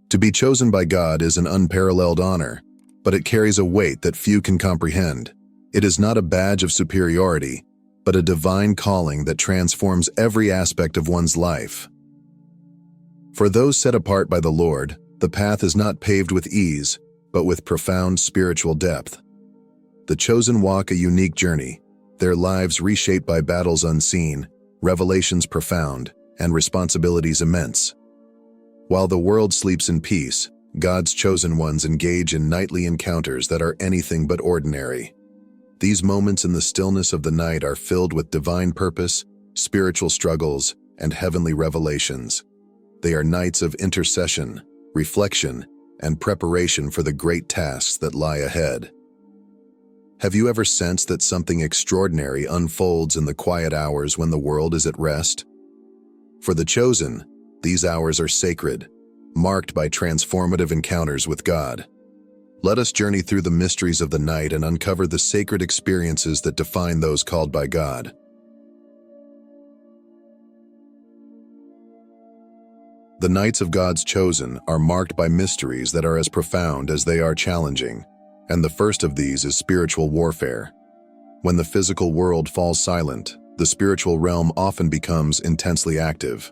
To be chosen by God is an unparalleled honor, but it carries a weight that few can comprehend. It is not a badge of superiority, but a divine calling that transforms every aspect of one's life. For those set apart by the Lord, the path is not paved with ease, but with profound spiritual depth. The chosen walk a unique journey, their lives reshaped by battles unseen, revelations profound, and responsibilities immense. While the world sleeps in peace, God's chosen ones engage in nightly encounters that are anything but ordinary. These moments in the stillness of the night are filled with divine purpose, spiritual struggles, and heavenly revelations. They are nights of intercession, reflection, and preparation for the great tasks that lie ahead. Have you ever sensed that something extraordinary unfolds in the quiet hours when the world is at rest? For the chosen, these hours are sacred, marked by transformative encounters with God. Let us journey through the mysteries of the night and uncover the sacred experiences that define those called by God. The nights of God's chosen are marked by mysteries that are as profound as they are challenging, and the first of these is spiritual warfare. When the physical world falls silent, the spiritual realm often becomes intensely active.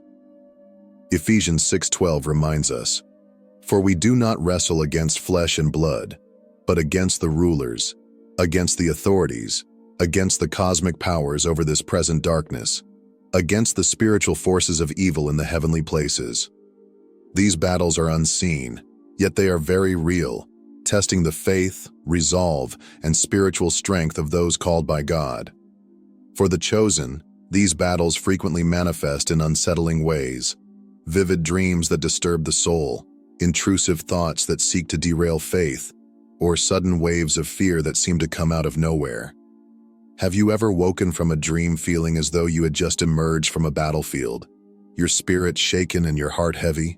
Ephesians 6:12 reminds us, "For we do not wrestle against flesh and blood, but against the rulers, against the authorities, against the cosmic powers over this present darkness, against the spiritual forces of evil in the heavenly places." These battles are unseen, yet they are very real, testing the faith, resolve, and spiritual strength of those called by God. For the chosen, these battles frequently manifest in unsettling ways: vivid dreams that disturb the soul, intrusive thoughts that seek to derail faith, or sudden waves of fear that seem to come out of nowhere. Have you ever woken from a dream feeling as though you had just emerged from a battlefield, your spirit shaken and your heart heavy?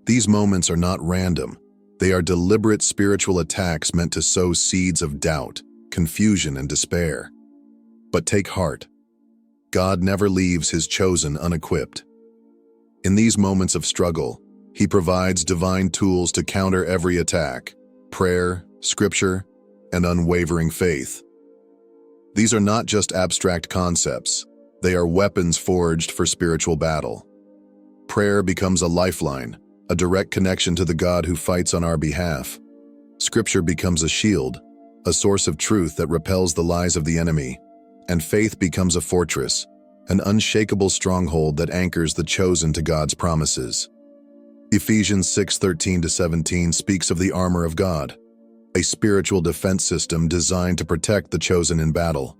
These moments are not random. They are deliberate spiritual attacks meant to sow seeds of doubt, confusion, and despair. But take heart. God never leaves his chosen unequipped. In these moments of struggle, he provides divine tools to counter every attack: prayer, scripture, and unwavering faith. These are not just abstract concepts. They are weapons forged for spiritual battle. Prayer becomes a lifeline, a direct connection to the God who fights on our behalf. Scripture becomes a shield, a source of truth that repels the lies of the enemy. And faith becomes a fortress, an unshakable stronghold that anchors the chosen to God's promises. Ephesians 6:13-17 speaks of the armor of God, a spiritual defense system designed to protect the chosen in battle.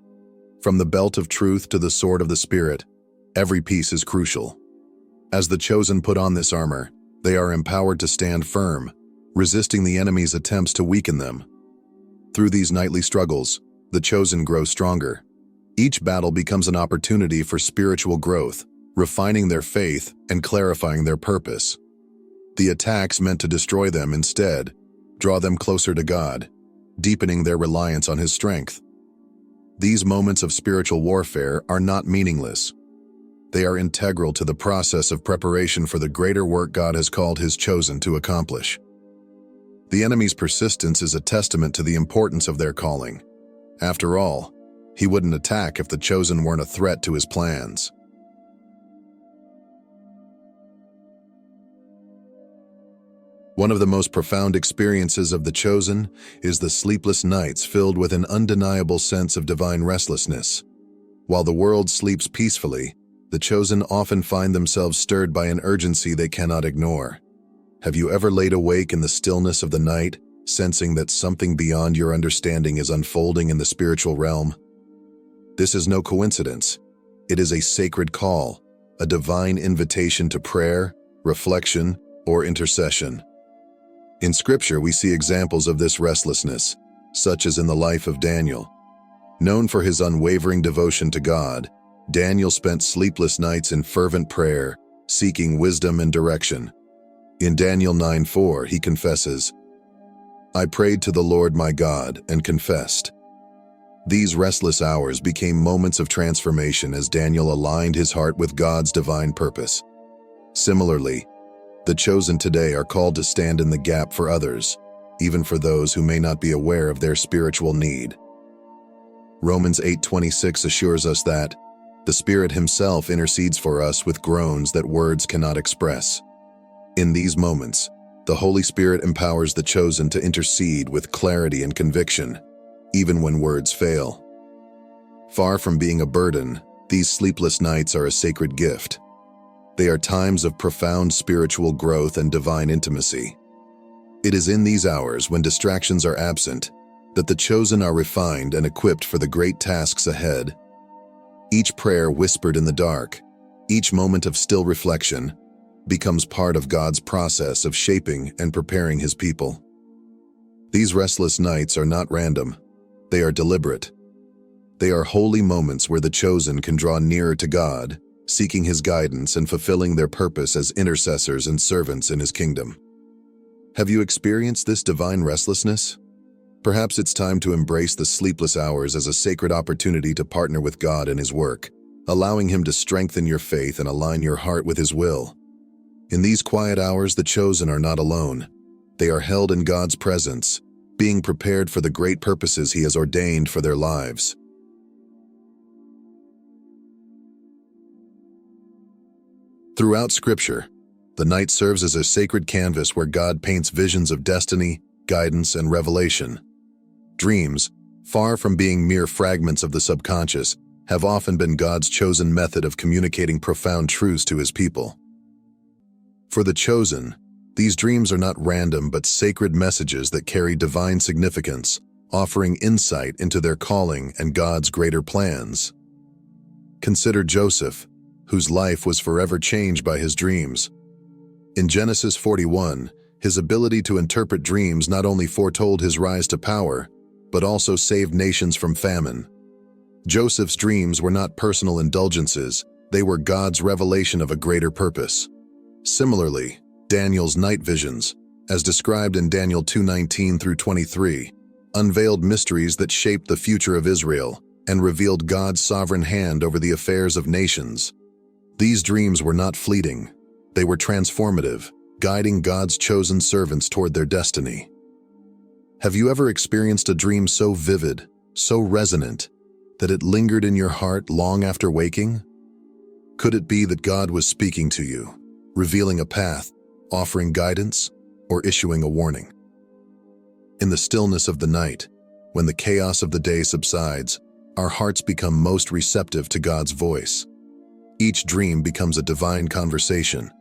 From the belt of truth to the sword of the Spirit, every piece is crucial. As the chosen put on this armor, they are empowered to stand firm, resisting the enemy's attempts to weaken them. Through these nightly struggles, the chosen grow stronger. Each battle becomes an opportunity for spiritual growth, refining their faith and clarifying their purpose. The attacks meant to destroy them instead draw them closer to God, deepening their reliance on his strength. These moments of spiritual warfare are not meaningless. They are integral to the process of preparation for the greater work God has called his chosen to accomplish. The enemy's persistence is a testament to the importance of their calling. After all, he wouldn't attack if the chosen weren't a threat to his plans. One of the most profound experiences of the chosen is the sleepless nights filled with an undeniable sense of divine restlessness. While the world sleeps peacefully, the chosen often find themselves stirred by an urgency they cannot ignore. Have you ever laid awake in the stillness of the night, sensing that something beyond your understanding is unfolding in the spiritual realm? This is no coincidence. It is a sacred call, a divine invitation to prayer, reflection, or intercession. In Scripture, we see examples of this restlessness, such as in the life of Daniel. Known for his unwavering devotion to God, Daniel spent sleepless nights in fervent prayer, seeking wisdom and direction. In Daniel 9:4, he confesses, "I prayed to the Lord my God and confessed." These restless hours became moments of transformation as Daniel aligned his heart with God's divine purpose. Similarly, The chosen today are called to stand in the gap for others, even for those who may not be aware of their spiritual need. Romans 8:26 assures us that the Spirit Himself intercedes for us with groans that words cannot express. In these moments, the Holy Spirit empowers the chosen to intercede with clarity and conviction, even when words fail. Far from being a burden, these sleepless nights are a sacred gift. They are times of profound spiritual growth and divine intimacy. It is in these hours, when distractions are absent, that the chosen are refined and equipped for the great tasks ahead. Each prayer whispered in the dark, each moment of still reflection, becomes part of God's process of shaping and preparing His people. These restless nights are not random. They are deliberate. They are holy moments where the chosen can draw nearer to God, seeking His guidance and fulfilling their purpose as intercessors and servants in His kingdom. Have you experienced this divine restlessness? Perhaps it's time to embrace the sleepless hours as a sacred opportunity to partner with God in His work, allowing Him to strengthen your faith and align your heart with His will. In these quiet hours, the chosen are not alone. They are held in God's presence, being prepared for the great purposes He has ordained for their lives. Throughout Scripture, the night serves as a sacred canvas where God paints visions of destiny, guidance, and revelation. Dreams, far from being mere fragments of the subconscious, have often been God's chosen method of communicating profound truths to His people. For the chosen, these dreams are not random but sacred messages that carry divine significance, offering insight into their calling and God's greater plans. Consider Joseph, whose life was forever changed by his dreams. In Genesis 41, his ability to interpret dreams not only foretold his rise to power, but also saved nations from famine. Joseph's dreams were not personal indulgences, they were God's revelation of a greater purpose. Similarly, Daniel's night visions, as described in Daniel 2:19 through 23, unveiled mysteries that shaped the future of Israel and revealed God's sovereign hand over the affairs of nations. These dreams were not fleeting, they were transformative, guiding God's chosen servants toward their destiny. Have you ever experienced a dream so vivid, so resonant, that it lingered in your heart long after waking? Could it be that God was speaking to you, revealing a path, offering guidance, or issuing a warning? In the stillness of the night, when the chaos of the day subsides, our hearts become most receptive to God's voice. Each dream becomes a divine conversation,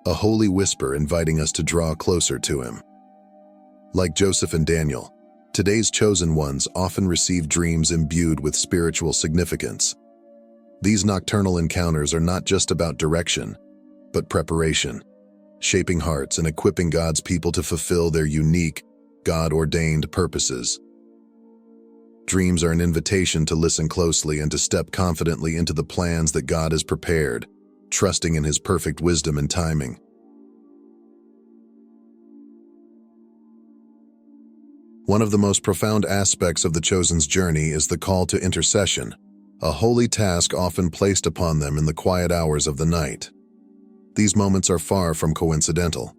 a holy whisper inviting us to draw closer to Him. Like Joseph and Daniel, today's chosen ones often receive dreams imbued with spiritual significance. These nocturnal encounters are not just about direction, but preparation, shaping hearts and equipping God's people to fulfill their unique, God-ordained purposes. Dreams are an invitation to listen closely and to step confidently into the plans that God has prepared, trusting in His perfect wisdom and timing. One of the most profound aspects of the chosen's journey is the call to intercession, a holy task often placed upon them in the quiet hours of the night. These moments are far from coincidental.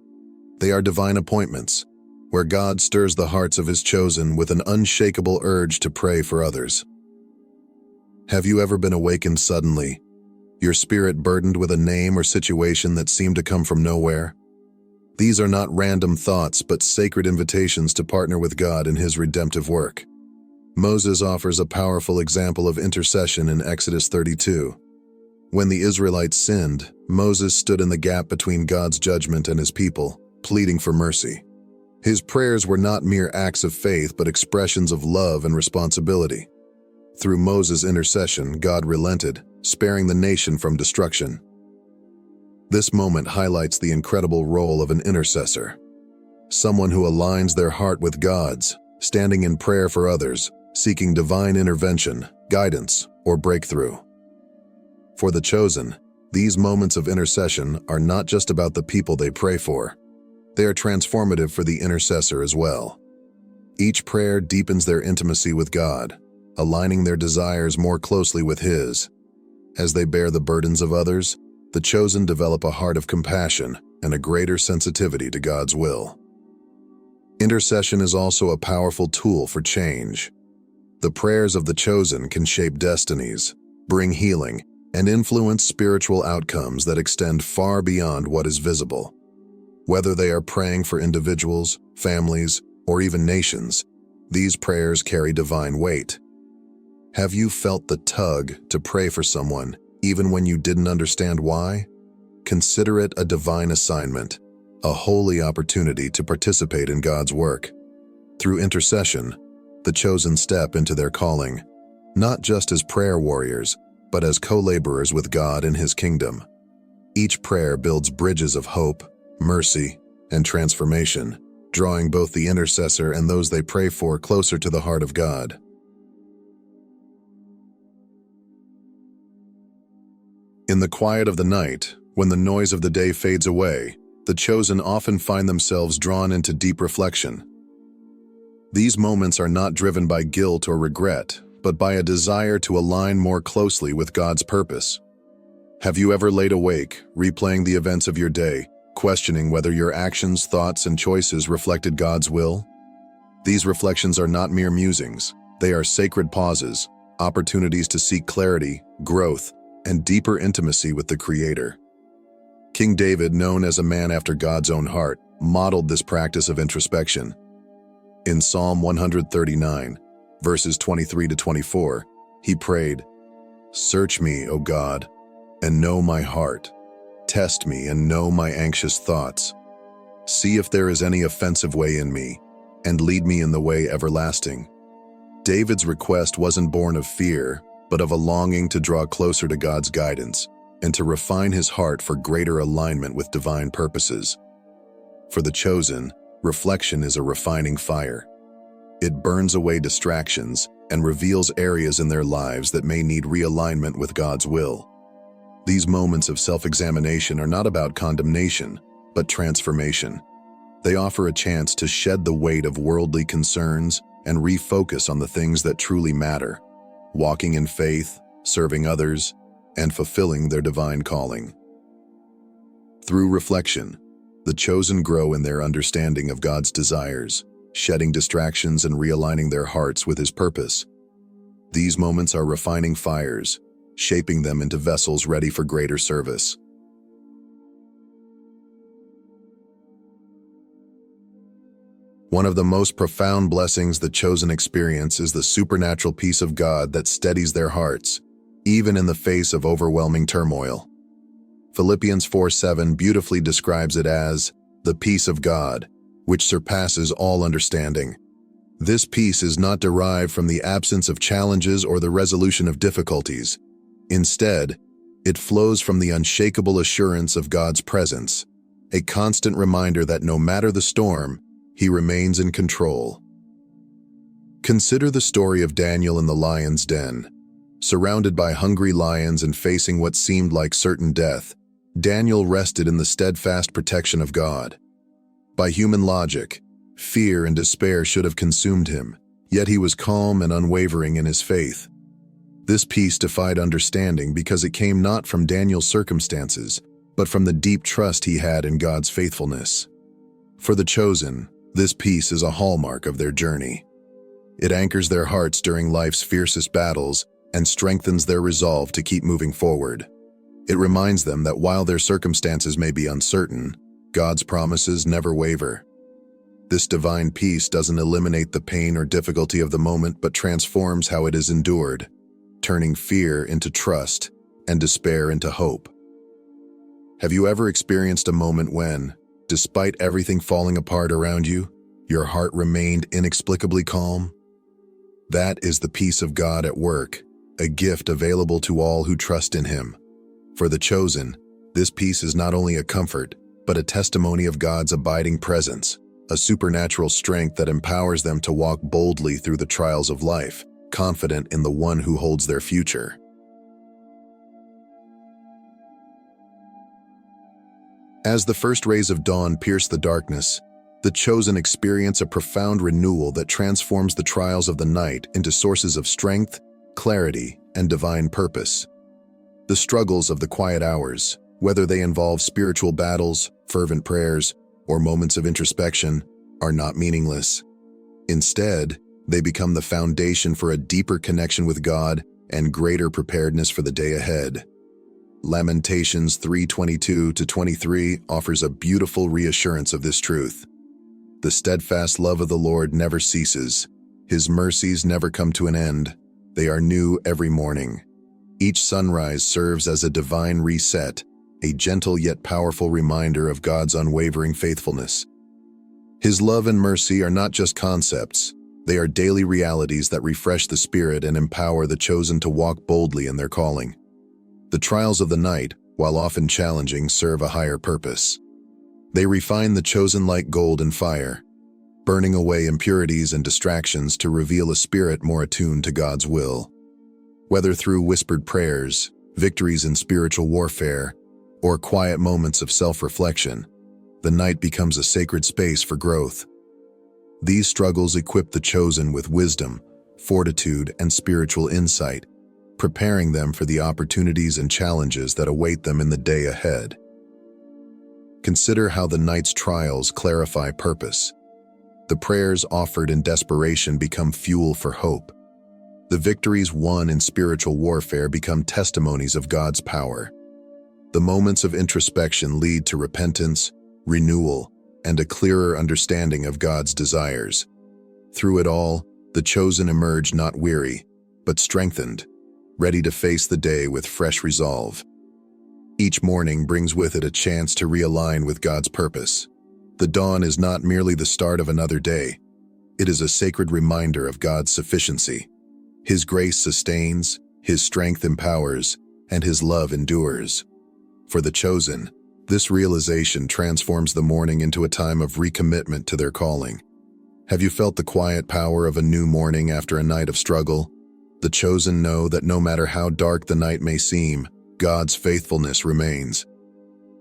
They are divine appointments, where God stirs the hearts of His chosen with an unshakable urge to pray for others. Have you ever been awakened suddenly, your spirit burdened with a name or situation that seemed to come from nowhere? These are not random thoughts, but sacred invitations to partner with God in His redemptive work. Moses offers a powerful example of intercession in Exodus 32. When the Israelites sinned, Moses stood in the gap between God's judgment and His people, pleading for mercy. His prayers were not mere acts of faith, but expressions of love and responsibility. Through Moses' intercession, God relented, sparing the nation from destruction. This moment highlights the incredible role of an intercessor, someone who aligns their heart with God's, standing in prayer for others, seeking divine intervention, guidance, or breakthrough. For the chosen, these moments of intercession are not just about the people they pray for. They are transformative for the intercessor as well. Each prayer deepens their intimacy with God, aligning their desires more closely with His. As they bear the burdens of others, the chosen develop a heart of compassion, and a greater sensitivity to God's will. Intercession is also a powerful tool for change. The prayers of the chosen can shape destinies, bring healing, and influence spiritual outcomes that extend far beyond what is visible. Whether they are praying for individuals, families, or even nations, these prayers carry divine weight. Have you felt the tug to pray for someone, even when you didn't understand why? Consider it a divine assignment, a holy opportunity to participate in God's work. Through intercession, the chosen step into their calling, not just as prayer warriors, but as co-laborers with God in His kingdom. Each prayer builds bridges of hope, mercy, and transformation, drawing both the intercessor and those they pray for closer to the heart of God. In the quiet of the night, when the noise of the day fades away, the chosen often find themselves drawn into deep reflection. These moments are not driven by guilt or regret, but by a desire to align more closely with God's purpose. Have you ever laid awake, replaying the events of your day, questioning whether your actions, thoughts, and choices reflected God's will? These reflections are not mere musings. They are sacred pauses, opportunities to seek clarity, growth, and deeper intimacy with the Creator. King David, known as a man after God's own heart, modeled this practice of introspection. In Psalm 139, verses 23 to 24, he prayed, "Search me, O God, and know my heart. Test me and know my anxious thoughts. See if there is any offensive way in me, and lead me in the way everlasting." David's request wasn't born of fear, but of a longing to draw closer to God's guidance and to refine his heart for greater alignment with divine purposes. For the chosen, reflection is a refining fire. It burns away distractions and reveals areas in their lives that may need realignment with God's will. These moments of self-examination are not about condemnation, but transformation. They offer a chance to shed the weight of worldly concerns and refocus on the things that truly matter, walking in faith, serving others, and fulfilling their divine calling. Through reflection, the chosen grow in their understanding of God's desires, shedding distractions and realigning their hearts with His purpose. These moments are refining fires, shaping them into vessels ready for greater service. One of the most profound blessings the chosen experience is the supernatural peace of God that steadies their hearts, even in the face of overwhelming turmoil. Philippians 4:7 beautifully describes it as the peace of God, which surpasses all understanding. This peace is not derived from the absence of challenges or the resolution of difficulties. Instead, it flows from the unshakable assurance of God's presence, a constant reminder that no matter the storm, He remains in control. Consider the story of Daniel in the lion's den. Surrounded by hungry lions and facing what seemed like certain death, Daniel rested in the steadfast protection of God. By human logic, fear and despair should have consumed him, yet he was calm and unwavering in his faith. This peace defied understanding because it came not from Daniel's circumstances, but from the deep trust he had in God's faithfulness. For the chosen, this peace is a hallmark of their journey. It anchors their hearts during life's fiercest battles and strengthens their resolve to keep moving forward. It reminds them that while their circumstances may be uncertain, God's promises never waver. This divine peace doesn't eliminate the pain or difficulty of the moment, but transforms how it is endured, turning fear into trust and despair into hope. Have you ever experienced a moment when, despite everything falling apart around you, your heart remained inexplicably calm? That is the peace of God at work, a gift available to all who trust in Him. For the chosen, this peace is not only a comfort, but a testimony of God's abiding presence, a supernatural strength that empowers them to walk boldly through the trials of life, confident in the one who holds their future. As the first rays of dawn pierce the darkness, the chosen experience a profound renewal that transforms the trials of the night into sources of strength, clarity, and divine purpose. The struggles of the quiet hours, whether they involve spiritual battles, fervent prayers, or moments of introspection, are not meaningless. Instead, they become the foundation for a deeper connection with God and greater preparedness for the day ahead. Lamentations 3:22-23 offers a beautiful reassurance of this truth. The steadfast love of the Lord never ceases. His mercies never come to an end. They are new every morning. Each sunrise serves as a divine reset, a gentle yet powerful reminder of God's unwavering faithfulness. His love and mercy are not just concepts. They are daily realities that refresh the spirit and empower the chosen to walk boldly in their calling. The trials of the night, while often challenging, serve a higher purpose. They refine the chosen like gold in fire, burning away impurities and distractions to reveal a spirit more attuned to God's will. Whether through whispered prayers, victories in spiritual warfare, or quiet moments of self-reflection, the night becomes a sacred space for growth. These struggles equip the chosen with wisdom, fortitude, and spiritual insight, preparing them for the opportunities and challenges that await them in the day ahead. Consider how the night's trials clarify purpose. The prayers offered in desperation become fuel for hope. The victories won in spiritual warfare become testimonies of God's power. The moments of introspection lead to repentance, renewal, and a clearer understanding of God's desires. Through it all, the chosen emerge not weary, but strengthened, ready to face the day with fresh resolve. Each morning brings with it a chance to realign with God's purpose. The dawn is not merely the start of another day. It is a sacred reminder of God's sufficiency. His grace sustains, His strength empowers, and His love endures. For the chosen, this realization transforms the morning into a time of recommitment to their calling. Have you felt the quiet power of a new morning after a night of struggle? The chosen know that no matter how dark the night may seem, God's faithfulness remains.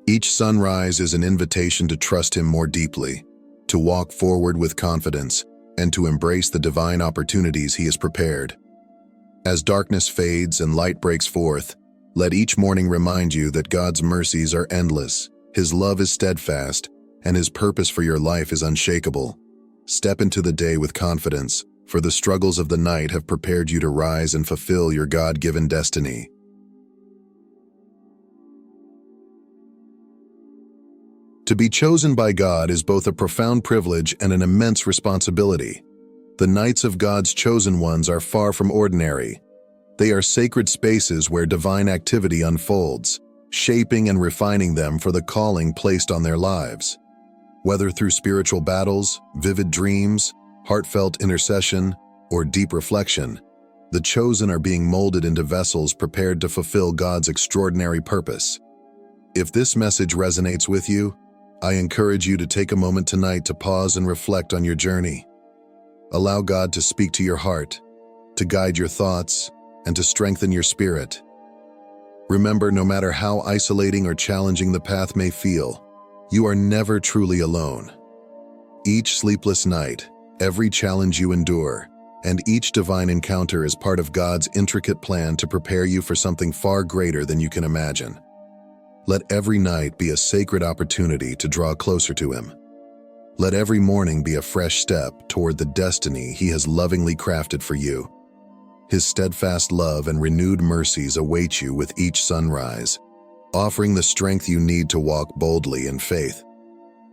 Each sunrise is an invitation to trust Him more deeply, to walk forward with confidence, and to embrace the divine opportunities He has prepared. As darkness fades and light breaks forth, let each morning remind you that God's mercies are endless, His love is steadfast, and His purpose for your life is unshakable. Step into the day with confidence, for the struggles of the night have prepared you to rise and fulfill your God-given destiny. To be chosen by God is both a profound privilege and an immense responsibility. The nights of God's chosen ones are far from ordinary. They are sacred spaces where divine activity unfolds, shaping and refining them for the calling placed on their lives. Whether through spiritual battles, vivid dreams, heartfelt intercession, or deep reflection, the chosen are being molded into vessels prepared to fulfill God's extraordinary purpose. If this message resonates with you, I encourage you to take a moment tonight to pause and reflect on your journey. Allow God to speak to your heart, to guide your thoughts, and to strengthen your spirit. Remember, no matter how isolating or challenging the path may feel, you are never truly alone. Each sleepless night, every challenge you endure, and each divine encounter is part of God's intricate plan to prepare you for something far greater than you can imagine. Let every night be a sacred opportunity to draw closer to Him. Let every morning be a fresh step toward the destiny He has lovingly crafted for you. His steadfast love and renewed mercies await you with each sunrise, offering the strength you need to walk boldly in faith.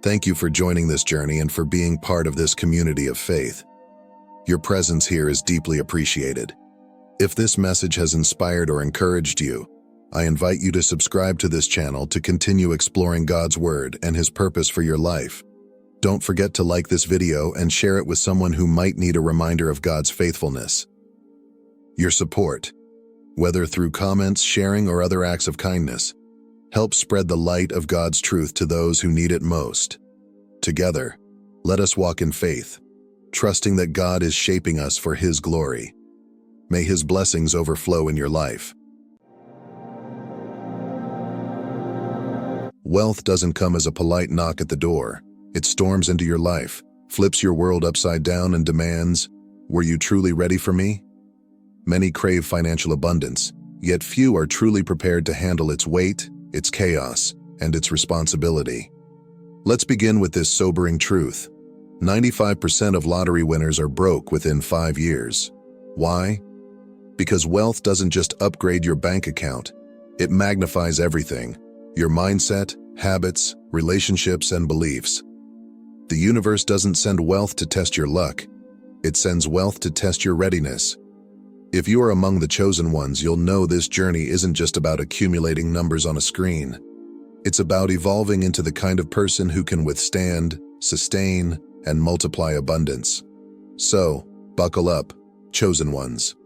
Thank you for joining this journey and for being part of this community of faith. Your presence here is deeply appreciated. If this message has inspired or encouraged you, I invite you to subscribe to this channel to continue exploring God's Word and His purpose for your life. Don't forget to like this video and share it with someone who might need a reminder of God's faithfulness. Your support, whether through comments, sharing, or other acts of kindness, helps spread the light of God's truth to those who need it most. Together, let us walk in faith, trusting that God is shaping us for His glory. May His blessings overflow in your life. Wealth doesn't come as a polite knock at the door. It storms into your life, flips your world upside down, and demands, "Were you truly ready for me?" Many crave financial abundance, yet few are truly prepared to handle its weight, its chaos, and its responsibility. Let's begin with this sobering truth. 95% of lottery winners are broke within 5 years. Why? Because wealth doesn't just upgrade your bank account, it magnifies everything: your mindset, habits, relationships, and beliefs. The universe doesn't send wealth to test your luck, it sends wealth to test your readiness. If you are among the chosen ones, you'll know this journey isn't just about accumulating numbers on a screen. It's about evolving into the kind of person who can withstand, sustain, and multiply abundance. So, buckle up, chosen ones.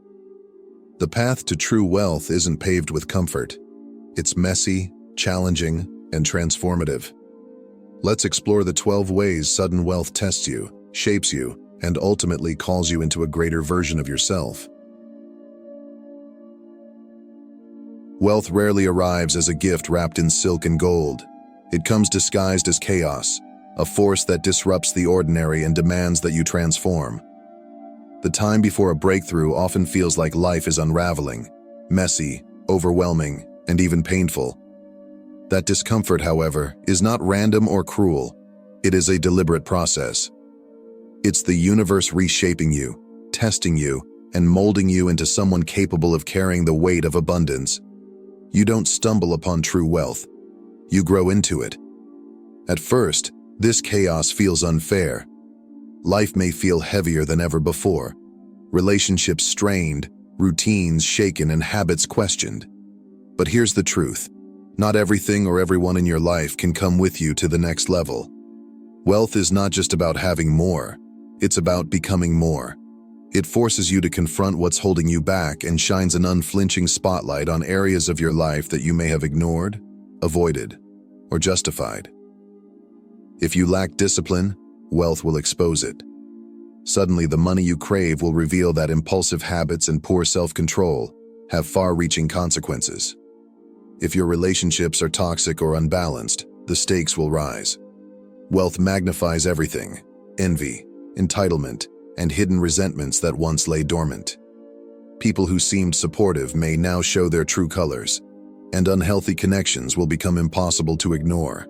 The path to true wealth isn't paved with comfort. It's messy, challenging, and transformative. Let's explore the 12 ways sudden wealth tests you, shapes you, and ultimately calls you into a greater version of yourself. Wealth rarely arrives as a gift wrapped in silk and gold. It comes disguised as chaos, a force that disrupts the ordinary and demands that you transform. The time before a breakthrough often feels like life is unraveling, messy, overwhelming, and even painful. That discomfort, however, is not random or cruel. It is a deliberate process. It's the universe reshaping you, testing you, and molding you into someone capable of carrying the weight of abundance. You don't stumble upon true wealth. You grow into it. At first, this chaos feels unfair. Life may feel heavier than ever before. Relationships strained, routines shaken, and habits questioned. But here's the truth. Not everything or everyone in your life can come with you to the next level. Wealth is not just about having more. It's about becoming more. It forces you to confront what's holding you back and shines an unflinching spotlight on areas of your life that you may have ignored, avoided, or justified. If you lack discipline, wealth will expose it. Suddenly, the money you crave will reveal that impulsive habits and poor self-control have far-reaching consequences. If your relationships are toxic or unbalanced, the stakes will rise. Wealth magnifies everything: envy, entitlement, and hidden resentments that once lay dormant. People who seemed supportive may now show their true colors, and unhealthy connections will become impossible to ignore.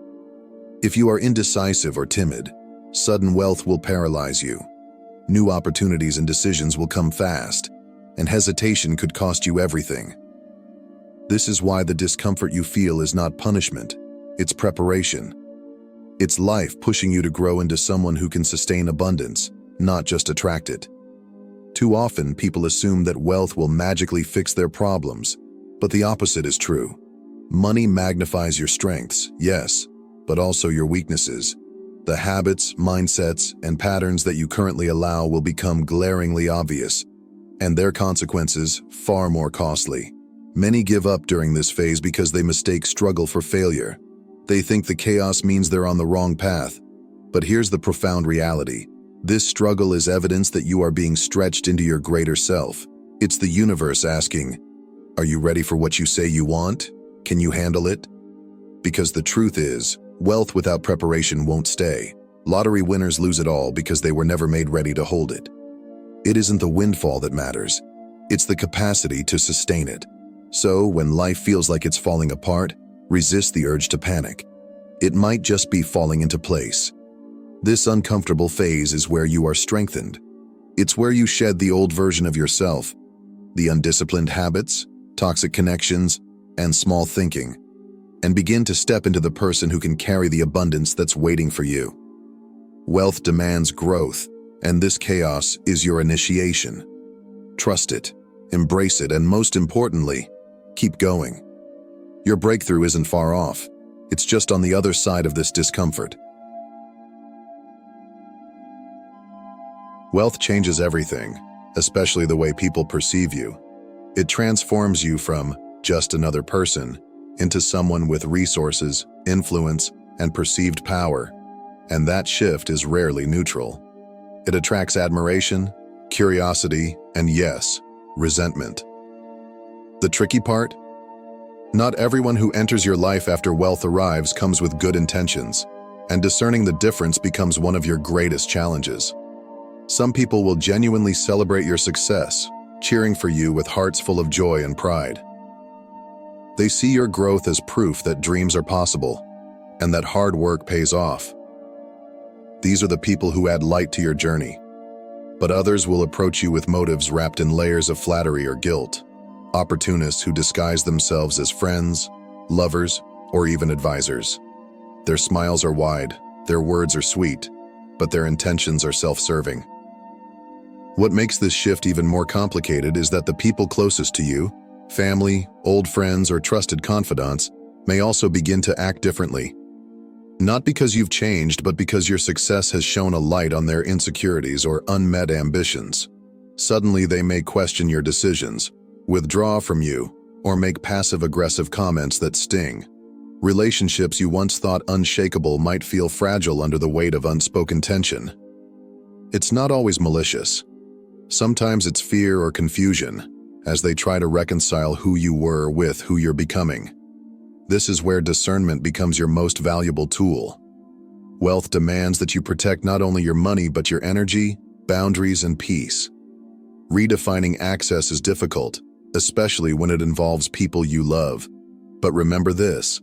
If you are indecisive or timid, sudden wealth will paralyze you. New opportunities and decisions will come fast, and hesitation could cost you everything. This is why the discomfort you feel is not punishment, it's preparation. It's life pushing you to grow into someone who can sustain abundance, not just attract it. Too often, people assume that wealth will magically fix their problems, but the opposite is true. Money magnifies your strengths, yes, but also your weaknesses. The habits, mindsets, and patterns that you currently allow will become glaringly obvious, and their consequences far more costly. Many give up during this phase because they mistake struggle for failure. They think the chaos means they're on the wrong path. But here's the profound reality. This struggle is evidence that you are being stretched into your greater self. It's the universe asking, are you ready for what you say you want? Can you handle it? Because the truth is, wealth without preparation won't stay. Lottery winners lose it all because they were never made ready to hold it. It isn't the windfall that matters. It's the capacity to sustain it. So, when life feels like it's falling apart, resist the urge to panic. It might just be falling into place. This uncomfortable phase is where you are strengthened. It's where you shed the old version of yourself, the undisciplined habits, toxic connections, and small thinking, and begin to step into the person who can carry the abundance that's waiting for you. Wealth demands growth, and this chaos is your initiation. Trust it, embrace it, and most importantly, keep going. Your breakthrough isn't far off. It's just on the other side of this discomfort. Wealth changes everything, especially the way people perceive you. It transforms you from just another person into someone with resources, influence, and perceived power. And that shift is rarely neutral. It attracts admiration, curiosity, and yes, resentment. The tricky part? Not everyone who enters your life after wealth arrives comes with good intentions, and discerning the difference becomes one of your greatest challenges. Some people will genuinely celebrate your success, cheering for you with hearts full of joy and pride. They see your growth as proof that dreams are possible and that hard work pays off. These are the people who add light to your journey. But others will approach you with motives wrapped in layers of flattery or guilt. Opportunists who disguise themselves as friends, lovers, or even advisors. Their smiles are wide, their words are sweet, but their intentions are self-serving. What makes this shift even more complicated is that the people closest to you, family, old friends, or trusted confidants, may also begin to act differently. Not because you've changed, but because your success has shone a light on their insecurities or unmet ambitions. Suddenly, they may question your decisions, withdraw from you, or make passive-aggressive comments that sting. Relationships you once thought unshakable might feel fragile under the weight of unspoken tension. It's not always malicious. Sometimes it's fear or confusion, as they try to reconcile who you were with who you're becoming. This is where discernment becomes your most valuable tool. Wealth demands that you protect not only your money but your energy, boundaries, and peace. Redefining access is difficult, especially when it involves people you love. But remember this: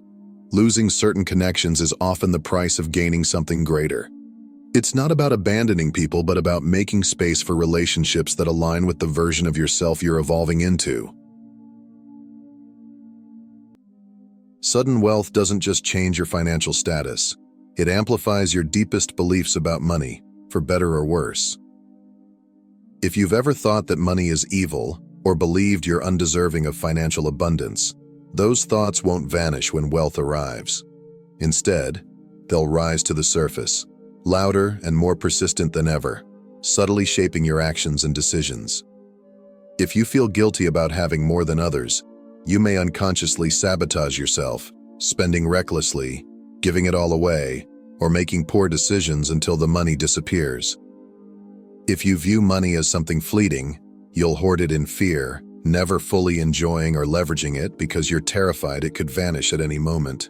losing certain connections is often the price of gaining something greater. It's not about abandoning people, but about making space for relationships that align with the version of yourself you're evolving into. Sudden wealth doesn't just change your financial status. It amplifies your deepest beliefs about money, for better or worse. If you've ever thought that money is evil, or believed you're undeserving of financial abundance, those thoughts won't vanish when wealth arrives. Instead, they'll rise to the surface, louder and more persistent than ever, subtly shaping your actions and decisions. If you feel guilty about having more than others, you may unconsciously sabotage yourself, spending recklessly, giving it all away, or making poor decisions until the money disappears. If you view money as something fleeting, you'll hoard it in fear, never fully enjoying or leveraging it because you're terrified it could vanish at any moment.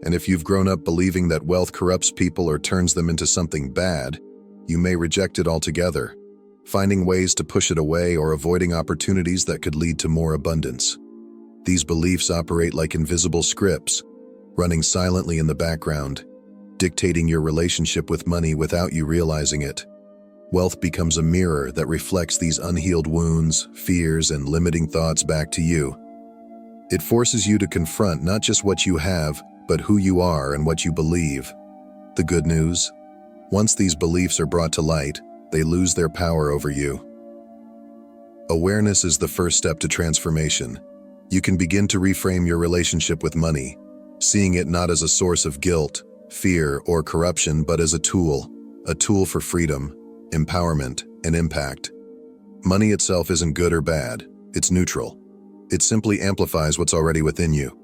And if you've grown up believing that wealth corrupts people or turns them into something bad, you may reject it altogether, finding ways to push it away or avoiding opportunities that could lead to more abundance. These beliefs operate like invisible scripts, running silently in the background, dictating your relationship with money without you realizing it. Wealth becomes a mirror that reflects these unhealed wounds, fears, and limiting thoughts back to you. It forces you to confront not just what you have, but who you are and what you believe. The good news: once these beliefs are brought to light, they lose their power over you. Awareness is the first step to transformation. You can begin to reframe your relationship with money, seeing it not as a source of guilt, fear, or corruption, but as a tool for freedom, empowerment, and impact. Money itself isn't good or bad, it's neutral. It simply amplifies what's already within you.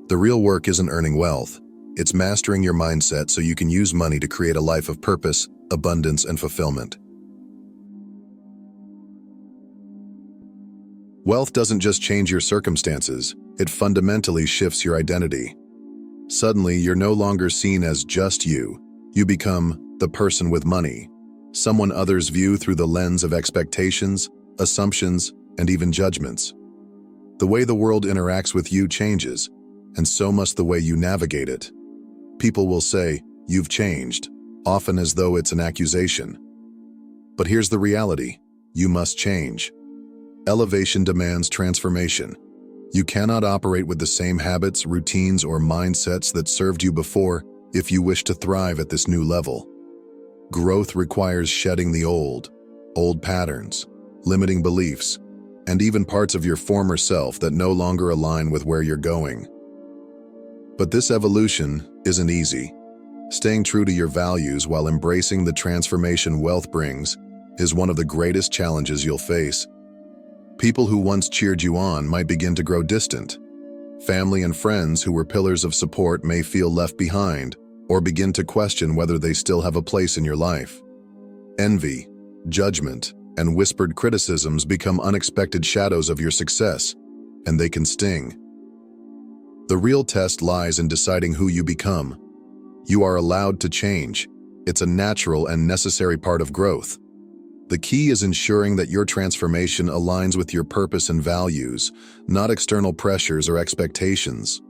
The real work isn't earning wealth, it's mastering your mindset so you can use money to create a life of purpose, abundance, and fulfillment. Wealth doesn't just change your circumstances, it fundamentally shifts your identity. Suddenly, you're no longer seen as just you. You become the person with money, someone others view through the lens of expectations, assumptions, and even judgments. The way the world interacts with you changes, and so must the way you navigate it. People will say, "You've changed," often as though it's an accusation. But here's the reality: you must change. Elevation demands transformation. You cannot operate with the same habits, routines, or mindsets that served you before if you wish to thrive at this new level. Growth requires shedding the old patterns, limiting beliefs, and even parts of your former self that no longer align with where you're going. But this evolution isn't easy. Staying true to your values while embracing the transformation wealth brings is one of the greatest challenges you'll face. People who once cheered you on might begin to grow distant. Family and friends who were pillars of support may feel left behind or begin to question whether they still have a place in your life. Envy, judgment, and whispered criticisms become unexpected shadows of your success, and they can sting. The real test lies in deciding who you become. You are allowed to change. It's a natural and necessary part of growth. The key is ensuring that your transformation aligns with your purpose and values, not external pressures or expectations.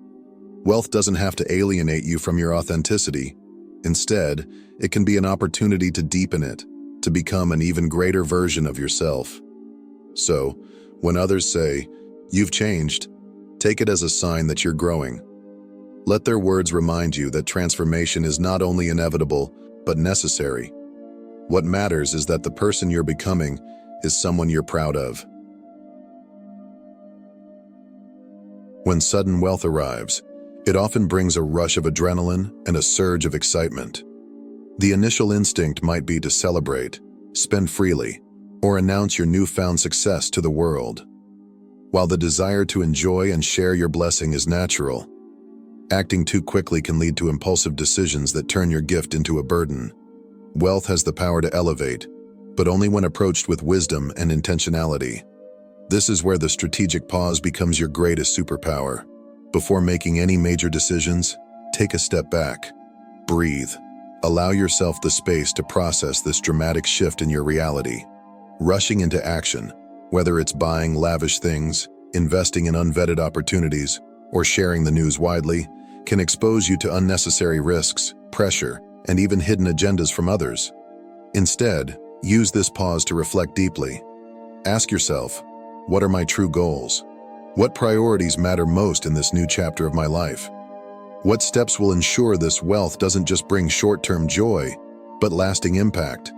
Wealth doesn't have to alienate you from your authenticity. Instead, it can be an opportunity to deepen it, to become an even greater version of yourself. So, when others say, "You've changed," take it as a sign that you're growing. Let their words remind you that transformation is not only inevitable, but necessary. What matters is that the person you're becoming is someone you're proud of. When sudden wealth arrives, it often brings a rush of adrenaline and a surge of excitement. The initial instinct might be to celebrate, spend freely, or announce your newfound success to the world. While the desire to enjoy and share your blessing is natural, acting too quickly can lead to impulsive decisions that turn your gift into a burden. Wealth has the power to elevate, but only when approached with wisdom and intentionality. This is where the strategic pause becomes your greatest superpower. Before making any major decisions, take a step back. Breathe. Allow yourself the space to process this dramatic shift in your reality. Rushing into action, whether it's buying lavish things, investing in unvetted opportunities, or sharing the news widely, can expose you to unnecessary risks, pressure, and even hidden agendas from others. Instead, use this pause to reflect deeply. Ask yourself, what are my true goals? What priorities matter most in this new chapter of my life? What steps will ensure this wealth doesn't just bring short-term joy, but lasting impact?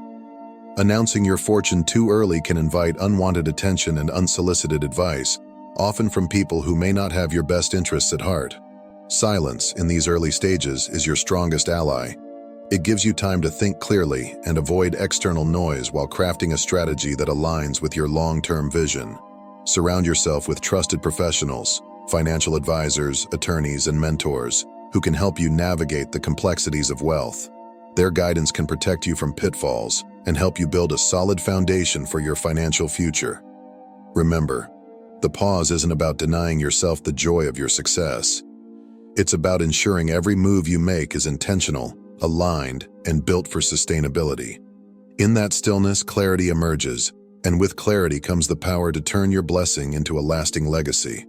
Announcing your fortune too early can invite unwanted attention and unsolicited advice, often from people who may not have your best interests at heart. Silence in these early stages is your strongest ally. It gives you time to think clearly and avoid external noise while crafting a strategy that aligns with your long-term vision. Surround yourself with trusted professionals, financial advisors, attorneys, and mentors who can help you navigate the complexities of wealth. Their guidance can protect you from pitfalls and help you build a solid foundation for your financial future. Remember, the pause isn't about denying yourself the joy of your success. It's about ensuring every move you make is intentional, aligned, and built for sustainability. In that stillness, clarity emerges, and with clarity comes the power to turn your blessing into a lasting legacy.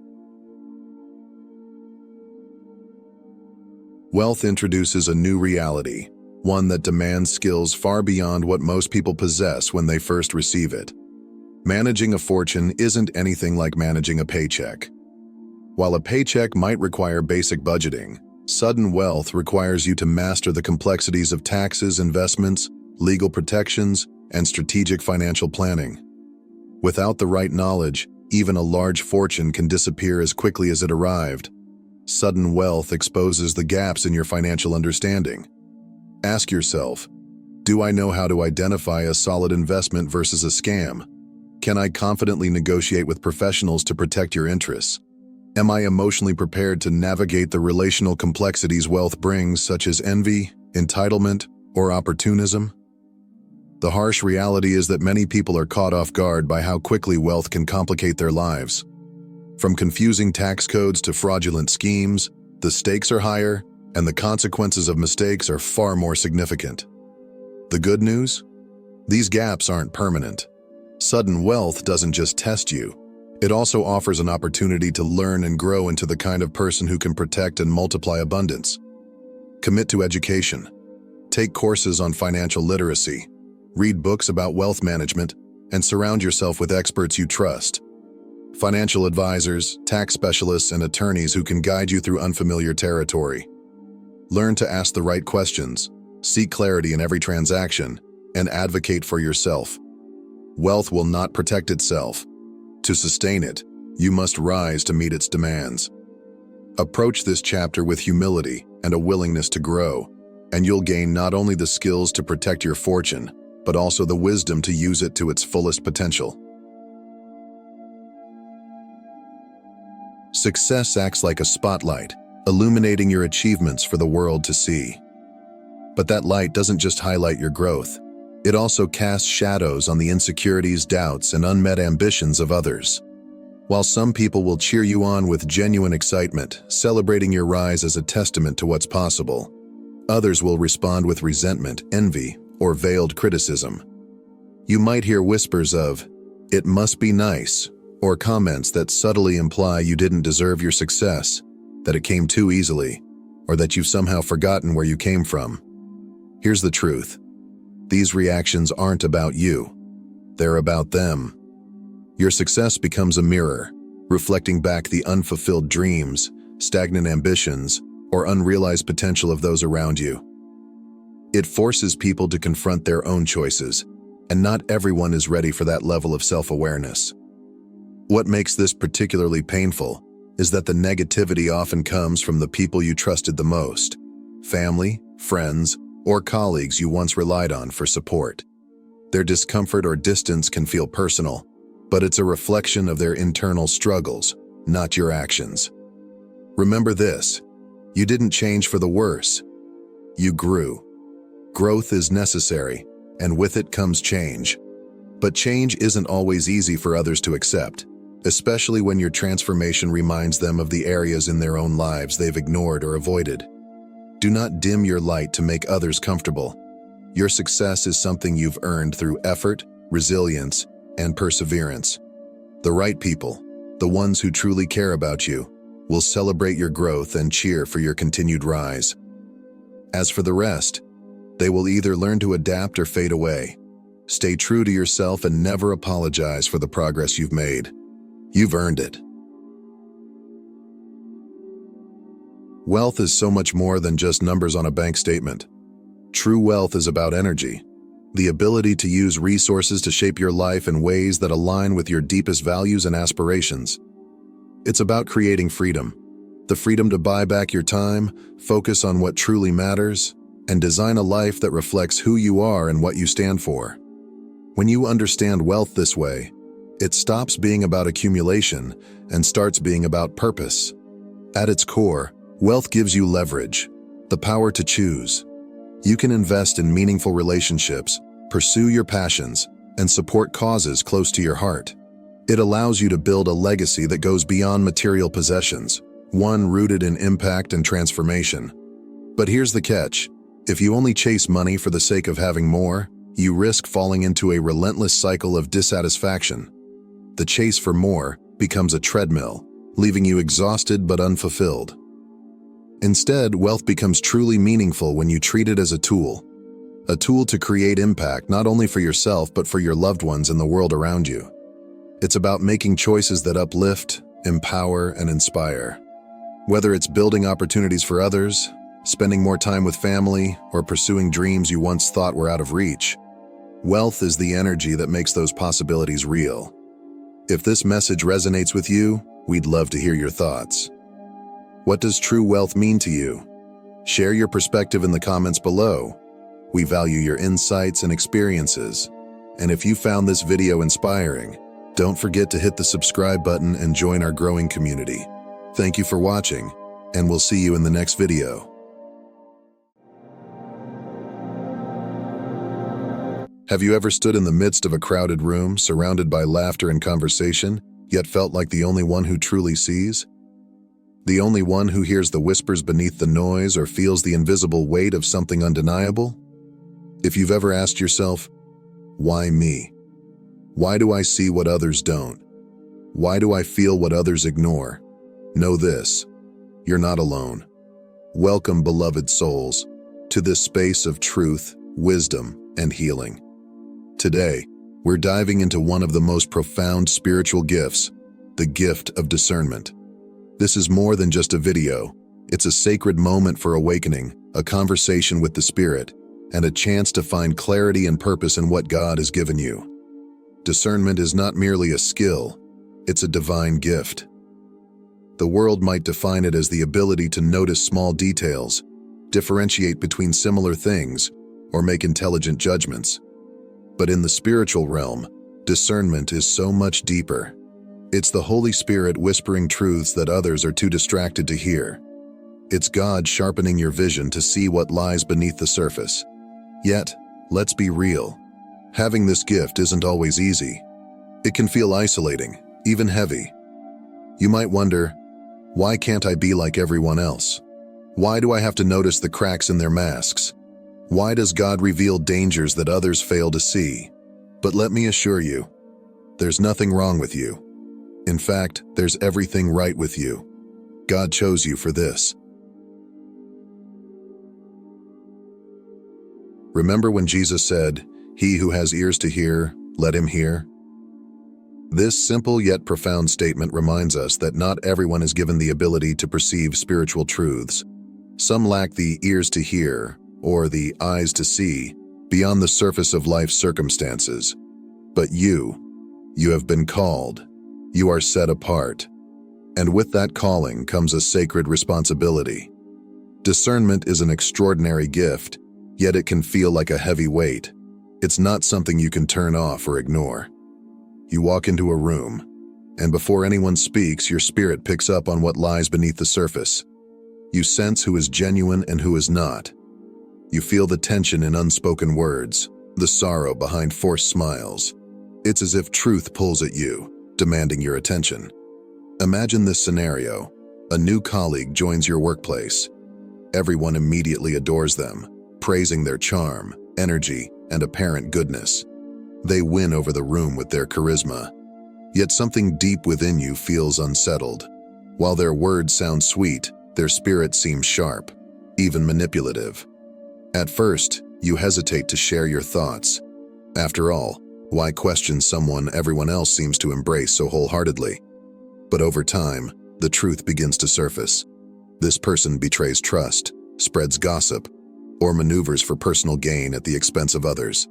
Wealth introduces a new reality, one that demands skills far beyond what most people possess when they first receive it. Managing a fortune isn't anything like managing a paycheck. While a paycheck might require basic budgeting, sudden wealth requires you to master the complexities of taxes, investments, legal protections, and strategic financial planning. Without the right knowledge, even a large fortune can disappear as quickly as it arrived. Sudden wealth exposes the gaps in your financial understanding. Ask yourself, do I know how to identify a solid investment versus a scam? Can I confidently negotiate with professionals to protect your interests? Am I emotionally prepared to navigate the relational complexities wealth brings, such as envy, entitlement, or opportunism? The harsh reality is that many people are caught off guard by how quickly wealth can complicate their lives. From confusing tax codes to fraudulent schemes, the stakes are higher, and the consequences of mistakes are far more significant. The good news? These gaps aren't permanent. Sudden wealth doesn't just test you. It also offers an opportunity to learn and grow into the kind of person who can protect and multiply abundance. Commit to education. Take courses on financial literacy. Read books about wealth management, and surround yourself with experts you trust. Financial advisors, tax specialists, and attorneys who can guide you through unfamiliar territory. Learn to ask the right questions, seek clarity in every transaction, and advocate for yourself. Wealth will not protect itself. To sustain it, you must rise to meet its demands. Approach this chapter with humility and a willingness to grow, and you'll gain not only the skills to protect your fortune, but also the wisdom to use it to its fullest potential. Success acts like a spotlight, illuminating your achievements for the world to see. But that light doesn't just highlight your growth. It also casts shadows on the insecurities, doubts, and unmet ambitions of others. While some people will cheer you on with genuine excitement, celebrating your rise as a testament to what's possible, others will respond with resentment, envy, or veiled criticism. You might hear whispers of, "It must be nice," or comments that subtly imply you didn't deserve your success, that it came too easily, or that you've somehow forgotten where you came from. Here's the truth. These reactions aren't about you. They're about them. Your success becomes a mirror, reflecting back the unfulfilled dreams, stagnant ambitions, or unrealized potential of those around you. It forces people to confront their own choices, and not everyone is ready for that level of self-awareness. What makes this particularly painful is that the negativity often comes from the people you trusted the most, family, friends, or colleagues you once relied on for support. Their discomfort or distance can feel personal, but it's a reflection of their internal struggles, not your actions. Remember this: you didn't change for the worse. You grew. Growth is necessary, and with it comes change. But change isn't always easy for others to accept, especially when your transformation reminds them of the areas in their own lives they've ignored or avoided. Do not dim your light to make others comfortable. Your success is something you've earned through effort, resilience, and perseverance. The right people, the ones who truly care about you, will celebrate your growth and cheer for your continued rise. As for the rest, they will either learn to adapt or fade away. Stay true to yourself and never apologize for the progress you've made. You've earned it. Wealth is so much more than just numbers on a bank statement. True wealth is about energy, the ability to use resources to shape your life in ways that align with your deepest values and aspirations. It's about creating freedom, the freedom to buy back your time, focus on what truly matters, and design a life that reflects who you are and what you stand for. When you understand wealth this way, it stops being about accumulation and starts being about purpose. At its core, wealth gives you leverage, the power to choose. You can invest in meaningful relationships, pursue your passions, and support causes close to your heart. It allows you to build a legacy that goes beyond material possessions, one rooted in impact and transformation. But here's the catch. If you only chase money for the sake of having more, you risk falling into a relentless cycle of dissatisfaction. The chase for more becomes a treadmill, leaving you exhausted but unfulfilled. Instead, wealth becomes truly meaningful when you treat it as a tool to create impact not only for yourself but for your loved ones and the world around you. It's about making choices that uplift, empower, and inspire. Whether it's building opportunities for others, spending more time with family, or pursuing dreams you once thought were out of reach, wealth is the energy that makes those possibilities real. If this message resonates with you, we'd love to hear your thoughts. What does true wealth mean to you? Share your perspective in the comments below. We value your insights and experiences. And if you found this video inspiring, don't forget to hit the subscribe button and join our growing community. Thank you for watching, and we'll see you in the next video. Have you ever stood in the midst of a crowded room, surrounded by laughter and conversation, yet felt like the only one who truly sees? The only one who hears the whispers beneath the noise or feels the invisible weight of something undeniable? If you've ever asked yourself, why me? Why do I see what others don't? Why do I feel what others ignore? Know this: you're not alone. Welcome, beloved souls, to this space of truth, wisdom, and healing. Today, we're diving into one of the most profound spiritual gifts, the gift of discernment. This is more than just a video. It's a sacred moment for awakening, a conversation with the Spirit, and a chance to find clarity and purpose in what God has given you. Discernment is not merely a skill, it's a divine gift. The world might define it as the ability to notice small details, differentiate between similar things, or make intelligent judgments. But in the spiritual realm, discernment is so much deeper. It's the Holy Spirit whispering truths that others are too distracted to hear. It's God sharpening your vision to see what lies beneath the surface. Yet, let's be real. Having this gift isn't always easy. It can feel isolating, even heavy. You might wonder, why can't I be like everyone else? Why do I have to notice the cracks in their masks? Why does God reveal dangers that others fail to see? But let me assure you, there's nothing wrong with you. In fact, there's everything right with you. God chose you for this. Remember when Jesus said, "He who has ears to hear, let him hear"? This simple yet profound statement reminds us that not everyone is given the ability to perceive spiritual truths. Some lack the ears to hear, or the eyes to see, beyond the surface of life's circumstances. But you have been called. You are set apart. And with that calling comes a sacred responsibility. Discernment is an extraordinary gift, yet it can feel like a heavy weight. It's not something you can turn off or ignore. You walk into a room, and before anyone speaks, your spirit picks up on what lies beneath the surface. You sense who is genuine and who is not. You feel the tension in unspoken words, the sorrow behind forced smiles. It's as if truth pulls at you, demanding your attention. Imagine this scenario. A new colleague joins your workplace. Everyone immediately adores them, praising their charm, energy, and apparent goodness. They win over the room with their charisma. Yet something deep within you feels unsettled. While their words sound sweet, their spirit seems sharp, even manipulative. At first, you hesitate to share your thoughts. After all, why question someone everyone else seems to embrace so wholeheartedly? But over time, the truth begins to surface. This person betrays trust, spreads gossip, or maneuvers for personal gain at the expense of others.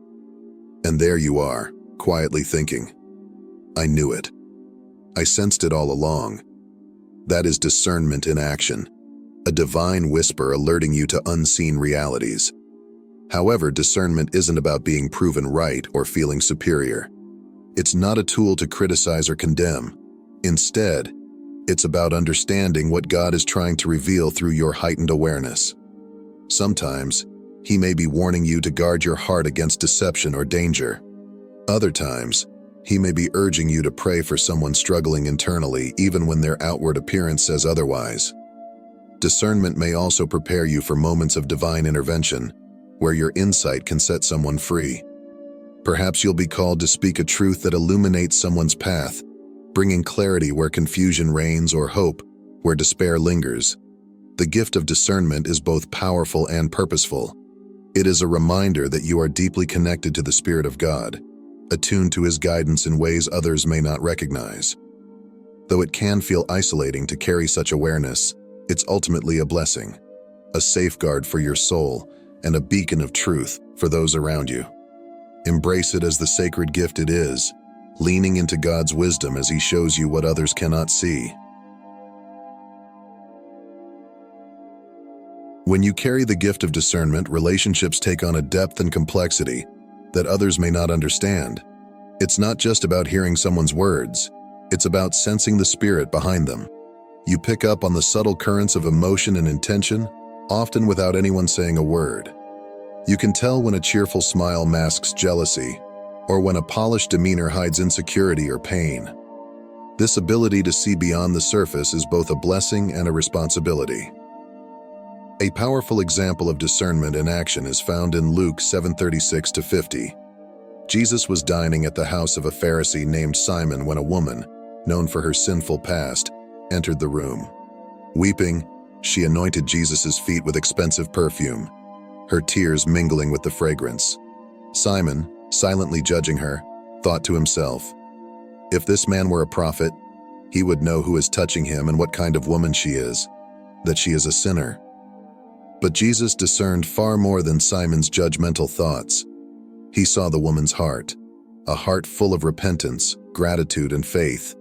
And there you are, quietly thinking, "I knew it. I sensed it all along." That is discernment in action, a divine whisper alerting you to unseen realities. However, discernment isn't about being proven right or feeling superior. It's not a tool to criticize or condemn. Instead, it's about understanding what God is trying to reveal through your heightened awareness. Sometimes, He may be warning you to guard your heart against deception or danger. Other times, He may be urging you to pray for someone struggling internally, even when their outward appearance says otherwise. Discernment may also prepare you for moments of divine intervention, where your insight can set someone free. Perhaps you'll be called to speak a truth that illuminates someone's path, bringing clarity where confusion reigns or hope where despair lingers. The gift of discernment is both powerful and purposeful. It is a reminder that you are deeply connected to the Spirit of God, attuned to His guidance in ways others may not recognize. Though it can feel isolating to carry such awareness, it's ultimately a blessing, a safeguard for your soul, and a beacon of truth for those around you. Embrace it as the sacred gift it is, leaning into God's wisdom as He shows you what others cannot see. When you carry the gift of discernment, relationships take on a depth and complexity that others may not understand. It's not just about hearing someone's words, it's about sensing the spirit behind them. You pick up on the subtle currents of emotion and intention, often without anyone saying a word. You can tell when a cheerful smile masks jealousy, or when a polished demeanor hides insecurity or pain. This ability to see beyond the surface is both a blessing and a responsibility. A powerful example of discernment in action is found in Luke 7:36-50. Jesus was dining at the house of a Pharisee named Simon when a woman, known for her sinful past, entered the room. Weeping, she anointed Jesus' feet with expensive perfume, her tears mingling with the fragrance. Simon, silently judging her, thought to himself, "If this man were a prophet, he would know who is touching him and what kind of woman she is, that she is a sinner." But Jesus discerned far more than Simon's judgmental thoughts. He saw the woman's heart, a heart full of repentance, gratitude, and faith.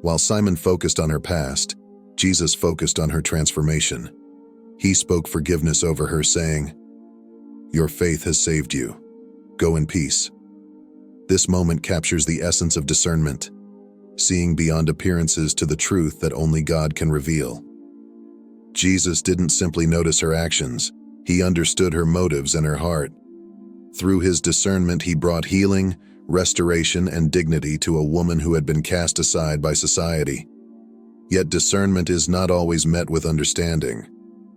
While Simon focused on her past, Jesus focused on her transformation. He spoke forgiveness over her, saying, "Your faith has saved you. Go in peace." This moment captures the essence of discernment, seeing beyond appearances to the truth that only God can reveal. Jesus didn't simply notice her actions, He understood her motives and her heart. Through His discernment, He brought healing, restoration, and dignity to a woman who had been cast aside by society. Yet discernment is not always met with understanding.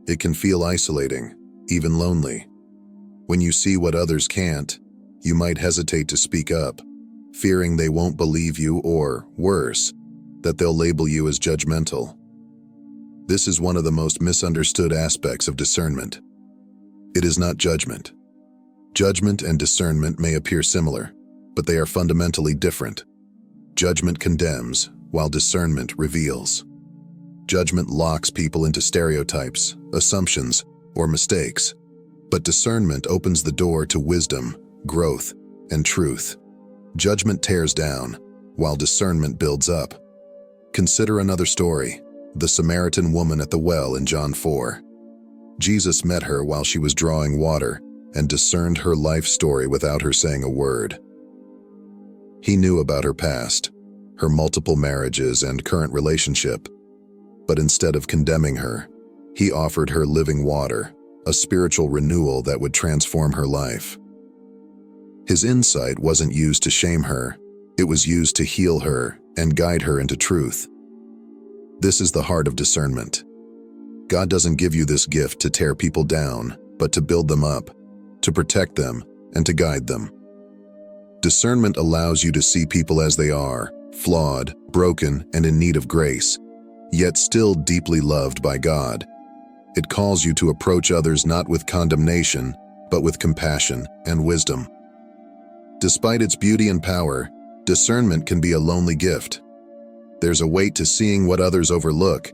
It can feel isolating, even lonely. When you see what others can't, You might hesitate to speak up, fearing they won't believe you or, worse, that they'll label you as judgmental. This is one of the most misunderstood aspects of discernment. It is not judgment. Judgment and discernment may appear similar, but they are fundamentally different. Judgment condemns, while discernment reveals. Judgment locks people into stereotypes, assumptions, or mistakes, but discernment opens the door to wisdom, growth, and truth. Judgment tears down, while discernment builds up. Consider another story, the Samaritan woman at the well in John 4. Jesus met her while she was drawing water and discerned her life story without her saying a word. He knew about her past, her multiple marriages and current relationship, but instead of condemning her, he offered her living water, a spiritual renewal that would transform her life. His insight wasn't used to shame her, it was used to heal her and guide her into truth. This is the heart of discernment. God doesn't give you this gift to tear people down, but to build them up, to protect them, and to guide them. Discernment allows you to see people as they are, flawed, broken, and in need of grace, yet still deeply loved by God. It calls you to approach others not with condemnation, but with compassion and wisdom. Despite its beauty and power, discernment can be a lonely gift. There's a weight to seeing what others overlook,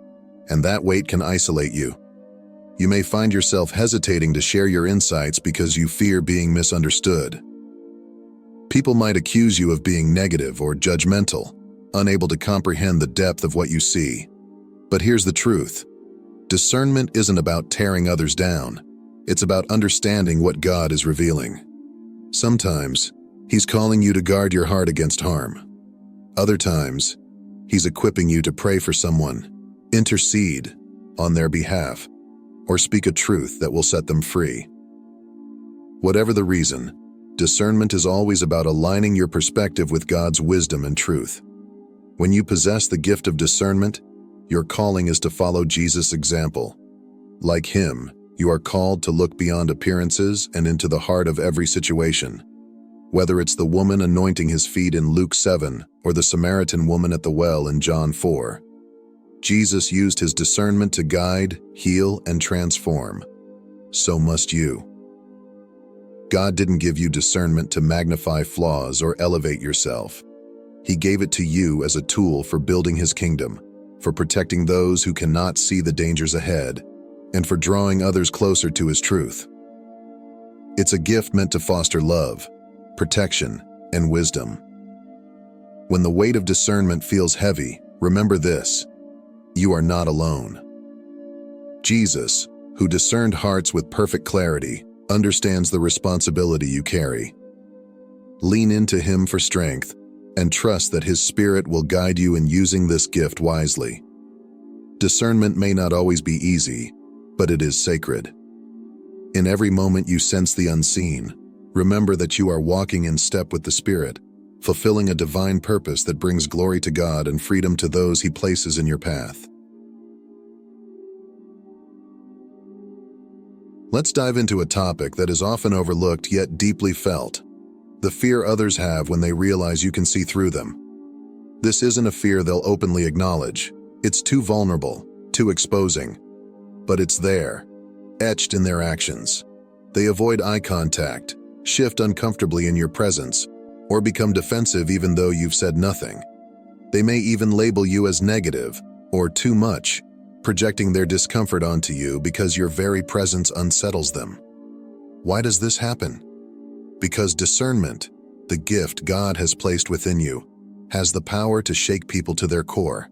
and that weight can isolate you. You may find yourself hesitating to share your insights because you fear being misunderstood. People might accuse you of being negative or judgmental, unable to comprehend the depth of what you see. But here's the truth. Discernment isn't about tearing others down. It's about understanding what God is revealing. Sometimes, He's calling you to guard your heart against harm. Other times, He's equipping you to pray for someone, intercede on their behalf, or speak a truth that will set them free. Whatever the reason, discernment is always about aligning your perspective with God's wisdom and truth. When you possess the gift of discernment, your calling is to follow Jesus' example. Like Him, you are called to look beyond appearances and into the heart of every situation. Whether it's the woman anointing His feet in Luke 7 or the Samaritan woman at the well in John 4, Jesus used His discernment to guide, heal, and transform. So must you. God didn't give you discernment to magnify flaws or elevate yourself. He gave it to you as a tool for building His kingdom, for protecting those who cannot see the dangers ahead, and for drawing others closer to His truth. It's a gift meant to foster love, protection, and wisdom. When the weight of discernment feels heavy, remember this: you are not alone. Jesus, who discerned hearts with perfect clarity, understands the responsibility you carry. Lean into Him for strength and trust that His Spirit will guide you in using this gift wisely. Discernment may not always be easy, but it is sacred. In every moment you sense the unseen, remember that you are walking in step with the Spirit, fulfilling a divine purpose that brings glory to God and freedom to those He places in your path. Let's dive into a topic that is often overlooked yet deeply felt: the fear others have when they realize you can see through them. This isn't a fear they'll openly acknowledge. It's too vulnerable, too exposing. But it's there, etched in their actions. They avoid eye contact, shift uncomfortably in your presence, or become defensive even though you've said nothing. They may even label you as negative or too much, projecting their discomfort onto you because your very presence unsettles them. Why does this happen? Because discernment, the gift God has placed within you, has the power to shake people to their core.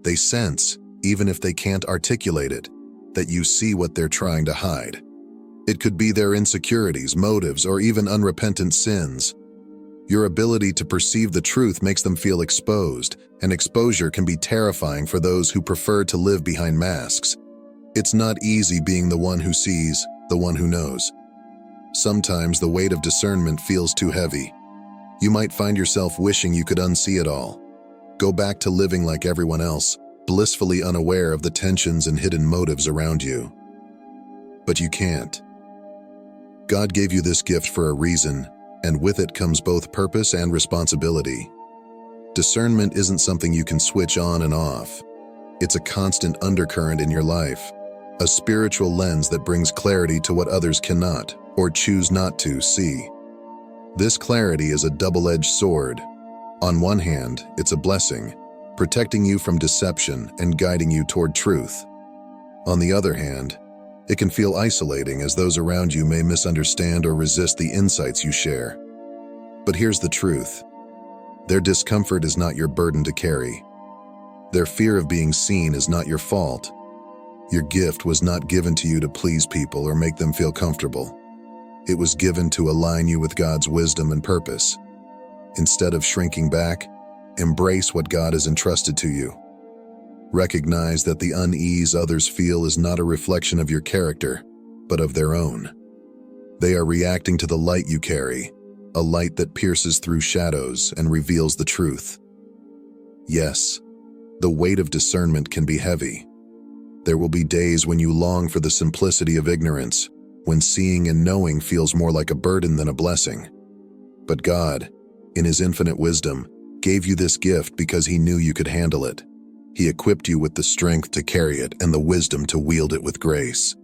They sense, even if they can't articulate it, that you see what they're trying to hide. It could be their insecurities, motives, or even unrepentant sins. Your ability to perceive the truth makes them feel exposed, and exposure can be terrifying for those who prefer to live behind masks. It's not easy being the one who sees, the one who knows. Sometimes the weight of discernment feels too heavy. You might find yourself wishing you could unsee it all. Go back to living like everyone else, blissfully unaware of the tensions and hidden motives around you. But you can't. God gave you this gift for a reason, and with it comes both purpose and responsibility. Discernment isn't something you can switch on and off. It's a constant undercurrent in your life, a spiritual lens that brings clarity to what others cannot, or choose not to, see. This clarity is a double-edged sword. On one hand, it's a blessing, protecting you from deception and guiding you toward truth. On the other hand, it can feel isolating as those around you may misunderstand or resist the insights you share. But here's the truth. Their discomfort is not your burden to carry. Their fear of being seen is not your fault. Your gift was not given to you to please people or make them feel comfortable. It was given to align you with God's wisdom and purpose. Instead of shrinking back, embrace what God has entrusted to you. Recognize that the unease others feel is not a reflection of your character, but of their own. They are reacting to the light you carry, a light that pierces through shadows and reveals the truth. Yes, the weight of discernment can be heavy. There will be days when you long for the simplicity of ignorance, when seeing and knowing feels more like a burden than a blessing. But God, in His infinite wisdom, gave you this gift because He knew you could handle it. He equipped you with the strength to carry it and the wisdom to wield it with grace.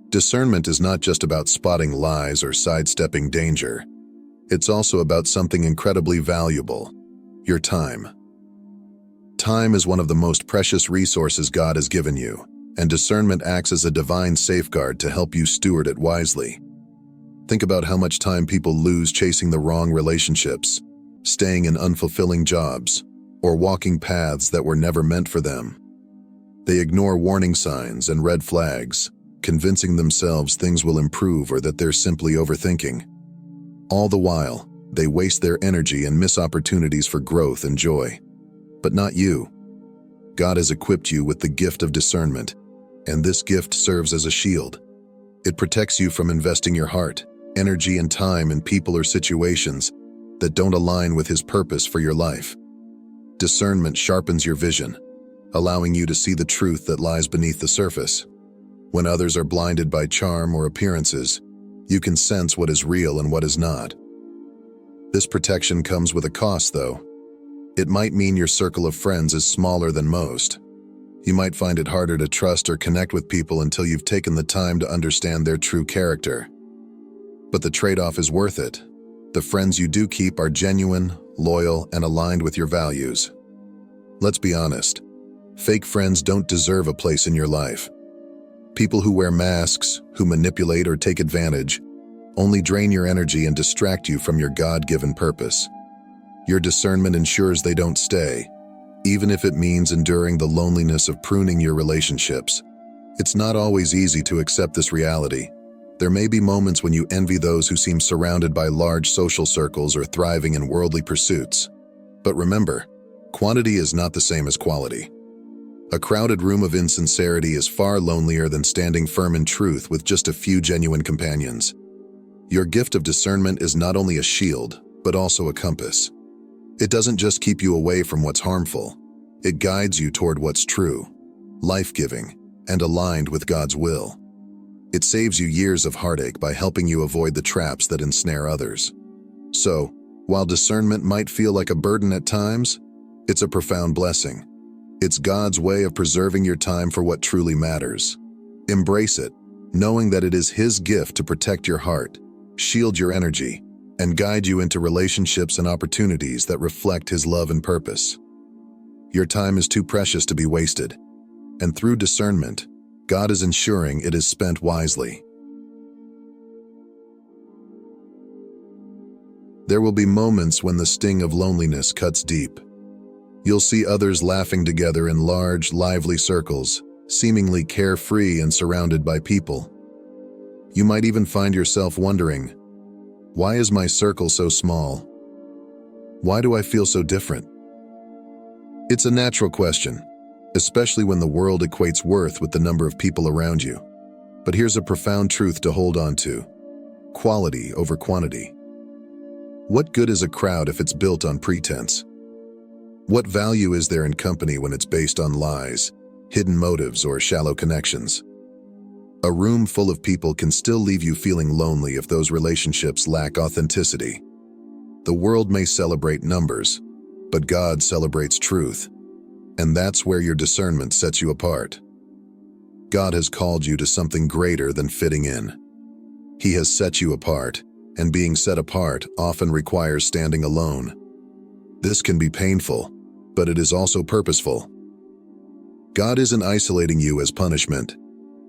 Discernment is not just about spotting lies or sidestepping danger. It's also about something incredibly valuable: your time. Time is one of the most precious resources God has given you, and discernment acts as a divine safeguard to help you steward it wisely. Think about how much time people lose chasing the wrong relationships, staying in unfulfilling jobs, or walking paths that were never meant for them. They ignore warning signs and red flags, convincing themselves things will improve or that they're simply overthinking. All the while, they waste their energy and miss opportunities for growth and joy. But not you. God has equipped you with the gift of discernment, and this gift serves as a shield. It protects you from investing your heart, energy, and time in people or situations that don't align with His purpose for your life. Discernment sharpens your vision, allowing you to see the truth that lies beneath the surface. When others are blinded by charm or appearances, you can sense what is real and what is not. This protection comes with a cost, though. It might mean your circle of friends is smaller than most. You might find it harder to trust or connect with people until you've taken the time to understand their true character. But the trade-off is worth it. The friends you do keep are genuine, loyal, and aligned with your values. Let's be honest. Fake friends don't deserve a place in your life. People who wear masks, who manipulate or take advantage, only drain your energy and distract you from your God-given purpose. Your discernment ensures they don't stay, even if it means enduring the loneliness of pruning your relationships. It's not always easy to accept this reality. There may be moments when you envy those who seem surrounded by large social circles or thriving in worldly pursuits. But remember, quantity is not the same as quality. A crowded room of insincerity is far lonelier than standing firm in truth with just a few genuine companions. Your gift of discernment is not only a shield, but also a compass. It doesn't just keep you away from what's harmful. It guides you toward what's true, life-giving, and aligned with God's will. It saves you years of heartache by helping you avoid the traps that ensnare others. So, while discernment might feel like a burden at times, it's a profound blessing. It's God's way of preserving your time for what truly matters. Embrace it, knowing that it is His gift to protect your heart, shield your energy, and guide you into relationships and opportunities that reflect His love and purpose. Your time is too precious to be wasted, and through discernment, God is ensuring it is spent wisely. There will be moments when the sting of loneliness cuts deep. You'll see others laughing together in large, lively circles, seemingly carefree and surrounded by people. You might even find yourself wondering, why is my circle so small? Why do I feel so different? It's a natural question, especially when the world equates worth with the number of people around you. But here's a profound truth to hold on to: quality over quantity. What good is a crowd if it's built on pretense? What value is there in company when it's based on lies, hidden motives, or shallow connections? A room full of people can still leave you feeling lonely if those relationships lack authenticity. The world may celebrate numbers, but God celebrates truth, and that's where your discernment sets you apart. God has called you to something greater than fitting in. He has set you apart, and being set apart often requires standing alone. This can be painful, but it is also purposeful. God isn't isolating you as punishment.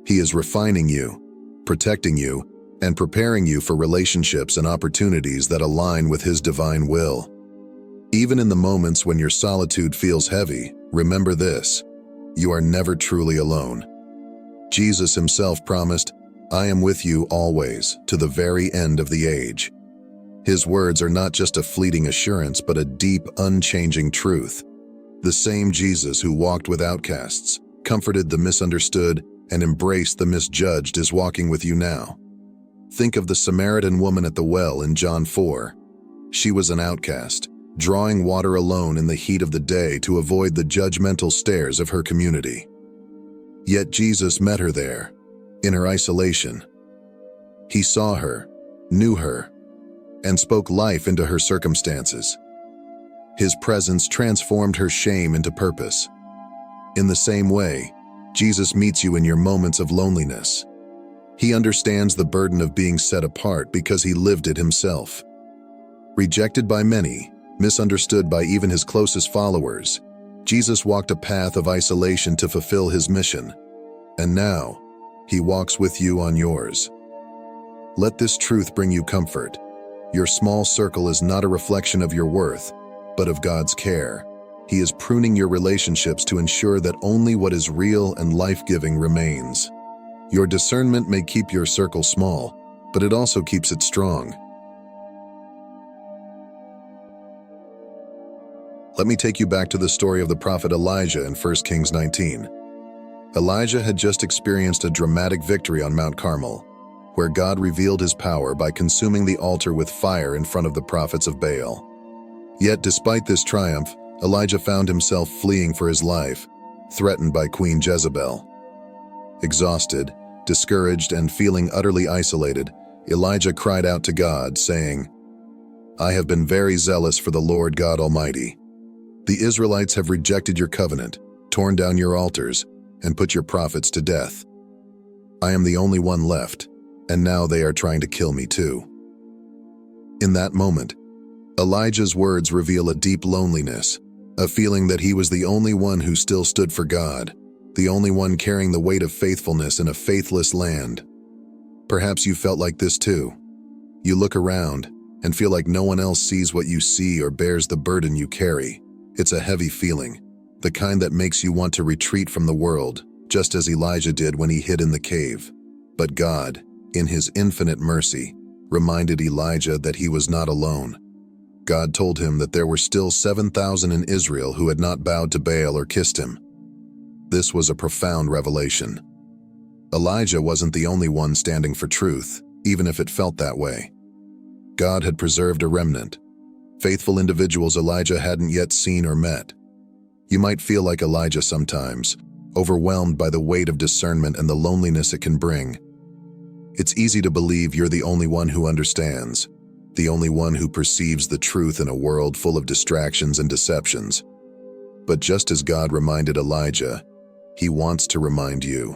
He is refining you, protecting you, and preparing you for relationships and opportunities that align with His divine will. Even in the moments when your solitude feels heavy, remember this: you are never truly alone. Jesus Himself promised, "I am with you always, to the very end of the age." His words are not just a fleeting assurance, but a deep, unchanging truth. The same Jesus who walked with outcasts, comforted the misunderstood, and embraced the misjudged is walking with you now. Think of the Samaritan woman at the well in John 4. She was an outcast, drawing water alone in the heat of the day to avoid the judgmental stares of her community. Yet Jesus met her there, in her isolation. He saw her, knew her, and spoke life into her circumstances. His presence transformed her shame into purpose. In the same way, Jesus meets you in your moments of loneliness. He understands the burden of being set apart because He lived it Himself. Rejected by many, misunderstood by even His closest followers, Jesus walked a path of isolation to fulfill His mission. And now, He walks with you on yours. Let this truth bring you comfort. Your small circle is not a reflection of your worth, but of God's care. He is pruning your relationships to ensure that only what is real and life-giving remains. Your discernment may keep your circle small, but it also keeps it strong. Let me take you back to the story of the prophet Elijah in 1 Kings 19. Elijah had just experienced a dramatic victory on Mount Carmel, where God revealed His power by consuming the altar with fire in front of the prophets of Baal. Yet despite this triumph, Elijah found himself fleeing for his life, threatened by Queen Jezebel. Exhausted, discouraged, and feeling utterly isolated, Elijah cried out to God, saying, "I have been very zealous for the Lord God Almighty. The Israelites have rejected your covenant, torn down your altars, and put your prophets to death. I am the only one left, and now they are trying to kill me too." In that moment, Elijah's words reveal a deep loneliness, a feeling that he was the only one who still stood for God, the only one carrying the weight of faithfulness in a faithless land. Perhaps you felt like this too. You look around and feel like no one else sees what you see or bears the burden you carry. It's a heavy feeling, the kind that makes you want to retreat from the world, just as Elijah did when he hid in the cave. But God, in His infinite mercy, reminded Elijah that he was not alone. God told him that there were still 7,000 in Israel who had not bowed to Baal or kissed him. This was a profound revelation. Elijah wasn't the only one standing for truth, even if it felt that way. God had preserved a remnant, faithful individuals Elijah hadn't yet seen or met. You might feel like Elijah sometimes, overwhelmed by the weight of discernment and the loneliness it can bring. It's easy to believe you're the only one who understands, the only one who perceives the truth in a world full of distractions and deceptions. But just as God reminded Elijah, He wants to remind you.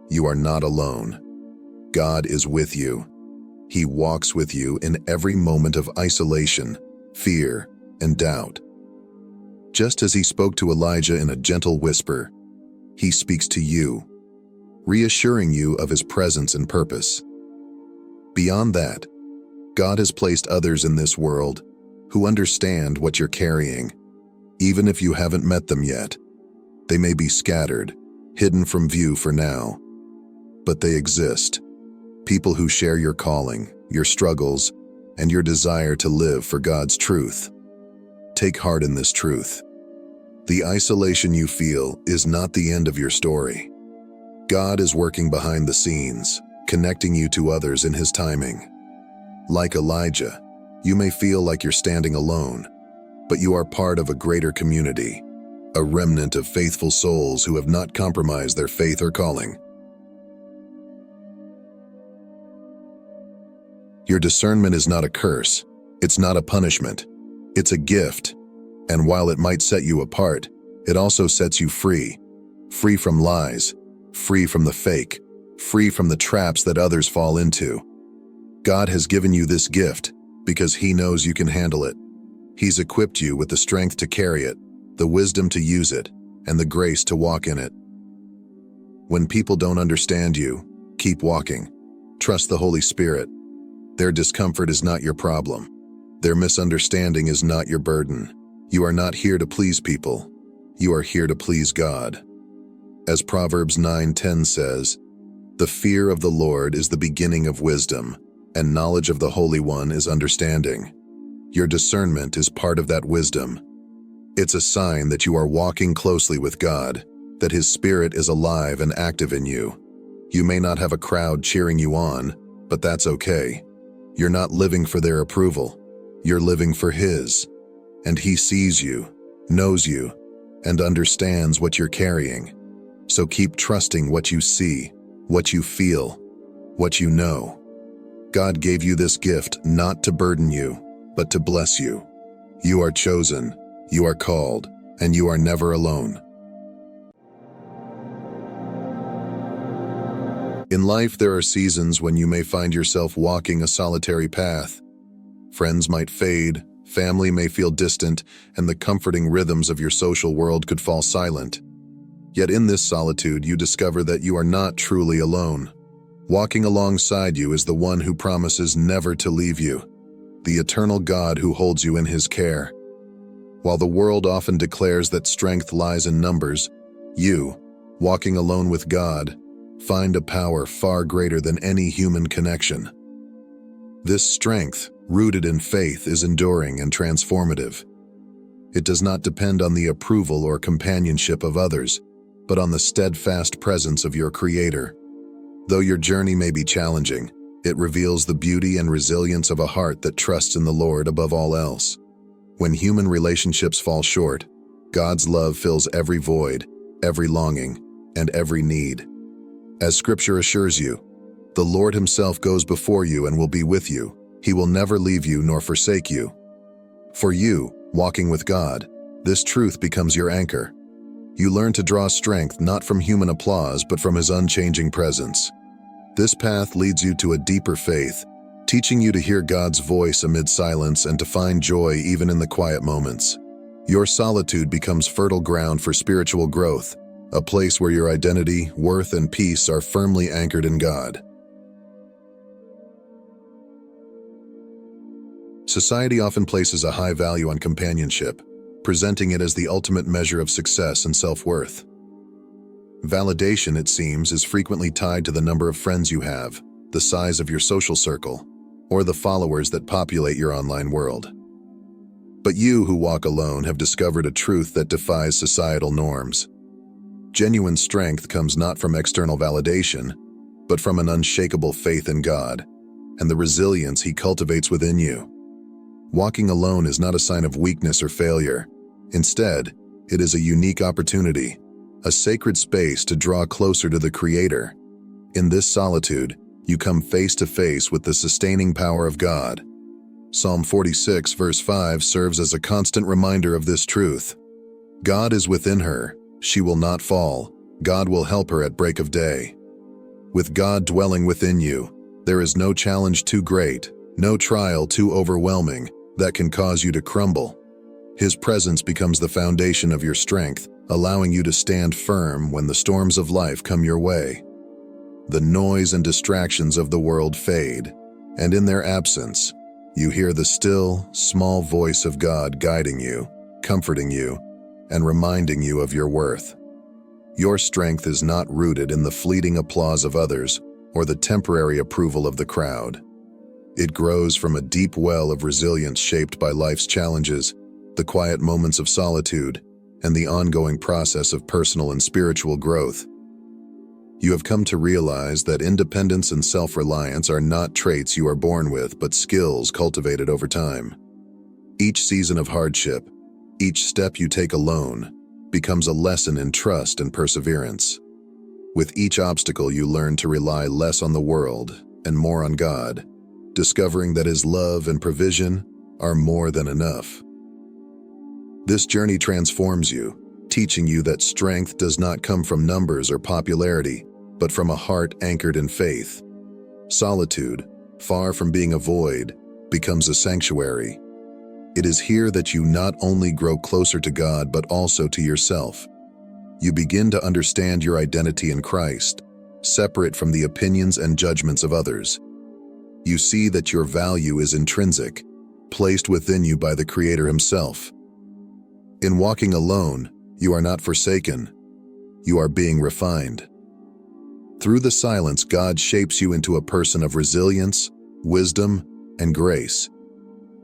You are not alone. God is with you. He walks with you in every moment of isolation, fear, and doubt. Just as He spoke to Elijah in a gentle whisper, He speaks to you, reassuring you of His presence and purpose. Beyond that, God has placed others in this world who understand what you're carrying, even if you haven't met them yet. They may be scattered, hidden from view for now, but they exist. People who share your calling, your struggles, and your desire to live for God's truth. Take heart in this truth. The isolation you feel is not the end of your story. God is working behind the scenes, connecting you to others in His timing. Like Elijah, you may feel like you're standing alone, but you are part of a greater community, a remnant of faithful souls who have not compromised their faith or calling. Your discernment is not a curse. It's not a punishment. It's a gift. And while it might set you apart, it also sets you free. Free from lies, free from the fake, free from the traps that others fall into. God has given you this gift because He knows you can handle it. He's equipped you with the strength to carry it, the wisdom to use it, and the grace to walk in it. When people don't understand you, keep walking. Trust the Holy Spirit. Their discomfort is not your problem. Their misunderstanding is not your burden. You are not here to please people. You are here to please God. As Proverbs 9:10 says, "The fear of the Lord is the beginning of wisdom, and knowledge of the Holy One is understanding." Your discernment is part of that wisdom. It's a sign that you are walking closely with God, that His Spirit is alive and active in you. You may not have a crowd cheering you on, but that's okay. You're not living for their approval. You're living for His. And He sees you, knows you, and understands what you're carrying. So keep trusting what you see, what you feel, what you know. God gave you this gift not to burden you, but to bless you. You are chosen, you are called, and you are never alone. In life, there are seasons when you may find yourself walking a solitary path. Friends might fade, family may feel distant, and the comforting rhythms of your social world could fall silent. Yet in this solitude, you discover that you are not truly alone. Walking alongside you is the one who promises never to leave you, the eternal God who holds you in His care. While the world often declares that strength lies in numbers, you, walking alone with God, find a power far greater than any human connection. This strength, rooted in faith, is enduring and transformative. It does not depend on the approval or companionship of others, but on the steadfast presence of your Creator. Though your journey may be challenging, it reveals the beauty and resilience of a heart that trusts in the Lord above all else. When human relationships fall short, God's love fills every void, every longing, and every need. As Scripture assures you, the Lord Himself goes before you and will be with you. He will never leave you nor forsake you. For you, walking with God, this truth becomes your anchor. You learn to draw strength not from human applause but from His unchanging presence. This path leads you to a deeper faith, teaching you to hear God's voice amid silence and to find joy even in the quiet moments. Your solitude becomes fertile ground for spiritual growth, a place where your identity, worth, and peace are firmly anchored in God. Society often places a high value on companionship, presenting it as the ultimate measure of success and self-worth. Validation, it seems, is frequently tied to the number of friends you have, the size of your social circle, or the followers that populate your online world. But you who walk alone have discovered a truth that defies societal norms. Genuine strength comes not from external validation, but from an unshakable faith in God and the resilience He cultivates within you. Walking alone is not a sign of weakness or failure. Instead, it is a unique opportunity, a sacred space to draw closer to the Creator. In this solitude, you come face to face with the sustaining power of God. Psalm 46, verse 5 serves as a constant reminder of this truth. God is within her, she will not fall. God will help her at break of day. With God dwelling within you, there is no challenge too great, no trial too overwhelming that can cause you to crumble. His presence becomes the foundation of your strength, allowing you to stand firm when the storms of life come your way. The noise and distractions of the world fade, and in their absence, you hear the still, small voice of God guiding you, comforting you, and reminding you of your worth. Your strength is not rooted in the fleeting applause of others or the temporary approval of the crowd. It grows from a deep well of resilience shaped by life's challenges, the quiet moments of solitude, and the ongoing process of personal and spiritual growth. You have come to realize that independence and self-reliance are not traits you are born with, but skills cultivated over time. Each season of hardship, each step you take alone, becomes a lesson in trust and perseverance. With each obstacle, you learn to rely less on the world and more on God, discovering that His love and provision are more than enough. This journey transforms you, teaching you that strength does not come from numbers or popularity, but from a heart anchored in faith. Solitude, far from being a void, becomes a sanctuary. It is here that you not only grow closer to God but also to yourself. You begin to understand your identity in Christ, separate from the opinions and judgments of others. You see that your value is intrinsic, placed within you by the Creator Himself. In walking alone, you are not forsaken. You are being refined. Through the silence, God shapes you into a person of resilience, wisdom, and grace.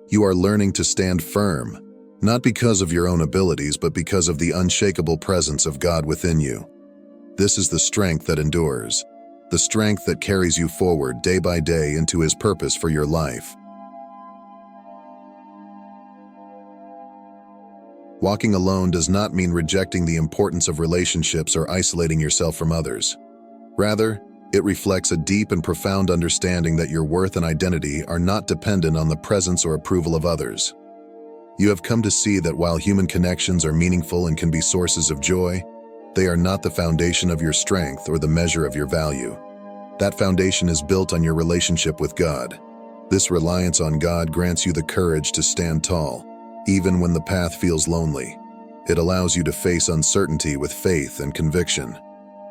You are learning to stand firm, not because of your own abilities, but because of the unshakable presence of God within you. This is the strength that endures, the strength that carries you forward day by day into His purpose for your life. Walking alone does not mean rejecting the importance of relationships or isolating yourself from others. Rather, it reflects a deep and profound understanding that your worth and identity are not dependent on the presence or approval of others. You have come to see that while human connections are meaningful and can be sources of joy, they are not the foundation of your strength or the measure of your value. That foundation is built on your relationship with God. This reliance on God grants you the courage to stand tall, even when the path feels lonely. It allows you to face uncertainty with faith and conviction.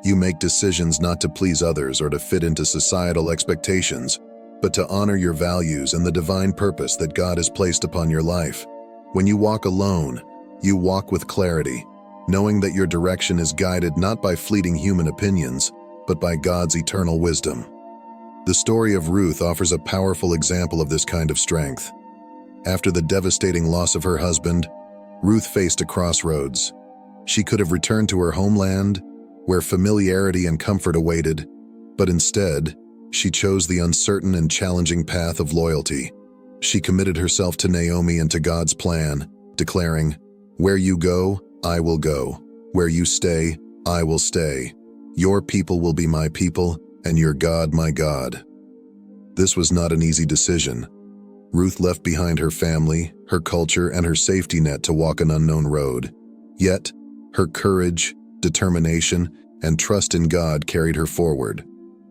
You make decisions not to please others or to fit into societal expectations, but to honor your values and the divine purpose that God has placed upon your life. When you walk alone, you walk with clarity, knowing that your direction is guided not by fleeting human opinions, but by God's eternal wisdom. The story of Ruth offers a powerful example of this kind of strength. After the devastating loss of her husband, Ruth faced a crossroads. She could have returned to her homeland, where familiarity and comfort awaited, but instead, she chose the uncertain and challenging path of loyalty. She committed herself to Naomi and to God's plan, declaring, "Where you go, I will go. Where you stay, I will stay. Your people will be my people, and your God my God." This was not an easy decision. Ruth left behind her family, her culture, and her safety net to walk an unknown road. Yet, her courage, determination, and trust in God carried her forward.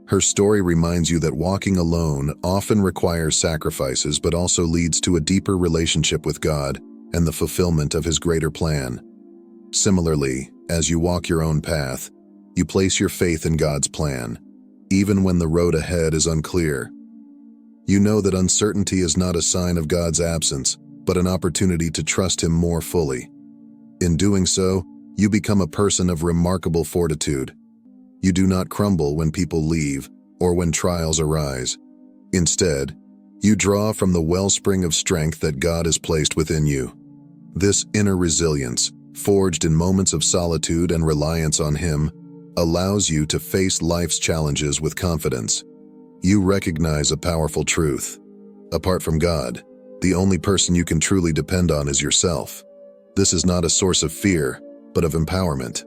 Her story reminds you that walking alone often requires sacrifices but also leads to a deeper relationship with God and the fulfillment of His greater plan. Similarly, as you walk your own path, you place your faith in God's plan, even when the road ahead is unclear. You know that uncertainty is not a sign of God's absence, but an opportunity to trust Him more fully. In doing so, you become a person of remarkable fortitude. You do not crumble when people leave or when trials arise. Instead, you draw from the wellspring of strength that God has placed within you. This inner resilience, forged in moments of solitude and reliance on Him, allows you to face life's challenges with confidence. You recognize a powerful truth. Apart from God, the only person you can truly depend on is yourself. This is not a source of fear, but of empowerment.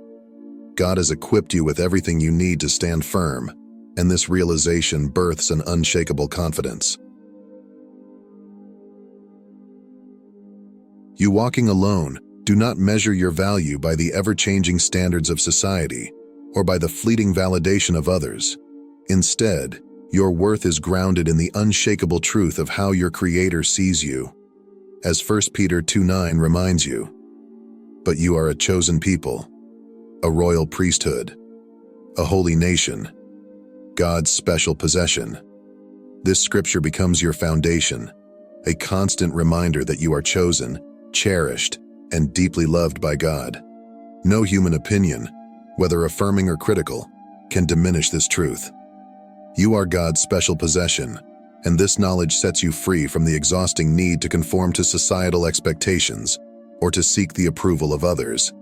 God has equipped you with everything you need to stand firm, and this realization births an unshakable confidence. You walking alone do not measure your value by the ever-changing standards of society or by the fleeting validation of others. Instead, your worth is grounded in the unshakable truth of how your Creator sees you. As 1 Peter 2:9 reminds you, "But you are a chosen people, a royal priesthood, a holy nation, God's special possession." This scripture becomes your foundation, a constant reminder that you are chosen, cherished, and deeply loved by God. No human opinion, whether affirming or critical, can diminish this truth. You are God's special possession, and this knowledge sets you free from the exhausting need to conform to societal expectations or to seek the approval of others.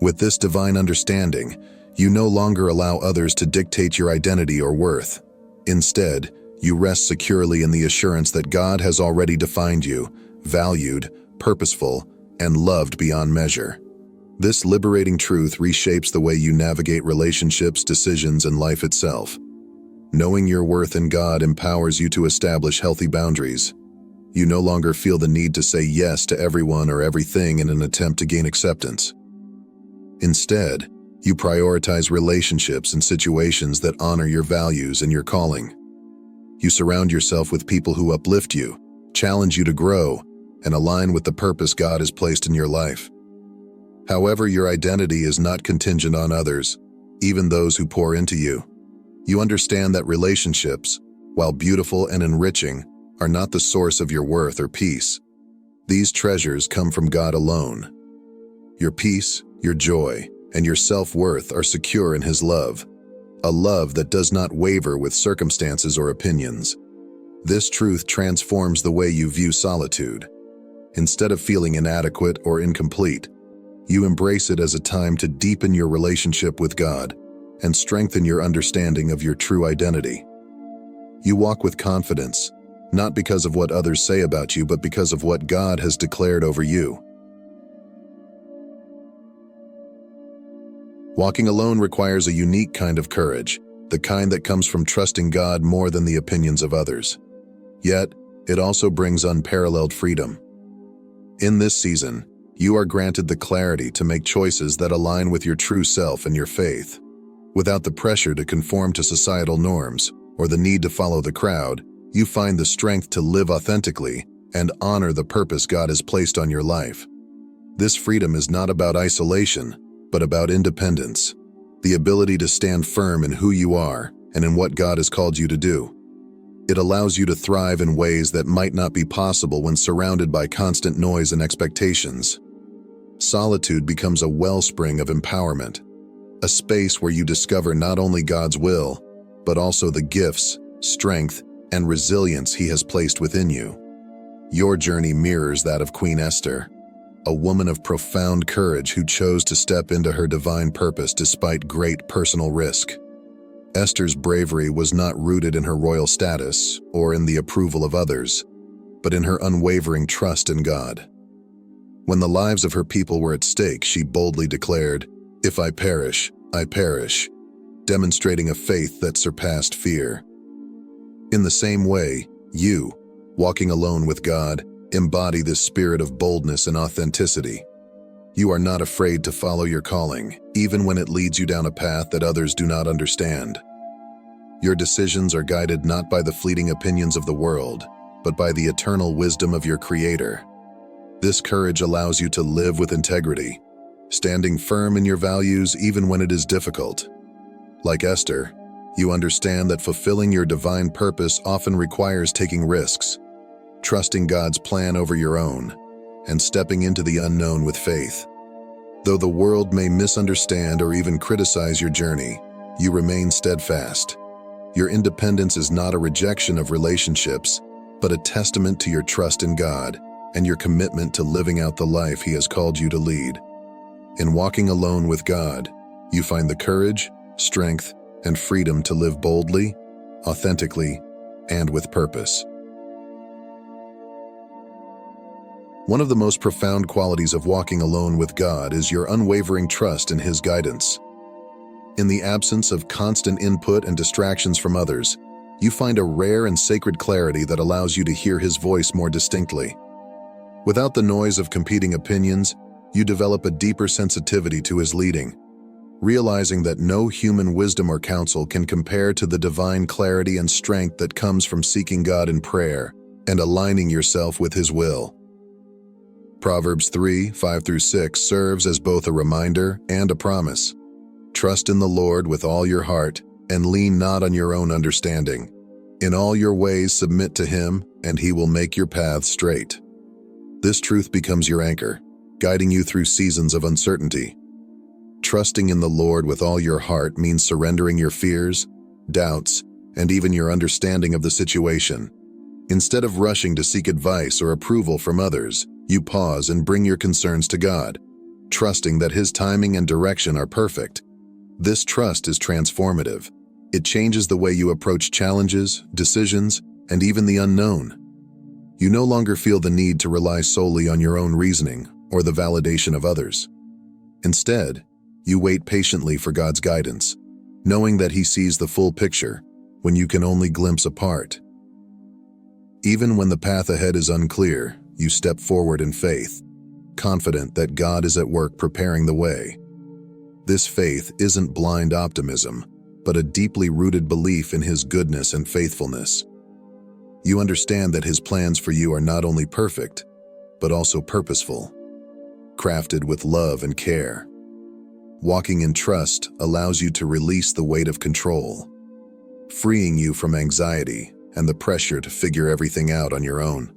With this divine understanding, you no longer allow others to dictate your identity or worth. Instead, you rest securely in the assurance that God has already defined you, valued, purposeful, and loved beyond measure. This liberating truth reshapes the way you navigate relationships, decisions, and life itself. Knowing your worth in God empowers you to establish healthy boundaries. You no longer feel the need to say yes to everyone or everything in an attempt to gain acceptance. Instead, you prioritize relationships and situations that honor your values and your calling. You surround yourself with people who uplift you, challenge you to grow, and align with the purpose God has placed in your life. However, your identity is not contingent on others, even those who pour into you. You understand that relationships, while beautiful and enriching, are not the source of your worth or peace. These treasures come from God alone. Your peace, your joy, and your self-worth are secure in His love, a love that does not waver with circumstances or opinions. This truth transforms the way you view solitude. Instead of feeling inadequate or incomplete, you embrace it as a time to deepen your relationship with God and strengthen your understanding of your true identity. You walk with confidence, not because of what others say about you, but because of what God has declared over you. Walking alone requires a unique kind of courage, the kind that comes from trusting God more than the opinions of others. Yet, it also brings unparalleled freedom. In this season, you are granted the clarity to make choices that align with your true self and your faith. Without the pressure to conform to societal norms or the need to follow the crowd, you find the strength to live authentically and honor the purpose God has placed on your life. This freedom is not about isolation, but about independence, the ability to stand firm in who you are and in what God has called you to do. It allows you to thrive in ways that might not be possible when surrounded by constant noise and expectations. Solitude becomes a wellspring of empowerment, a space where you discover not only God's will, but also the gifts, strength, and resilience He has placed within you. Your journey mirrors that of Queen Esther, a woman of profound courage who chose to step into her divine purpose despite great personal risk. Esther's bravery was not rooted in her royal status or in the approval of others, but in her unwavering trust in God. When the lives of her people were at stake, she boldly declared, "If I perish, I perish," demonstrating a faith that surpassed fear. In the same way, you, walking alone with God, embody this spirit of boldness and authenticity. You are not afraid to follow your calling, even when it leads you down a path that others do not understand. Your decisions are guided not by the fleeting opinions of the world, but by the eternal wisdom of your Creator. This courage allows you to live with integrity, standing firm in your values even when it is difficult. Like Esther, you understand that fulfilling your divine purpose often requires taking risks, trusting God's plan over your own, and stepping into the unknown with faith. Though the world may misunderstand or even criticize your journey, you remain steadfast. Your independence is not a rejection of relationships, but a testament to your trust in God and your commitment to living out the life He has called you to lead. In walking alone with God, you find the courage, strength, and freedom to live boldly, authentically, and with purpose. One of the most profound qualities of walking alone with God is your unwavering trust in His guidance. In the absence of constant input and distractions from others, you find a rare and sacred clarity that allows you to hear His voice more distinctly. Without the noise of competing opinions, you develop a deeper sensitivity to His leading, realizing that no human wisdom or counsel can compare to the divine clarity and strength that comes from seeking God in prayer and aligning yourself with His will. Proverbs 3:5-6 serves as both a reminder and a promise. Trust in the Lord with all your heart and lean not on your own understanding. In all your ways submit to Him, and He will make your paths straight. This truth becomes your anchor, guiding you through seasons of uncertainty. Trusting in the Lord with all your heart means surrendering your fears, doubts, and even your understanding of the situation. Instead of rushing to seek advice or approval from others, you pause and bring your concerns to God, trusting that His timing and direction are perfect. This trust is transformative. It changes the way you approach challenges, decisions, and even the unknown. You no longer feel the need to rely solely on your own reasoning or the validation of others. Instead, you wait patiently for God's guidance, knowing that He sees the full picture, when you can only glimpse a part. Even when the path ahead is unclear, you step forward in faith, confident that God is at work preparing the way. This faith isn't blind optimism, but a deeply rooted belief in His goodness and faithfulness. You understand that His plans for you are not only perfect, but also purposeful, crafted with love and care. Walking in trust allows you to release the weight of control, freeing you from anxiety and the pressure to figure everything out on your own.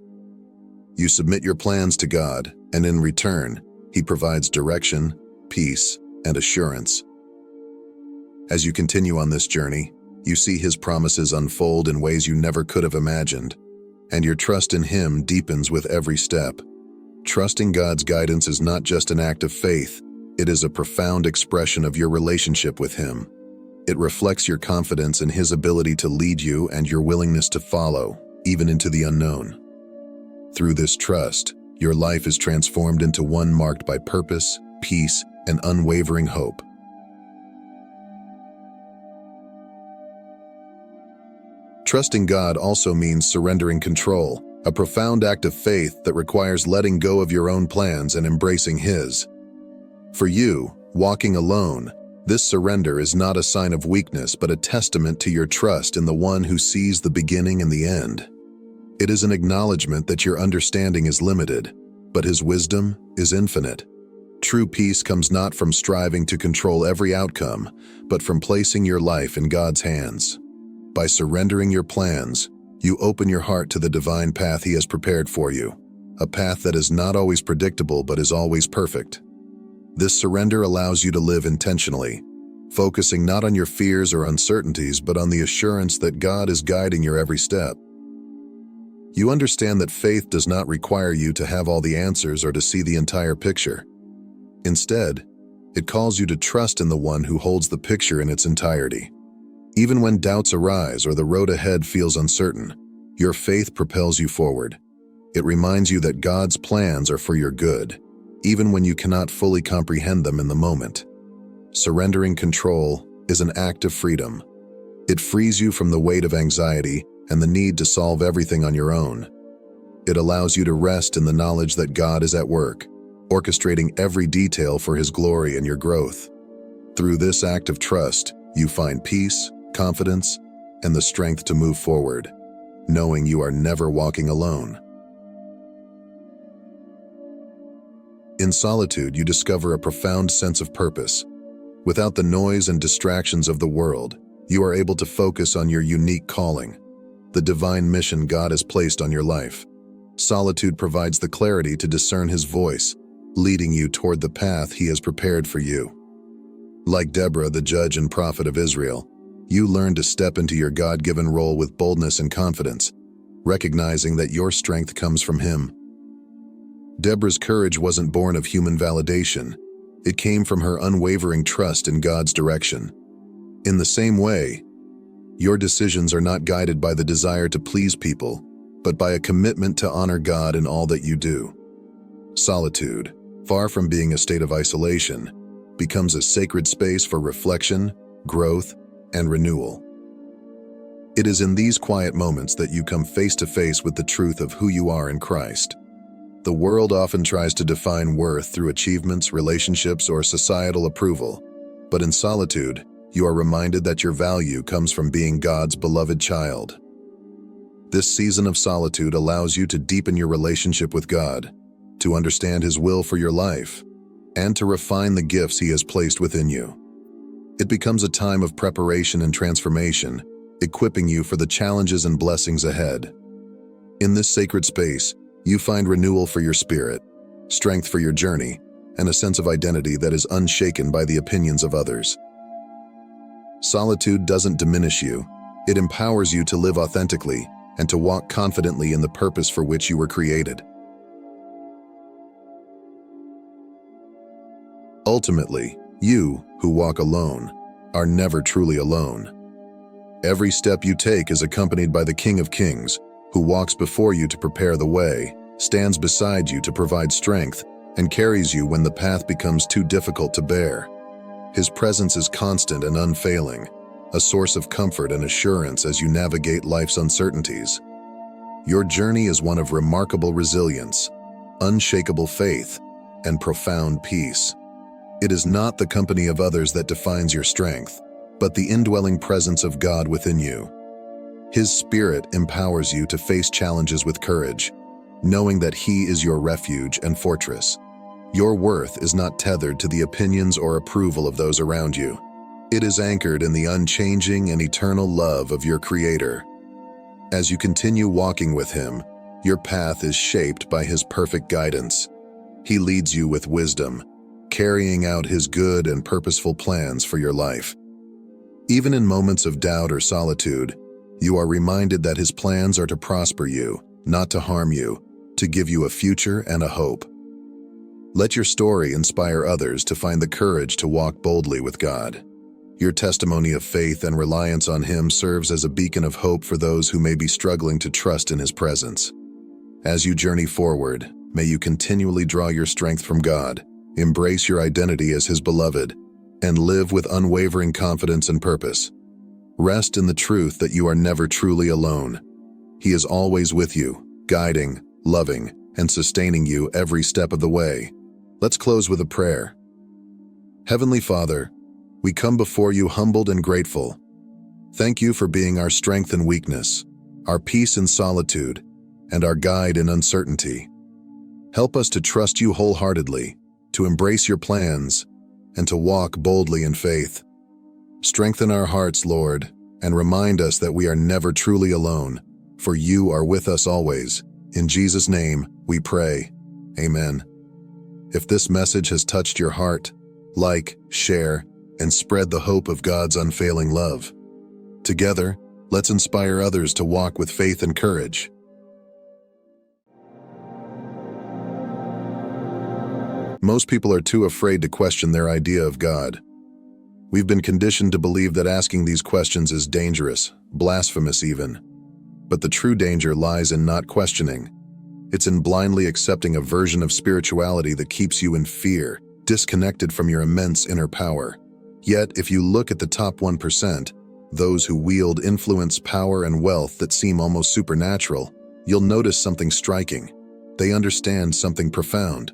You submit your plans to God, and in return, He provides direction, peace, and assurance. As you continue on this journey, you see His promises unfold in ways you never could have imagined, and your trust in Him deepens with every step. Trusting God's guidance is not just an act of faith, it is a profound expression of your relationship with Him. It reflects your confidence in His ability to lead you and your willingness to follow, even into the unknown. Through this trust, your life is transformed into one marked by purpose, peace, and unwavering hope. Trusting God also means surrendering control, a profound act of faith that requires letting go of your own plans and embracing His. For you, walking alone, this surrender is not a sign of weakness but a testament to your trust in the One who sees the beginning and the end. It is an acknowledgement that your understanding is limited, but His wisdom is infinite. True peace comes not from striving to control every outcome, but from placing your life in God's hands. By surrendering your plans, you open your heart to the divine path He has prepared for you, a path that is not always predictable but is always perfect. This surrender allows you to live intentionally, focusing not on your fears or uncertainties but on the assurance that God is guiding your every step. You understand that faith does not require you to have all the answers or to see the entire picture. Instead, it calls you to trust in the One who holds the picture in its entirety. Even when doubts arise or the road ahead feels uncertain, your faith propels you forward. It reminds you that God's plans are for your good, even when you cannot fully comprehend them in the moment. Surrendering control is an act of freedom. It frees you from the weight of anxiety and the need to solve everything on your own. It allows you to rest in the knowledge that God is at work, orchestrating every detail for His glory and your growth. Through this act of trust, you find peace, confidence, and the strength to move forward, knowing you are never walking alone. In solitude, you discover a profound sense of purpose. Without the noise and distractions of the world, you are able to focus on your unique calling, the divine mission God has placed on your life. Solitude provides the clarity to discern His voice, leading you toward the path He has prepared for you. Like Deborah, the judge and prophet of Israel, you learn to step into your God-given role with boldness and confidence, recognizing that your strength comes from Him. Deborah's courage wasn't born of human validation. It came from her unwavering trust in God's direction. In the same way, your decisions are not guided by the desire to please people, but by a commitment to honor God in all that you do. Solitude, far from being a state of isolation, becomes a sacred space for reflection, growth, and renewal. It is in these quiet moments that you come face to face with the truth of who you are in Christ. The world often tries to define worth through achievements, relationships, or societal approval, but in solitude, you are reminded that your value comes from being God's beloved child. This season of solitude allows you to deepen your relationship with God, to understand His will for your life, and to refine the gifts He has placed within you. It becomes a time of preparation and transformation, equipping you for the challenges and blessings ahead. In this sacred space, you find renewal for your spirit, strength for your journey, and a sense of identity that is unshaken by the opinions of others. Solitude doesn't diminish you. It empowers you to live authentically and to walk confidently in the purpose for which you were created. Ultimately, you, who walk alone, are never truly alone. Every step you take is accompanied by the King of Kings, who walks before you to prepare the way, stands beside you to provide strength, and carries you when the path becomes too difficult to bear. His presence is constant and unfailing, a source of comfort and assurance as you navigate life's uncertainties. Your journey is one of remarkable resilience, unshakable faith, and profound peace. It is not the company of others that defines your strength, but the indwelling presence of God within you. His Spirit empowers you to face challenges with courage, knowing that He is your refuge and fortress. Your worth is not tethered to the opinions or approval of those around you. It is anchored in the unchanging and eternal love of your Creator. As you continue walking with Him, your path is shaped by His perfect guidance. He leads you with wisdom, carrying out His good and purposeful plans for your life. Even in moments of doubt or solitude, you are reminded that His plans are to prosper you, not to harm you, to give you a future and a hope. Let your story inspire others to find the courage to walk boldly with God. Your testimony of faith and reliance on Him serves as a beacon of hope for those who may be struggling to trust in His presence. As you journey forward, may you continually draw your strength from God, embrace your identity as His beloved, and live with unwavering confidence and purpose. Rest in the truth that you are never truly alone. He is always with you, guiding, loving, and sustaining you every step of the way. Let's close with a prayer. Heavenly Father, we come before you humbled and grateful. Thank you for being our strength in weakness, our peace in solitude, and our guide in uncertainty. Help us to trust you wholeheartedly, to embrace your plans, and to walk boldly in faith. Strengthen our hearts, Lord, and remind us that we are never truly alone, for you are with us always. In Jesus' name, we pray. Amen. If this message has touched your heart, like, share, and spread the hope of God's unfailing love. Together, let's inspire others to walk with faith and courage. Most people are too afraid to question their idea of God. We've been conditioned to believe that asking these questions is dangerous, blasphemous even. But the true danger lies in not questioning. It's in blindly accepting a version of spirituality that keeps you in fear, disconnected from your immense inner power. Yet, if you look at the top 1%, those who wield influence, power, and wealth that seem almost supernatural, you'll notice something striking. They understand something profound.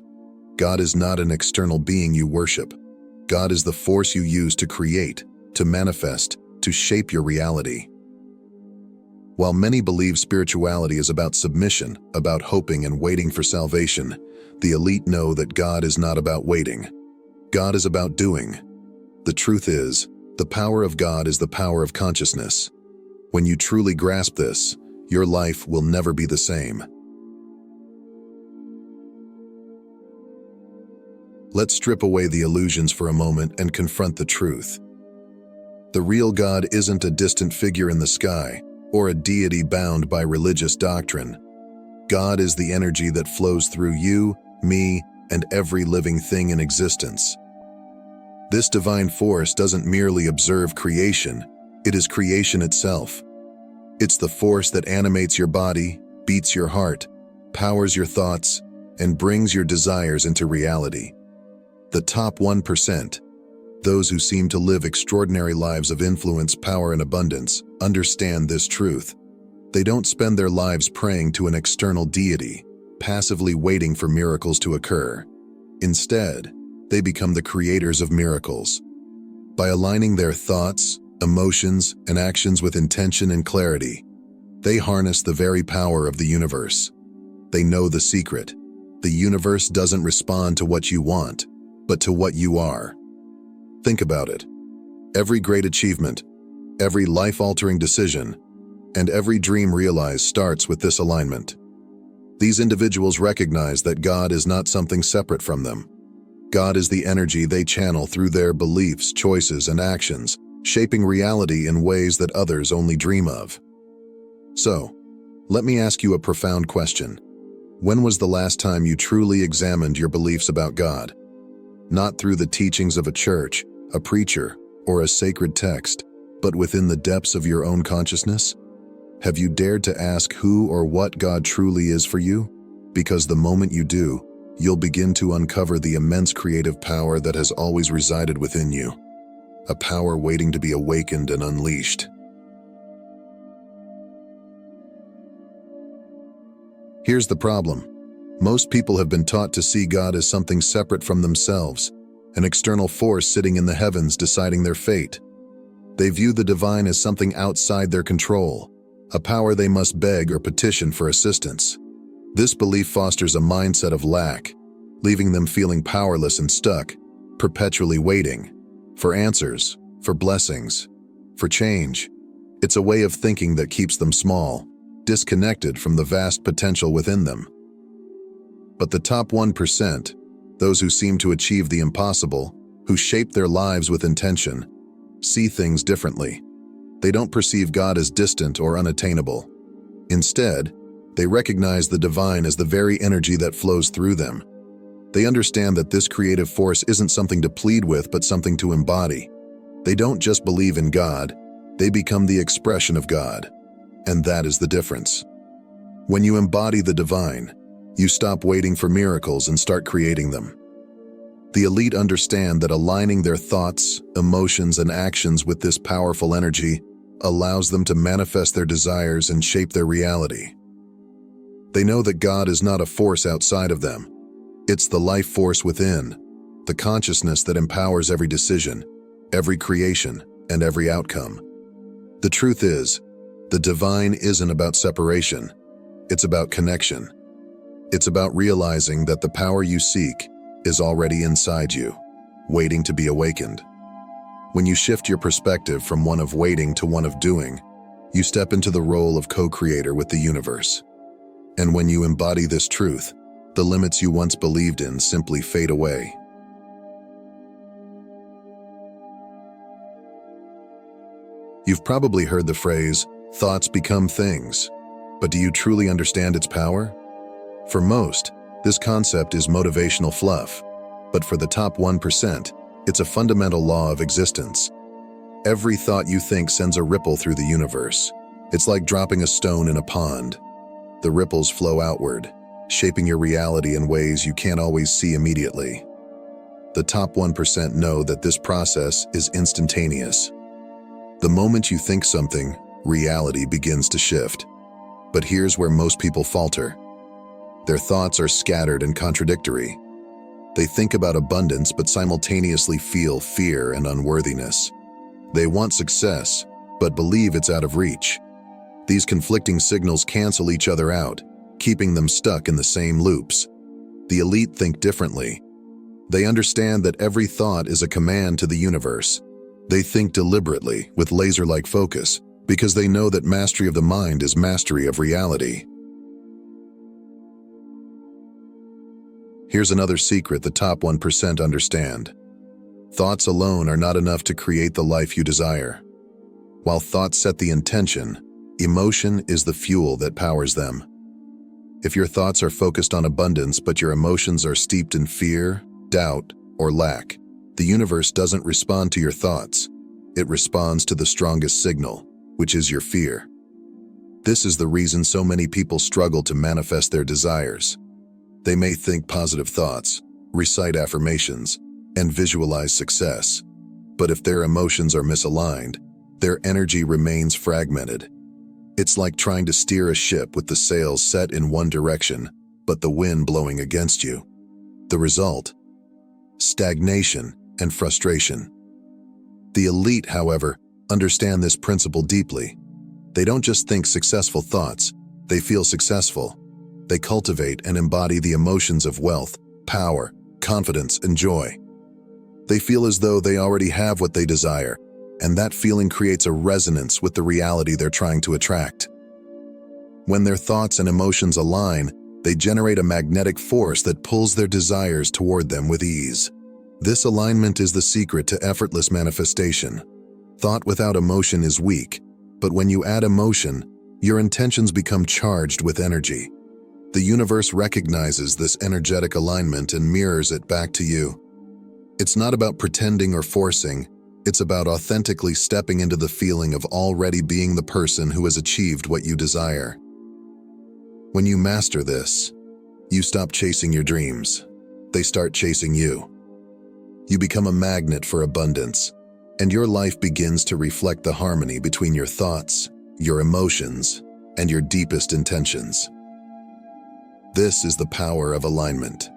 God is not an external being you worship. God is the force you use to create, to manifest, to shape your reality. While many believe spirituality is about submission, about hoping and waiting for salvation, the elite know that God is not about waiting. God is about doing. The truth is, the power of God is the power of consciousness. When you truly grasp this, your life will never be the same. Let's strip away the illusions for a moment and confront the truth. The real God isn't a distant figure in the sky, or a deity bound by religious doctrine. God is the energy that flows through you, me, and every living thing in existence. This divine force doesn't merely observe creation, it is creation itself. It's the force that animates your body, beats your heart, powers your thoughts, and brings your desires into reality. The top 1%, those who seem to live extraordinary lives of influence, power, and abundance, understand this truth. They don't spend their lives praying to an external deity, passively waiting for miracles to occur. Instead, they become the creators of miracles. By aligning their thoughts, emotions, and actions with intention and clarity, they harness the very power of the universe. They know the secret. The universe doesn't respond to what you want, but to what you are. Think about it. Every great achievement, every life-altering decision, and every dream realized starts with this alignment. These individuals recognize that God is not something separate from them. God is the energy they channel through their beliefs, choices, and actions, shaping reality in ways that others only dream of. So, let me ask you a profound question. When was the last time you truly examined your beliefs about God? Not through the teachings of a church, a preacher, or a sacred text, but within the depths of your own consciousness? Have you dared to ask who or what God truly is for you? Because the moment you do, you'll begin to uncover the immense creative power that has always resided within you. a power waiting to be awakened and unleashed. Here's the problem. Most people have been taught to see God as something separate from themselves, an external force sitting in the heavens deciding their fate. They view the divine as something outside their control, a power they must beg or petition for assistance. This belief fosters a mindset of lack, leaving them feeling powerless and stuck, perpetually waiting for answers, for blessings, for change. It's a way of thinking that keeps them small, disconnected from the vast potential within them. But the top 1%, those who seem to achieve the impossible, who shape their lives with intention, see things differently. They don't perceive God as distant or unattainable. Instead, they recognize the divine as the very energy that flows through them. They understand that this creative force isn't something to plead with, but something to embody. They don't just believe in God, they become the expression of God. And that is the difference. When you embody the divine, you stop waiting for miracles and start creating them. The elite understand that aligning their thoughts, emotions, and actions with this powerful energy allows them to manifest their desires and shape their reality. They know that God is not a force outside of them. It's the life force within, the consciousness that empowers every decision, every creation, and every outcome. The truth is, the divine isn't about separation. It's about connection. It's about realizing that the power you seek is already inside you, waiting to be awakened. When you shift your perspective from one of waiting to one of doing, you step into the role of co-creator with the universe. And when you embody this truth, the limits you once believed in simply fade away. You've probably heard the phrase, "Thoughts become things," but do you truly understand its power? For most, this concept is motivational fluff, but for the top 1%, it's a fundamental law of existence. Every thought you think sends a ripple through the universe. It's like dropping a stone in a pond. The ripples flow outward, shaping your reality in ways you can't always see immediately. The top 1% know that this process is instantaneous. The moment you think something, reality begins to shift. But here's where most people falter. Their thoughts are scattered and contradictory. They think about abundance but simultaneously feel fear and unworthiness. They want success, but believe it's out of reach. These conflicting signals cancel each other out, keeping them stuck in the same loops. The elite think differently. They understand that every thought is a command to the universe. They think deliberately, with laser-like focus, because they know that mastery of the mind is mastery of reality. Here's another secret the top 1% understand. Thoughts alone are not enough to create the life you desire. While thoughts set the intention, emotion is the fuel that powers them. If your thoughts are focused on abundance but your emotions are steeped in fear, doubt, or lack, the universe doesn't respond to your thoughts. It responds to the strongest signal, which is your fear. This is the reason so many people struggle to manifest their desires. They may think positive thoughts, recite affirmations, and visualize success. But if their emotions are misaligned, their energy remains fragmented. It's like trying to steer a ship with the sails set in one direction, but the wind blowing against you. The result? Stagnation and frustration. The elite, however, understand this principle deeply. They don't just think successful thoughts, they feel successful. They cultivate and embody the emotions of wealth, power, confidence, and joy. They feel as though they already have what they desire, and that feeling creates a resonance with the reality they're trying to attract. When their thoughts and emotions align, they generate a magnetic force that pulls their desires toward them with ease. This alignment is the secret to effortless manifestation. Thought without emotion is weak, but when you add emotion, your intentions become charged with energy. The universe recognizes this energetic alignment and mirrors it back to you. It's not about pretending or forcing, it's about authentically stepping into the feeling of already being the person who has achieved what you desire. When you master this, you stop chasing your dreams. They start chasing you. You become a magnet for abundance, and your life begins to reflect the harmony between your thoughts, your emotions, and your deepest intentions. This is the power of alignment.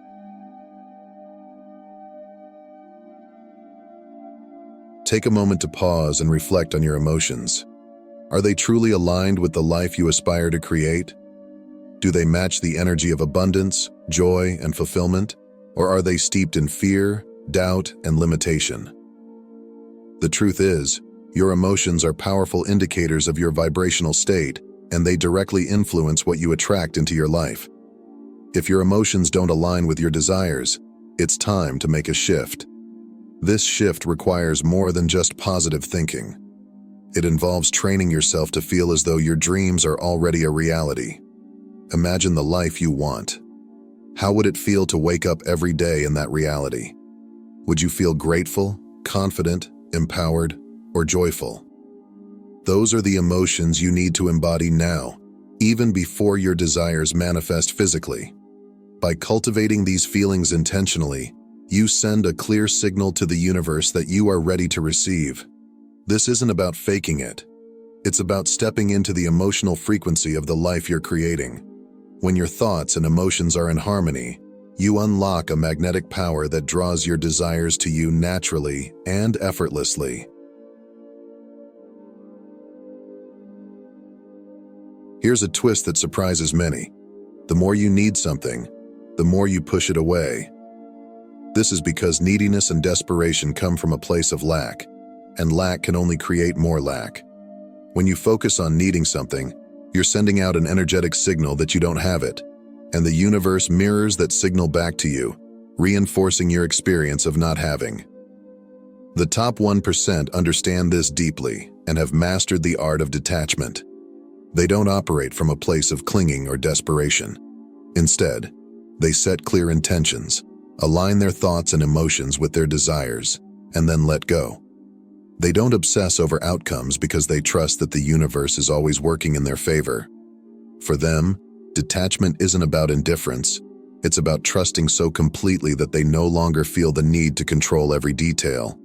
Take a moment to pause and reflect on your emotions. Are they truly aligned with the life you aspire to create? Do they match the energy of abundance, joy, and fulfillment? Or are they steeped in fear, doubt, and limitation? The truth is, your emotions are powerful indicators of your vibrational state, and they directly influence what you attract into your life. If your emotions don't align with your desires, it's time to make a shift. This shift requires more than just positive thinking. It involves training yourself to feel as though your dreams are already a reality. Imagine the life you want. How would it feel to wake up every day in that reality? Would you feel grateful, confident, empowered, or joyful? Those are the emotions you need to embody now, even before your desires manifest physically. By cultivating these feelings intentionally, you send a clear signal to the universe that you are ready to receive. This isn't about faking it. It's about stepping into the emotional frequency of the life you're creating. When your thoughts and emotions are in harmony, you unlock a magnetic power that draws your desires to you naturally and effortlessly. Here's a twist that surprises many. The more you need something, the more you push it away. This is because neediness and desperation come from a place of lack, and lack can only create more lack. When you focus on needing something, you're sending out an energetic signal that you don't have it, and the universe mirrors that signal back to you, reinforcing your experience of not having. The top 1% understand this deeply and have mastered the art of detachment. They don't operate from a place of clinging or desperation. Instead, they set clear intentions, align their thoughts and emotions with their desires, and then let go. They don't obsess over outcomes because they trust that the universe is always working in their favor. For them, detachment isn't about indifference. It's about trusting so completely that they no longer feel the need to control every detail.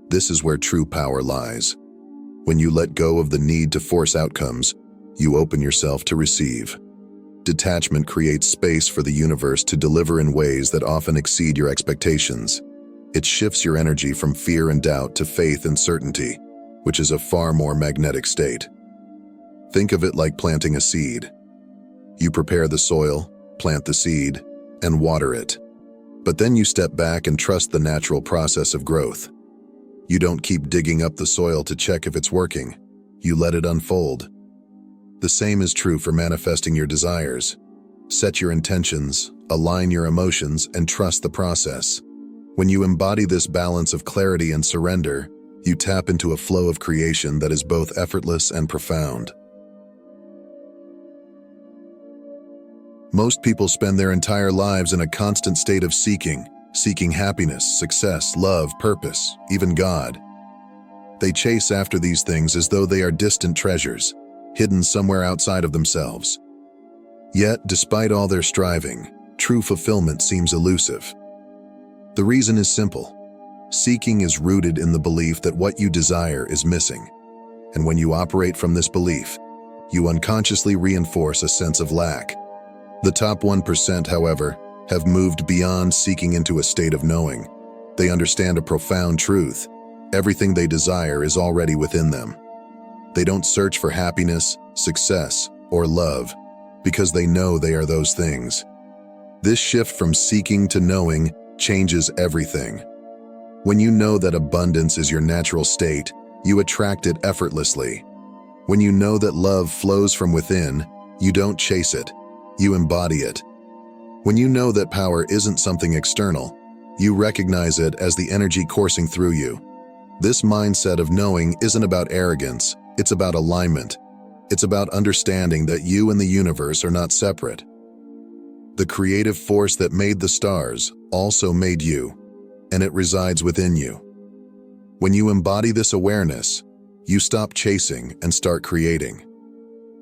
This is where true power lies. When you let go of the need to force outcomes, you open yourself to receive. Detachment creates space for the universe to deliver in ways that often exceed your expectations. It shifts your energy from fear and doubt to faith and certainty, which is a far more magnetic state. Think of it like planting a seed. You prepare the soil, plant the seed, and water it. But then you step back and trust the natural process of growth. You don't keep digging up the soil to check if it's working. You let it unfold. The same is true for manifesting your desires. Set your intentions, align your emotions, and trust the process. When you embody this balance of clarity and surrender, you tap into a flow of creation that is both effortless and profound. Most people spend their entire lives in a constant state of seeking happiness, success, love, purpose, even God. They chase after these things as though they are distant treasures, hidden somewhere outside of themselves. Yet, despite all their striving, true fulfillment seems elusive. The reason is simple. Seeking is rooted in the belief that what you desire is missing. And when you operate from this belief, you unconsciously reinforce a sense of lack. The top 1%, however, have moved beyond seeking into a state of knowing. They understand a profound truth. Everything they desire is already within them. They don't search for happiness, success, or love because they know they are those things. This shift from seeking to knowing changes everything. When you know that abundance is your natural state, you attract it effortlessly. When you know that love flows from within, you don't chase it, you embody it. When you know that power isn't something external, you recognize it as the energy coursing through you. This mindset of knowing isn't about arrogance, it's about alignment. It's about understanding that you and the universe are not separate. The creative force that made the stars also made you, and it resides within you. When you embody this awareness, you stop chasing and start creating.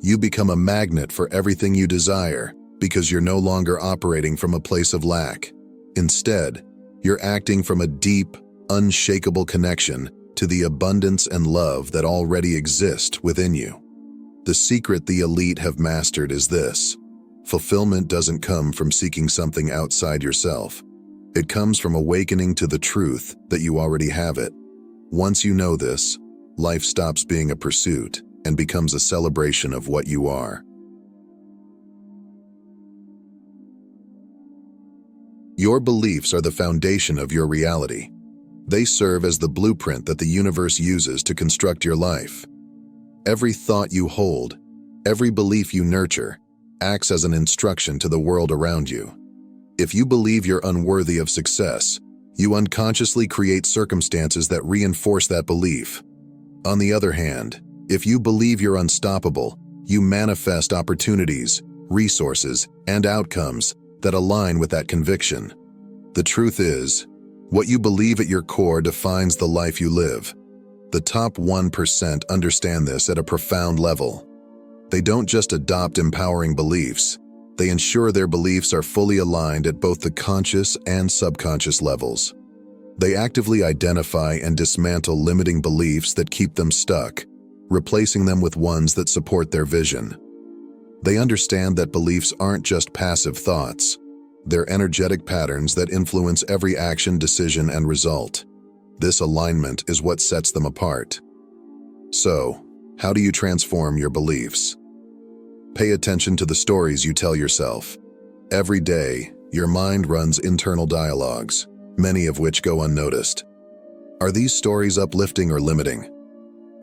You become a magnet for everything you desire because you're no longer operating from a place of lack. Instead, you're acting from a deep, unshakable connection to the abundance and love that already exist within you. The secret the elite have mastered is this: fulfillment doesn't come from seeking something outside yourself. It comes from awakening to the truth that you already have it. Once you know this, life stops being a pursuit and becomes a celebration of what you are. Your beliefs are the foundation of your reality. They serve as the blueprint that the universe uses to construct your life. Every thought you hold, every belief you nurture, acts as an instruction to the world around you. If you believe you're unworthy of success, you unconsciously create circumstances that reinforce that belief. On the other hand, if you believe you're unstoppable, you manifest opportunities, resources, and outcomes that align with that conviction. The truth is, what you believe at your core defines the life you live. The top 1% understand this at a profound level. They don't just adopt empowering beliefs, they ensure their beliefs are fully aligned at both the conscious and subconscious levels. They actively identify and dismantle limiting beliefs that keep them stuck, replacing them with ones that support their vision. They understand that beliefs aren't just passive thoughts. They're energetic patterns that influence every action, decision, and result. This alignment is what sets them apart. So, how do you transform your beliefs? Pay attention to the stories you tell yourself. Every day, your mind runs internal dialogues, many of which go unnoticed. Are these stories uplifting or limiting?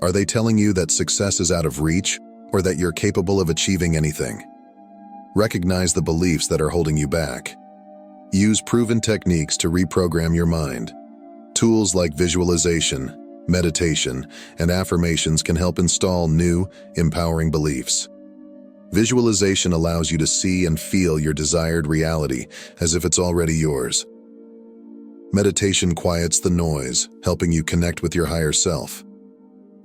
Are they telling you that success is out of reach or that you're capable of achieving anything? Recognize the beliefs that are holding you back. Use proven techniques to reprogram your mind. Tools like visualization, meditation, and affirmations can help install new, empowering beliefs. Visualization allows you to see and feel your desired reality as if it's already yours. Meditation quiets the noise, helping you connect with your higher self.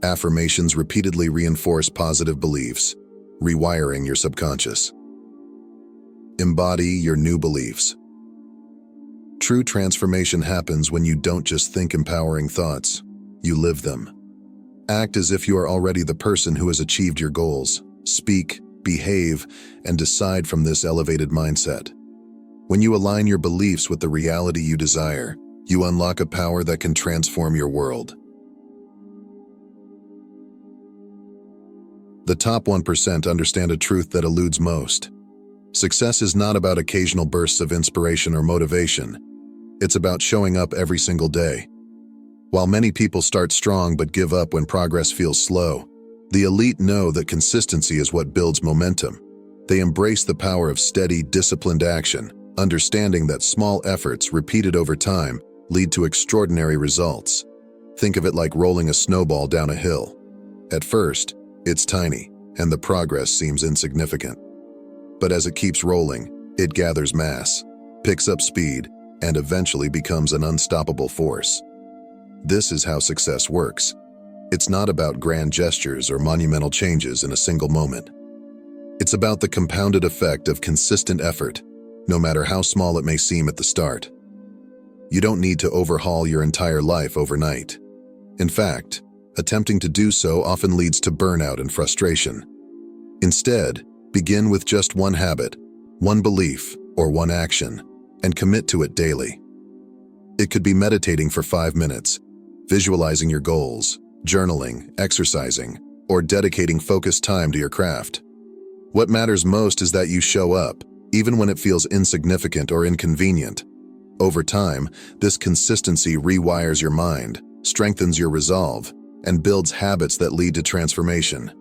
Affirmations repeatedly reinforce positive beliefs, rewiring your subconscious. Embody your new beliefs. True transformation happens when you don't just think empowering thoughts, you live them. Act as if you are already the person who has achieved your goals. Speak, behave, and decide from this elevated mindset. When you align your beliefs with the reality you desire, you unlock a power that can transform your world. The top 1% understand a truth that eludes most. Success is not about occasional bursts of inspiration or motivation. It's about showing up every single day. While many people start strong but give up when progress feels slow, the elite know that consistency is what builds momentum. They embrace the power of steady, disciplined action, understanding that small efforts repeated over time lead to extraordinary results. Think of it like rolling a snowball down a hill. At first, it's tiny, and the progress seems insignificant. But as it keeps rolling, it gathers mass, picks up speed, and eventually becomes an unstoppable force. This is how success works. It's not about grand gestures or monumental changes in a single moment. It's about the compounded effect of consistent effort, no matter how small it may seem at the start. You don't need to overhaul your entire life overnight. In fact, attempting to do so often leads to burnout and frustration. Instead, begin with just one habit, one belief, or one action, and commit to it daily. It could be meditating for 5 minutes, visualizing your goals, journaling, exercising, or dedicating focused time to your craft. What matters most is that you show up, even when it feels insignificant or inconvenient. Over time, this consistency rewires your mind, strengthens your resolve, and builds habits that lead to transformation.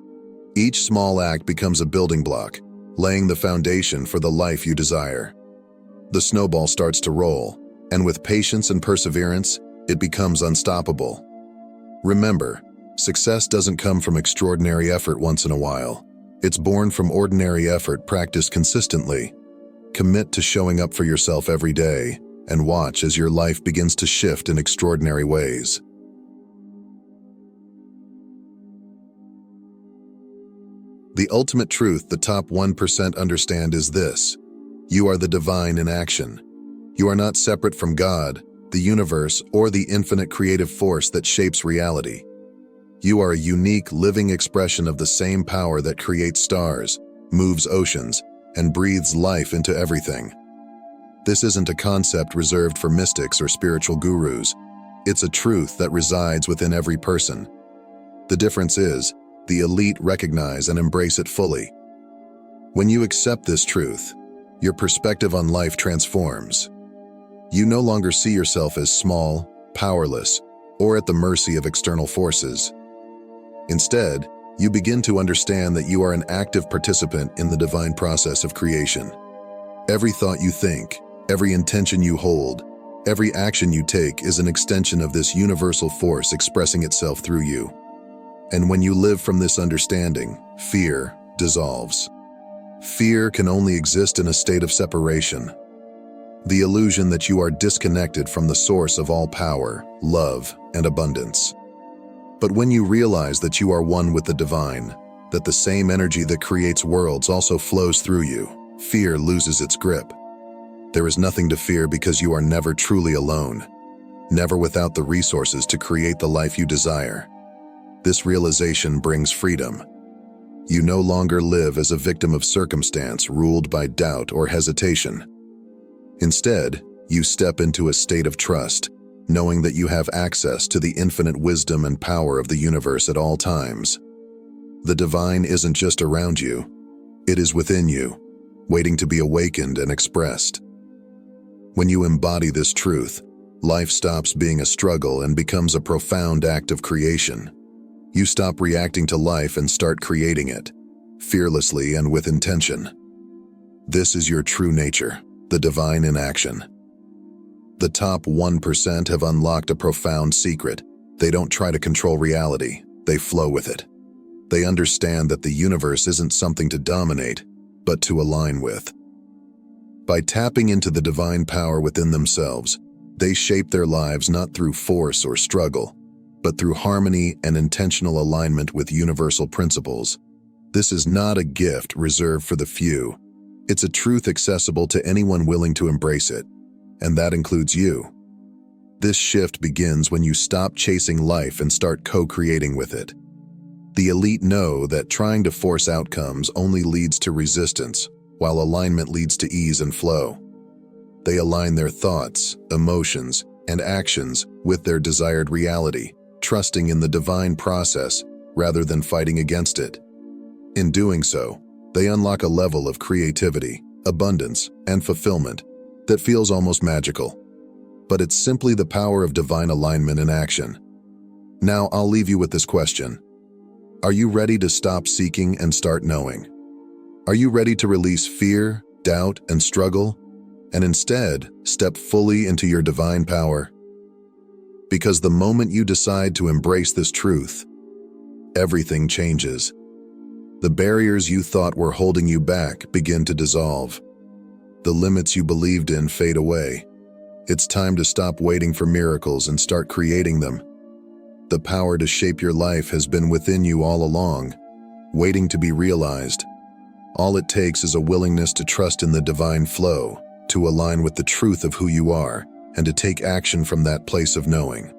Each small act becomes a building block, laying the foundation for the life you desire. The snowball starts to roll, and with patience and perseverance, it becomes unstoppable. Remember, success doesn't come from extraordinary effort once in a while. It's born from ordinary effort practiced consistently. Commit to showing up for yourself every day, and watch as your life begins to shift in extraordinary ways. The ultimate truth the top 1% understand is this: you are the divine in action. You are not separate from God, the universe, or the infinite creative force that shapes reality. You are a unique, living expression of the same power that creates stars, moves oceans, and breathes life into everything. This isn't a concept reserved for mystics or spiritual gurus. It's a truth that resides within every person. The difference is, the elite recognize and embrace it fully. When you accept this truth, your perspective on life transforms. You no longer see yourself as small, powerless, or at the mercy of external forces. Instead, you begin to understand that you are an active participant in the divine process of creation. Every thought you think, every intention you hold, every action you take is an extension of this universal force expressing itself through you. And when you live from this understanding, fear dissolves. Fear can only exist in a state of separation. The illusion that you are disconnected from the source of all power, love, and abundance. But when you realize that you are one with the divine, that the same energy that creates worlds also flows through you, fear loses its grip. There is nothing to fear because you are never truly alone, never without the resources to create the life you desire. This realization brings freedom. You no longer live as a victim of circumstance ruled by doubt or hesitation. Instead, you step into a state of trust, knowing that you have access to the infinite wisdom and power of the universe at all times. The divine isn't just around you, it is within you, waiting to be awakened and expressed. When you embody this truth, life stops being a struggle and becomes a profound act of creation. You stop reacting to life and start creating it, fearlessly and with intention. This is your true nature, the divine in action. The top 1% have unlocked a profound secret. They don't try to control reality, they flow with it. They understand that the universe isn't something to dominate, but to align with. By tapping into the divine power within themselves, they shape their lives not through force or struggle, but through harmony and intentional alignment with universal principles. This is not a gift reserved for the few. It's a truth accessible to anyone willing to embrace it, and that includes you. This shift begins when you stop chasing life and start co-creating with it. The elite know that trying to force outcomes only leads to resistance, while alignment leads to ease and flow. They align their thoughts, emotions, and actions with their desired reality, trusting in the divine process rather than fighting against it. In doing so, they unlock a level of creativity, abundance, and fulfillment that feels almost magical. But it's simply the power of divine alignment in action. Now I'll leave you with this question. Are you ready to stop seeking and start knowing? Are you ready to release fear, doubt, and struggle, and instead step fully into your divine power? Because the moment you decide to embrace this truth, everything changes. The barriers you thought were holding you back begin to dissolve. The limits you believed in fade away. It's time to stop waiting for miracles and start creating them. The power to shape your life has been within you all along, waiting to be realized. All it takes is a willingness to trust in the divine flow, to align with the truth of who you are, and to take action from that place of knowing.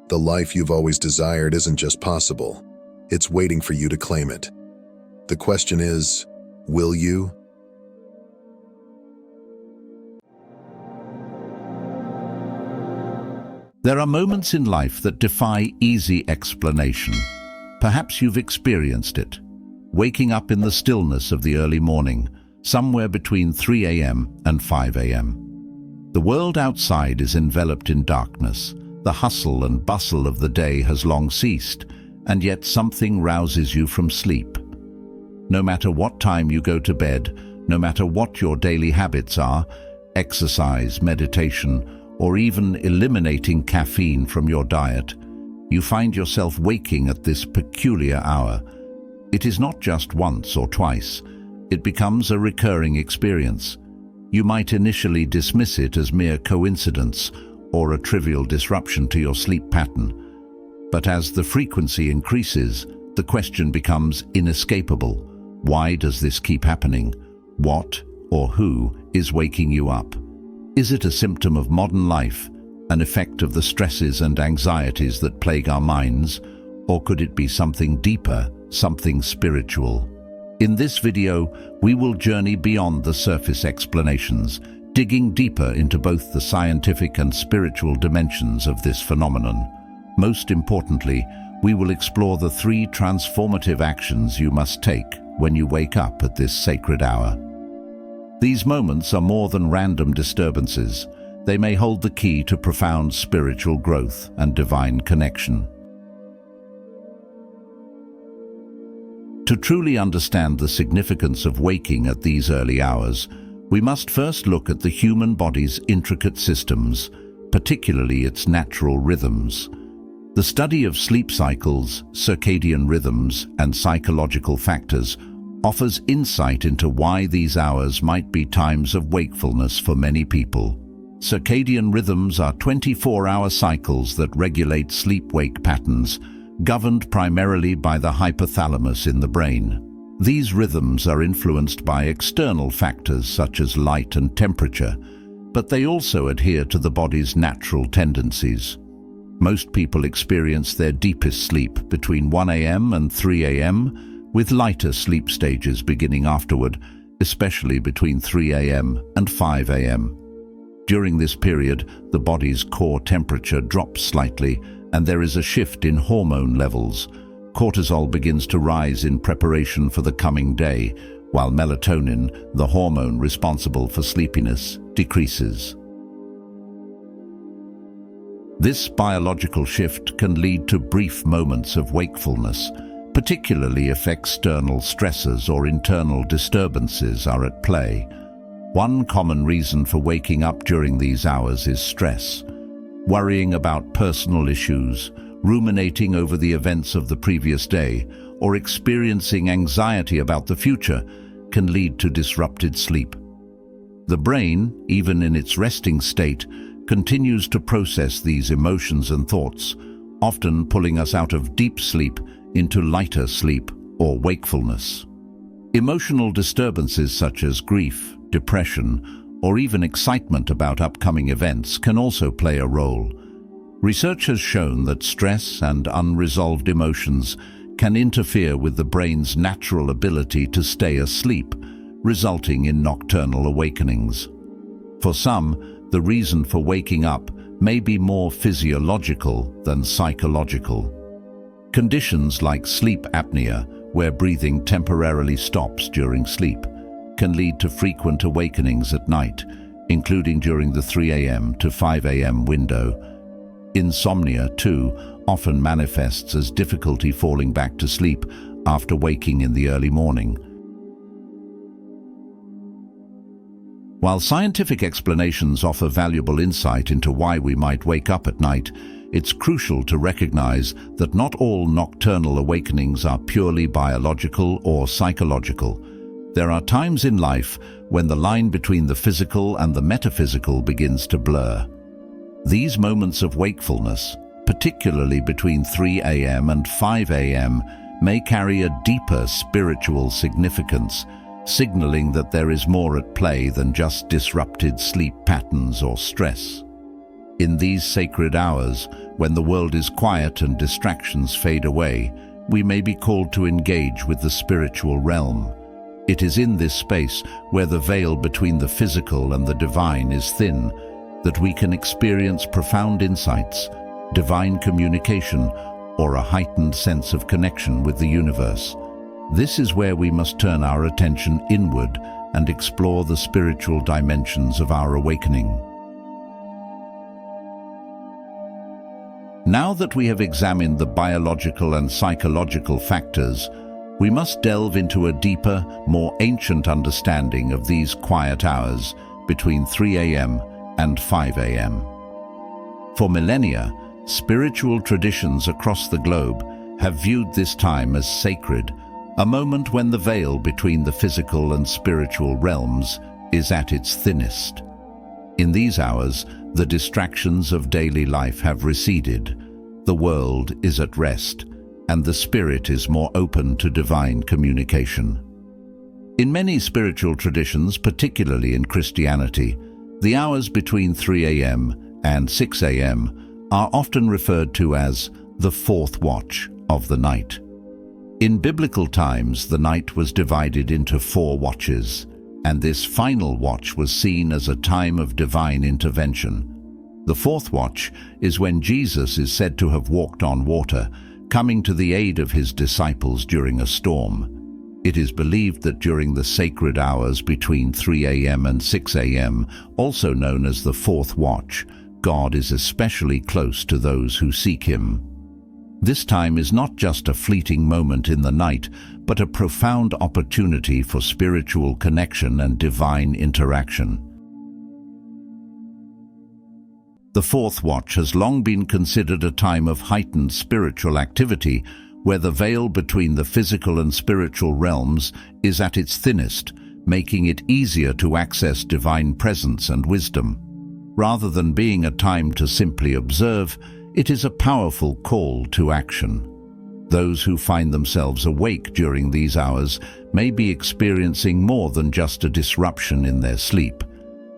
The life you've always desired isn't just possible, it's waiting for you to claim it. The question is, will you? There are moments in life that defy easy explanation. Perhaps you've experienced it. Waking up in the stillness of the early morning, somewhere between 3 a.m. and 5 a.m. The world outside is enveloped in darkness. The hustle and bustle of the day has long ceased, and yet something rouses you from sleep. No matter what time you go to bed, no matter what your daily habits are, exercise, meditation, or even eliminating caffeine from your diet, you find yourself waking at this peculiar hour. It is not just once or twice. It becomes a recurring experience. You might initially dismiss it as mere coincidence or a trivial disruption to your sleep pattern. But as the frequency increases, the question becomes inescapable. Why does this keep happening? What or who is waking you up? Is it a symptom of modern life, an effect of the stresses and anxieties that plague our minds, or could it be something deeper, something spiritual? In this video, we will journey beyond the surface explanations, digging deeper into both the scientific and spiritual dimensions of this phenomenon. Most importantly, we will explore the 3 transformative actions you must take when you wake up at this sacred hour. These moments are more than random disturbances. They may hold the key to profound spiritual growth and divine connection. To truly understand the significance of waking at these early hours, we must first look at the human body's intricate systems, particularly its natural rhythms. The study of sleep cycles, circadian rhythms, and psychological factors offers insight into why these hours might be times of wakefulness for many people. Circadian rhythms are 24-hour cycles that regulate sleep-wake patterns, governed primarily by the hypothalamus in the brain. These rhythms are influenced by external factors such as light and temperature, but they also adhere to the body's natural tendencies. Most people experience their deepest sleep between 1 a.m. and 3 a.m., with lighter sleep stages beginning afterward, especially between 3 a.m. and 5 a.m. During this period, the body's core temperature drops slightly, and there is a shift in hormone levels. Cortisol begins to rise in preparation for the coming day, while melatonin, the hormone responsible for sleepiness, decreases. This biological shift can lead to brief moments of wakefulness, particularly if external stressors or internal disturbances are at play. One common reason for waking up during these hours is stress. Worrying about personal issues, ruminating over the events of the previous day, or experiencing anxiety about the future can lead to disrupted sleep. The brain, even in its resting state, continues to process these emotions and thoughts, often pulling us out of deep sleep into lighter sleep or wakefulness. Emotional disturbances such as grief, depression, or even excitement about upcoming events can also play a role. Research has shown that stress and unresolved emotions can interfere with the brain's natural ability to stay asleep, resulting in nocturnal awakenings. For some, the reason for waking up may be more physiological than psychological. Conditions like sleep apnea, where breathing temporarily stops during sleep, can lead to frequent awakenings at night, including during the 3 a.m. to 5 a.m. window. Insomnia, too, often manifests as difficulty falling back to sleep after waking in the early morning. While scientific explanations offer valuable insight into why we might wake up at night, it's crucial to recognize that not all nocturnal awakenings are purely biological or psychological. There are times in life when the line between the physical and the metaphysical begins to blur. These moments of wakefulness, particularly between 3 a.m. and 5 a.m., may carry a deeper spiritual significance, signaling that there is more at play than just disrupted sleep patterns or stress. In these sacred hours, when the world is quiet and distractions fade away, we may be called to engage with the spiritual realm. It is in this space, where the veil between the physical and the divine is thin, that we can experience profound insights, divine communication, or a heightened sense of connection with the universe. This is where we must turn our attention inward and explore the spiritual dimensions of our awakening. Now that we have examined the biological and psychological factors, we must delve into a deeper, more ancient understanding of these quiet hours between 3 a.m. and 5 a.m. For millennia, spiritual traditions across the globe have viewed this time as sacred, a moment when the veil between the physical and spiritual realms is at its thinnest. In these hours, the distractions of daily life have receded, the world is at rest, and the spirit is more open to divine communication. In many spiritual traditions, particularly in Christianity, the hours between 3 a.m. and 6 a.m. are often referred to as the fourth watch of the night. In biblical times, the night was divided into 4 watches, and this final watch was seen as a time of divine intervention. The fourth watch is when Jesus is said to have walked on water, coming to the aid of his disciples during a storm. It is believed that during the sacred hours between 3 a.m. and 6 a.m., also known as the fourth watch, God is especially close to those who seek him. This time is not just a fleeting moment in the night, but a profound opportunity for spiritual connection and divine interaction. The fourth watch has long been considered a time of heightened spiritual activity, where the veil between the physical and spiritual realms is at its thinnest, making it easier to access divine presence and wisdom. Rather than being a time to simply observe, it is a powerful call to action. Those who find themselves awake during these hours may be experiencing more than just a disruption in their sleep.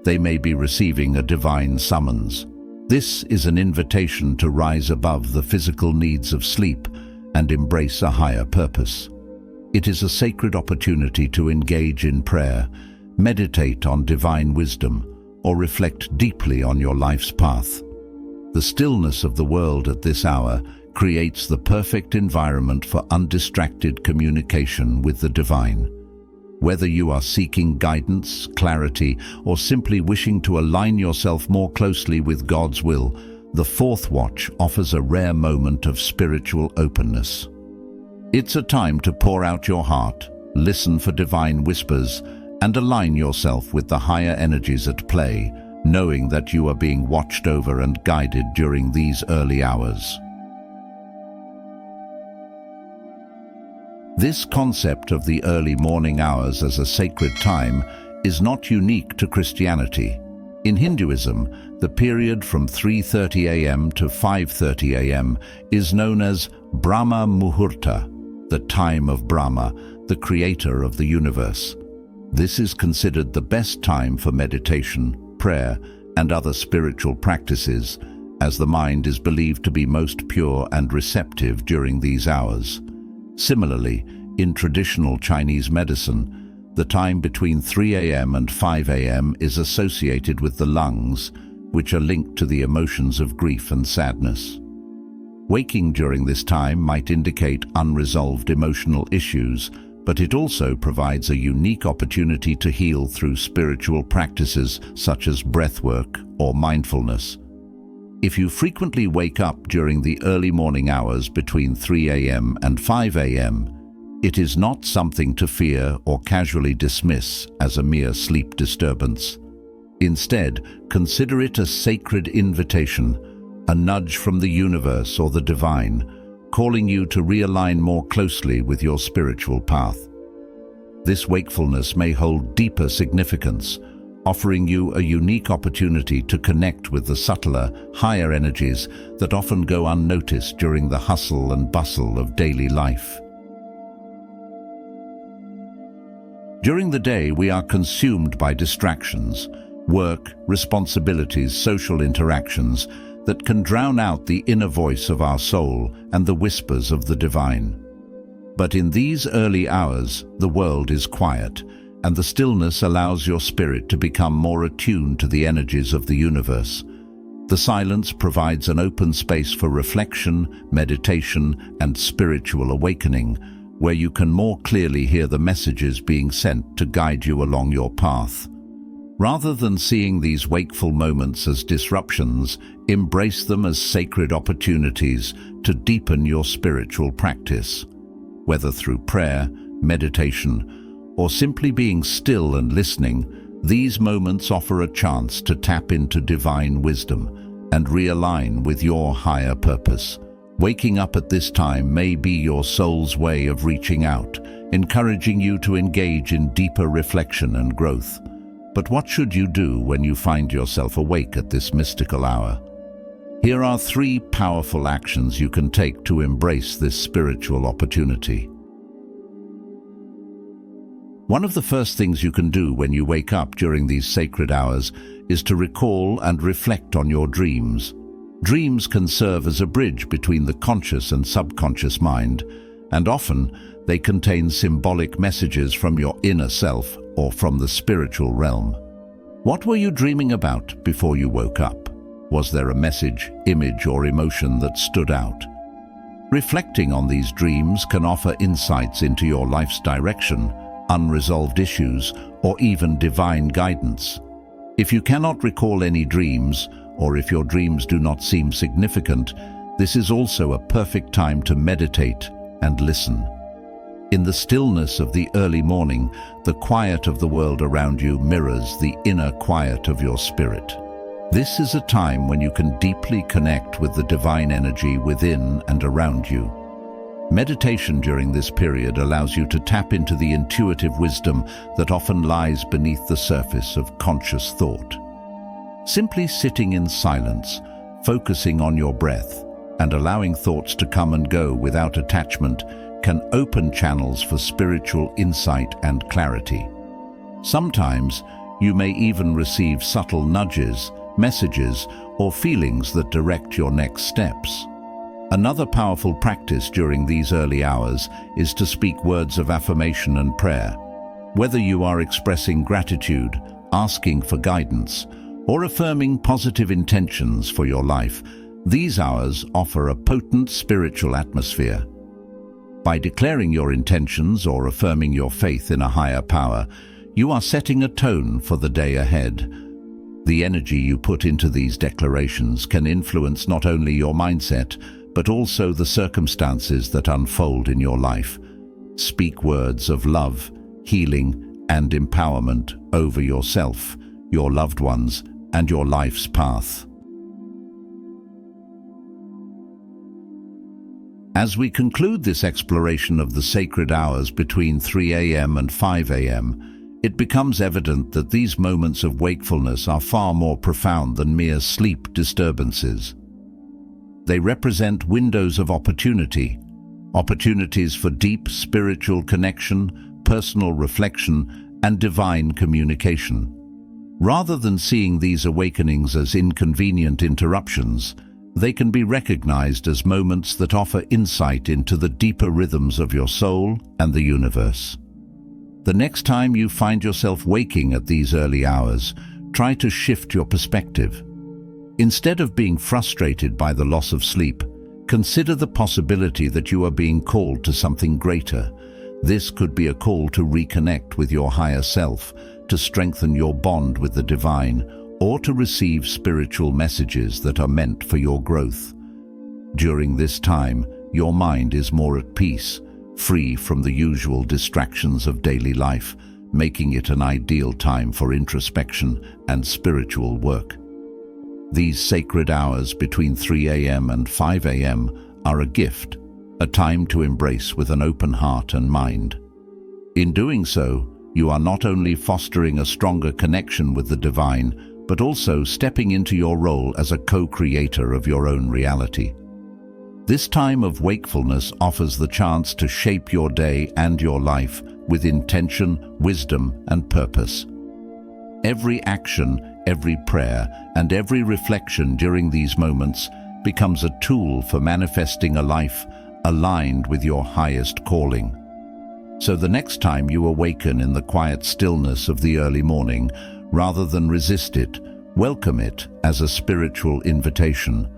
They may be receiving a divine summons. This is an invitation to rise above the physical needs of sleep and embrace a higher purpose. It is a sacred opportunity to engage in prayer, meditate on divine wisdom, or reflect deeply on your life's path. The stillness of the world at this hour creates the perfect environment for undistracted communication with the divine. Whether you are seeking guidance, clarity, or simply wishing to align yourself more closely with God's will, the fourth watch offers a rare moment of spiritual openness. It's a time to pour out your heart, listen for divine whispers, and align yourself with the higher energies at play, knowing that you are being watched over and guided during these early hours. This concept of the early morning hours as a sacred time is not unique to Christianity. In Hinduism, the period from 3:30 a.m. to 5:30 a.m. is known as Brahma Muhurta, the time of Brahma, the creator of the universe. This is considered the best time for meditation, prayer, and other spiritual practices, as the mind is believed to be most pure and receptive during these hours. Similarly, in traditional Chinese medicine, the time between 3 a.m. and 5 a.m. is associated with the lungs, which are linked to the emotions of grief and sadness. Waking during this time might indicate unresolved emotional issues, but it also provides a unique opportunity to heal through spiritual practices such as breathwork or mindfulness. If you frequently wake up during the early morning hours between 3 a.m. and 5 a.m., it is not something to fear or casually dismiss as a mere sleep disturbance. Instead, consider it a sacred invitation, a nudge from the universe or the divine, calling you to realign more closely with your spiritual path. This wakefulness may hold deeper significance, offering you a unique opportunity to connect with the subtler, higher energies that often go unnoticed during the hustle and bustle of daily life. During the day, we are consumed by distractions, work, responsibilities, social interactions that can drown out the inner voice of our soul and the whispers of the divine. But in these early hours, the world is quiet, and the stillness allows your spirit to become more attuned to the energies of the universe. The silence provides an open space for reflection, meditation, and spiritual awakening, where you can more clearly hear the messages being sent to guide you along your path. Rather than seeing these wakeful moments as disruptions, embrace them as sacred opportunities to deepen your spiritual practice. Whether through prayer, meditation, or simply being still and listening, these moments offer a chance to tap into divine wisdom and realign with your higher purpose. Waking up at this time may be your soul's way of reaching out, encouraging you to engage in deeper reflection and growth. But what should you do when you find yourself awake at this mystical hour? Here are 3 powerful actions you can take to embrace this spiritual opportunity. One of the first things you can do when you wake up during these sacred hours is to recall and reflect on your dreams. Dreams can serve as a bridge between the conscious and subconscious mind, and often they contain symbolic messages from your inner self or from the spiritual realm. What were you dreaming about before you woke up? Was there a message, image, or emotion that stood out? Reflecting on these dreams can offer insights into your life's direction, unresolved issues, or even divine guidance. If you cannot recall any dreams, or if your dreams do not seem significant, this is also a perfect time to meditate and listen. In the stillness of the early morning, the quiet of the world around you mirrors the inner quiet of your spirit. This is a time when you can deeply connect with the divine energy within and around you. Meditation during this period allows you to tap into the intuitive wisdom that often lies beneath the surface of conscious thought. Simply sitting in silence, focusing on your breath, and allowing thoughts to come and go without attachment can open channels for spiritual insight and clarity. Sometimes you may even receive subtle nudges, messages, or feelings that direct your next steps. Another powerful practice during these early hours is to speak words of affirmation and prayer. Whether you are expressing gratitude, asking for guidance, or affirming positive intentions for your life, these hours offer a potent spiritual atmosphere. By declaring your intentions or affirming your faith in a higher power, you are setting a tone for the day ahead. The energy you put into these declarations can influence not only your mindset, but also the circumstances that unfold in your life. Speak words of love, healing, and empowerment over yourself, your loved ones, and your life's path. As we conclude this exploration of the sacred hours between 3 a.m. and 5 a.m., it becomes evident that these moments of wakefulness are far more profound than mere sleep disturbances. They represent windows of opportunity, opportunities for deep spiritual connection, personal reflection, and divine communication. Rather than seeing these awakenings as inconvenient interruptions, they can be recognized as moments that offer insight into the deeper rhythms of your soul and the universe. The next time you find yourself waking at these early hours, try to shift your perspective. Instead of being frustrated by the loss of sleep, consider the possibility that you are being called to something greater. This could be a call to reconnect with your higher self, to strengthen your bond with the divine, or to receive spiritual messages that are meant for your growth. During this time, your mind is more at peace, free from the usual distractions of daily life, making it an ideal time for introspection and spiritual work. These sacred hours between 3 a.m. and 5 a.m. are a gift, a time to embrace with an open heart and mind. In doing so, you are not only fostering a stronger connection with the divine, but also stepping into your role as a co-creator of your own reality. This time of wakefulness offers the chance to shape your day and your life with intention, wisdom, and purpose. Every action, every prayer, and every reflection during these moments becomes a tool for manifesting a life aligned with your highest calling. So the next time you awaken in the quiet stillness of the early morning, rather than resist it, welcome it as a spiritual invitation.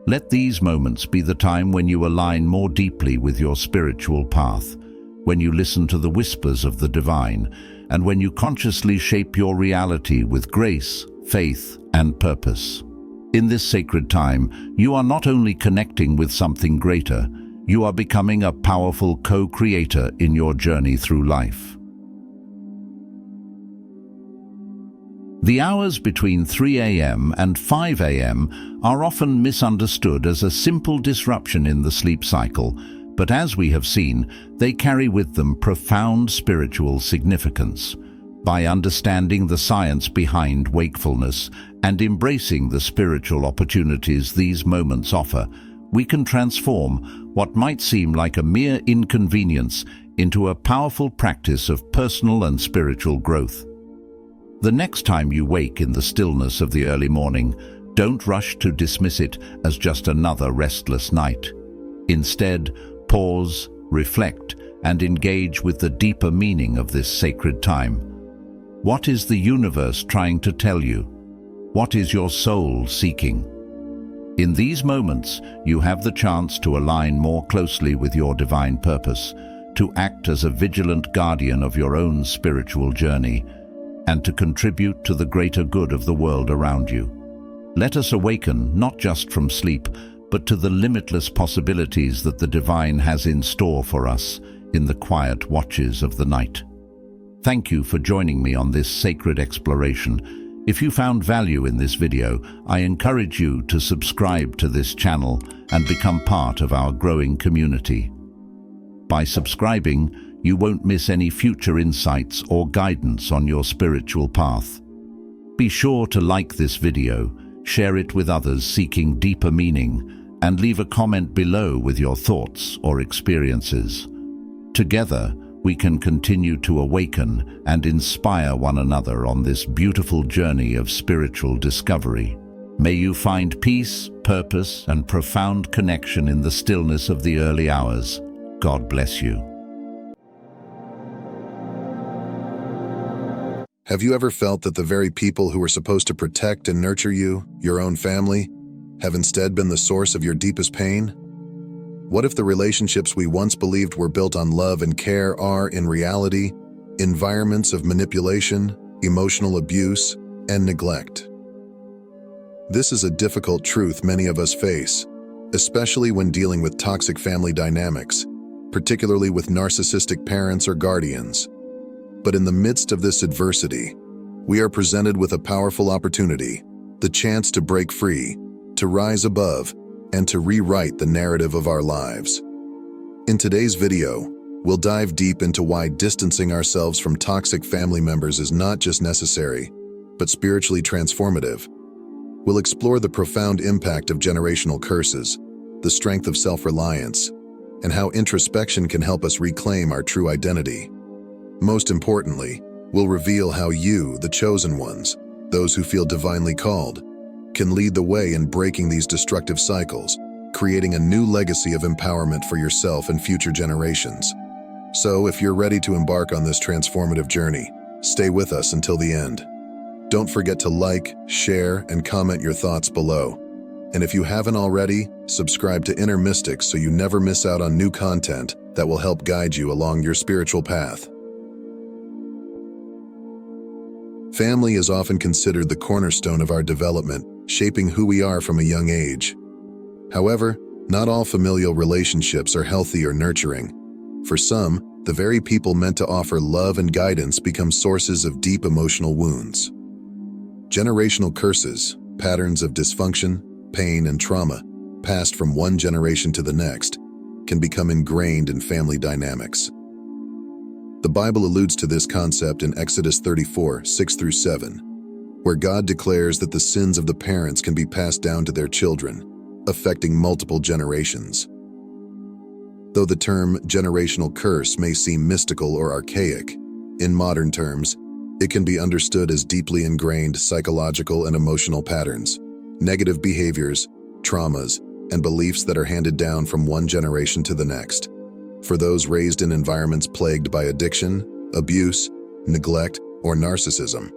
Let these moments be the time when you align more deeply with your spiritual path, when you listen to the whispers of the divine, and when you consciously shape your reality with grace, faith, and purpose. In this sacred time, you are not only connecting with something greater, you are becoming a powerful co-creator in your journey through life. The hours between 3 a.m. and 5 a.m. are often misunderstood as a simple disruption in the sleep cycle, but as we have seen, they carry with them profound spiritual significance. By understanding the science behind wakefulness and embracing the spiritual opportunities these moments offer, we can transform what might seem like a mere inconvenience into a powerful practice of personal and spiritual growth. The next time you wake in the stillness of the early morning, don't rush to dismiss it as just another restless night. Instead, pause, reflect, and engage with the deeper meaning of this sacred time. What is the universe trying to tell you? What is your soul seeking? In these moments, you have the chance to align more closely with your divine purpose, to act as a vigilant guardian of your own spiritual journey, and to contribute to the greater good of the world around you. Let us awaken not just from sleep, but to the limitless possibilities that the divine has in store for us in the quiet watches of the night. Thank you for joining me on this sacred exploration. If you found value in this video, I encourage you to subscribe to this channel and become part of our growing community. By subscribing, you won't miss any future insights or guidance on your spiritual path. Be sure to like this video, share it with others seeking deeper meaning, and leave a comment below with your thoughts or experiences. Together, we can continue to awaken and inspire one another on this beautiful journey of spiritual discovery. May you find peace, purpose, and profound connection in the stillness of the early hours. God bless you. Have you ever felt that the very people who were supposed to protect and nurture you, your own family, have instead been the source of your deepest pain? What if the relationships we once believed were built on love and care are, in reality, environments of manipulation, emotional abuse, and neglect? This is a difficult truth many of us face, especially when dealing with toxic family dynamics, particularly with narcissistic parents or guardians. But in the midst of this adversity, we are presented with a powerful opportunity, the chance to break free, to rise above, and to rewrite the narrative of our lives. In today's video, we'll dive deep into why distancing ourselves from toxic family members is not just necessary, but spiritually transformative. We'll explore the profound impact of generational curses, the strength of self-reliance, and how introspection can help us reclaim our true identity. Most importantly, we'll reveal how you, the chosen ones, those who feel divinely called, can lead the way in breaking these destructive cycles, creating a new legacy of empowerment for yourself and future generations. So, if you're ready to embark on this transformative journey, stay with us until the end. Don't forget to like, share, and comment your thoughts below. And if you haven't already, subscribe to Inner Mystics so you never miss out on new content that will help guide you along your spiritual path. Family is often considered the cornerstone of our development, shaping who we are from a young age. However, not all familial relationships are healthy or nurturing. For some, the very people meant to offer love and guidance become sources of deep emotional wounds. Generational curses, patterns of dysfunction, pain, and trauma, passed from one generation to the next, can become ingrained in family dynamics. The Bible alludes to this concept in Exodus 34, 6-7, where God declares that the sins of the parents can be passed down to their children, affecting multiple generations. Though the term generational curse may seem mystical or archaic, in modern terms, it can be understood as deeply ingrained psychological and emotional patterns, negative behaviors, traumas, and beliefs that are handed down from one generation to the next. For those raised in environments plagued by addiction, abuse, neglect, or narcissism,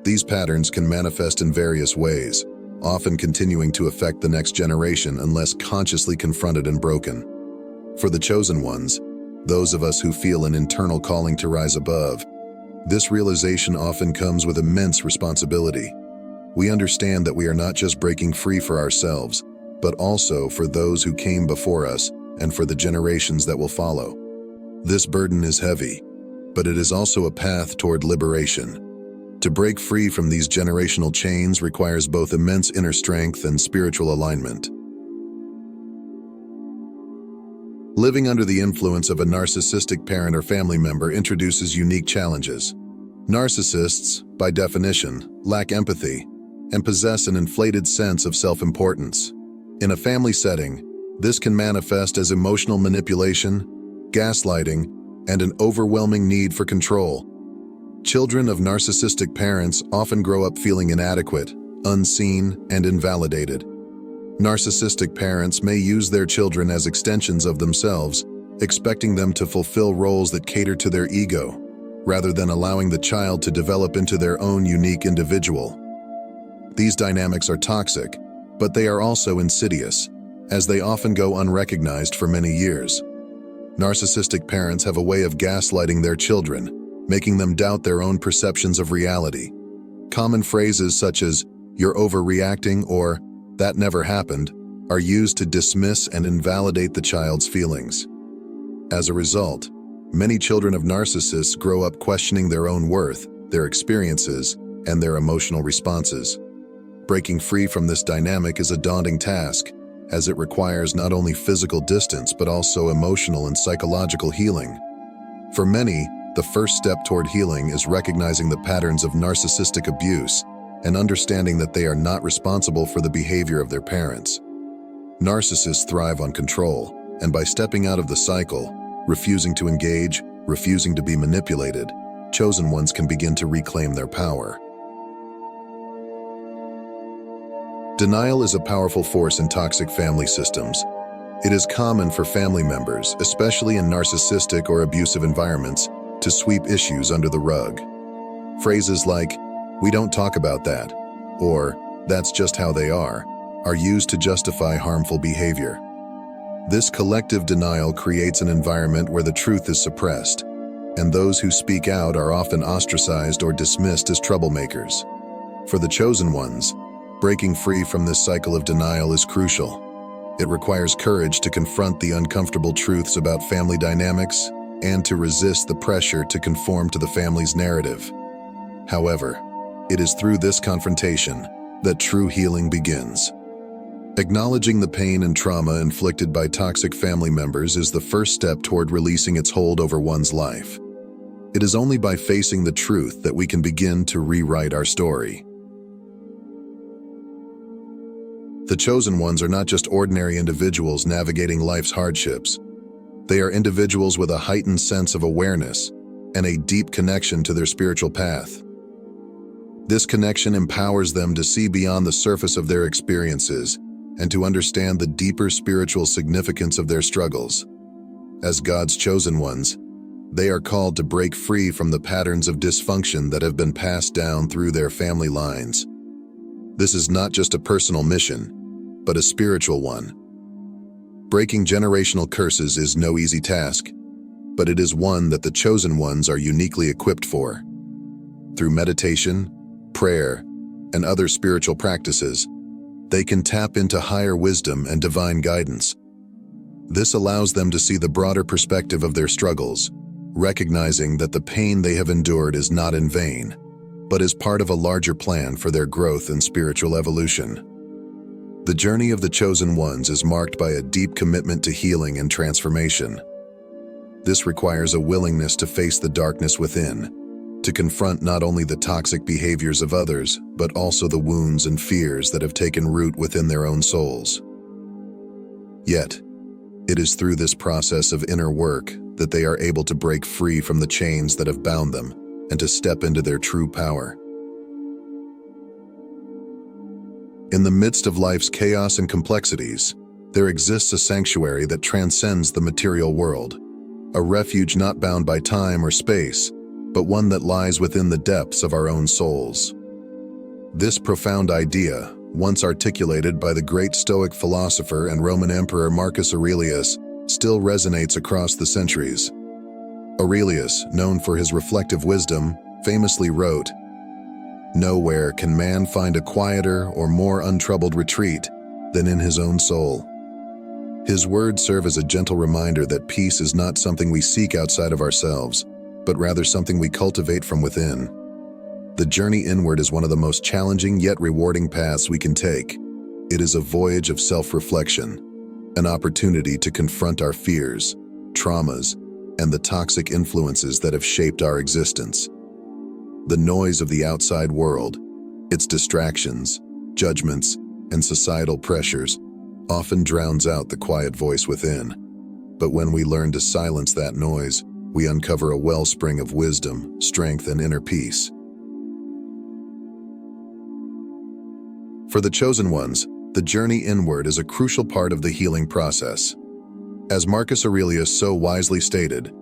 these patterns can manifest in various ways, often continuing to affect the next generation unless consciously confronted and broken. For the chosen ones, those of us who feel an internal calling to rise above, this realization often comes with immense responsibility. We understand that we are not just breaking free for ourselves, but also for those who came before us and for the generations that will follow. This burden is heavy, but it is also a path toward liberation. To break free from these generational chains requires both immense inner strength and spiritual alignment. Living under the influence of a narcissistic parent or family member introduces unique challenges. Narcissists, by definition, lack empathy and possess an inflated sense of self-importance. In a family setting, this can manifest as emotional manipulation, gaslighting, and an overwhelming need for control. Children of narcissistic parents often grow up feeling inadequate, unseen, and invalidated. Narcissistic parents may use their children as extensions of themselves, expecting them to fulfill roles that cater to their ego, rather than allowing the child to develop into their own unique individual. These dynamics are toxic, but they are also insidious, as they often go unrecognized for many years. Narcissistic parents have a way of gaslighting their children, making them doubt their own perceptions of reality. Common phrases such as, "You're overreacting," or "That never happened," are used to dismiss and invalidate the child's feelings. As a result, many children of narcissists grow up questioning their own worth, their experiences, and their emotional responses. Breaking free from this dynamic is a daunting task, as it requires not only physical distance but also emotional and psychological healing. For many, the first step toward healing is recognizing the patterns of narcissistic abuse and understanding that they are not responsible for the behavior of their parents. Narcissists thrive on control, and by stepping out of the cycle, refusing to engage, refusing to be manipulated, chosen ones can begin to reclaim their power. Denial is a powerful force in toxic family systems. It is common for family members, especially in narcissistic or abusive environments, to sweep issues under the rug. Phrases like, "We don't talk about that," or "That's just how they are used to justify harmful behavior. This collective denial creates an environment where the truth is suppressed, and those who speak out are often ostracized or dismissed as troublemakers. For the chosen ones, breaking free from this cycle of denial is crucial. It requires courage to confront the uncomfortable truths about family dynamics and to resist the pressure to conform to the family's narrative. However, it is through this confrontation that true healing begins. Acknowledging the pain and trauma inflicted by toxic family members is the first step toward releasing its hold over one's life. It is only by facing the truth that we can begin to rewrite our story. The chosen ones are not just ordinary individuals navigating life's hardships. They are individuals with a heightened sense of awareness and a deep connection to their spiritual path. This connection empowers them to see beyond the surface of their experiences and to understand the deeper spiritual significance of their struggles. As God's chosen ones, they are called to break free from the patterns of dysfunction that have been passed down through their family lines. This is not just a personal mission, but a spiritual one. Breaking generational curses is no easy task, but it is one that the chosen ones are uniquely equipped for. Through meditation, prayer, and other spiritual practices, they can tap into higher wisdom and divine guidance. This allows them to see the broader perspective of their struggles, recognizing that the pain they have endured is not in vain, but is part of a larger plan for their growth and spiritual evolution. The journey of the chosen ones is marked by a deep commitment to healing and transformation. This requires a willingness to face the darkness within, to confront not only the toxic behaviors of others, but also the wounds and fears that have taken root within their own souls. Yet, it is through this process of inner work that they are able to break free from the chains that have bound them and to step into their true power. In the midst of life's chaos and complexities, there exists a sanctuary that transcends the material world, a refuge not bound by time or space, but one that lies within the depths of our own souls. This profound idea, once articulated by the great Stoic philosopher and Roman Emperor Marcus Aurelius, still resonates across the centuries. Aurelius, known for his reflective wisdom, famously wrote, "Nowhere can man find a quieter or more untroubled retreat than in his own soul." His words serve as a gentle reminder that peace is not something we seek outside of ourselves, but rather something we cultivate from within. The journey inward is one of the most challenging yet rewarding paths we can take. It is a voyage of self-reflection, an opportunity to confront our fears, traumas, and the toxic influences that have shaped our existence. The noise of the outside world, its distractions, judgments, and societal pressures often drowns out the quiet voice within. But when we learn to silence that noise, we uncover a wellspring of wisdom, strength, and inner peace. For the chosen ones, the journey inward is a crucial part of the healing process. As Marcus Aurelius so wisely stated,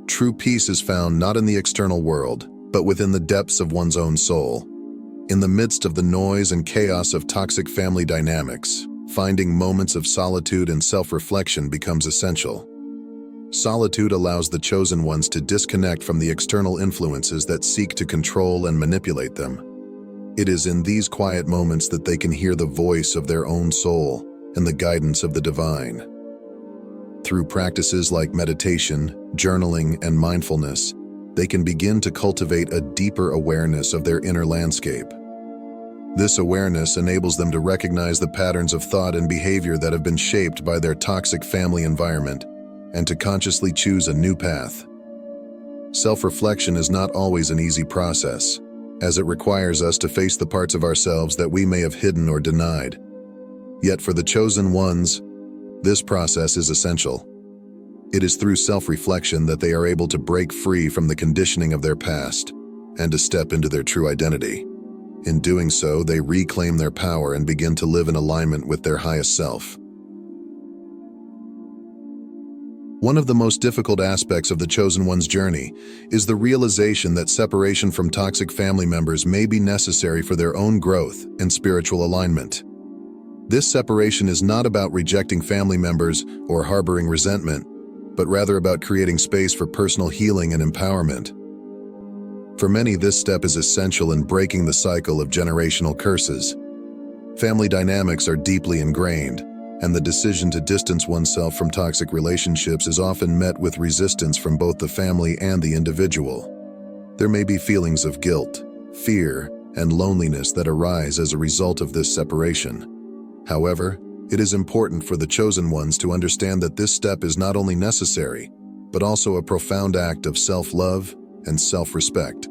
true peace is found not in the external world, but within the depths of one's own soul. In the midst of the noise and chaos of toxic family dynamics, finding moments of solitude and self-reflection becomes essential. Solitude allows the chosen ones to disconnect from the external influences that seek to control and manipulate them. It is in these quiet moments that they can hear the voice of their own soul and the guidance of the divine. Through practices like meditation, journaling, and mindfulness, they can begin to cultivate a deeper awareness of their inner landscape. This awareness enables them to recognize the patterns of thought and behavior that have been shaped by their toxic family environment and to consciously choose a new path. Self-reflection is not always an easy process, as it requires us to face the parts of ourselves that we may have hidden or denied. Yet for the chosen ones, this process is essential. It is through self-reflection that they are able to break free from the conditioning of their past and to step into their true identity. In doing so, they reclaim their power and begin to live in alignment with their highest self. One of the most difficult aspects of the chosen one's journey is the realization that separation from toxic family members may be necessary for their own growth and spiritual alignment. This separation is not about rejecting family members or harboring resentment, but rather about creating space for personal healing and empowerment. For many, this step is essential in breaking the cycle of generational curses. Family dynamics are deeply ingrained, and the decision to distance oneself from toxic relationships is often met with resistance from both the family and the individual. There may be feelings of guilt, fear, and loneliness that arise as a result of this separation. However, it is important for the chosen ones to understand that this step is not only necessary, but also a profound act of self-love and self-respect.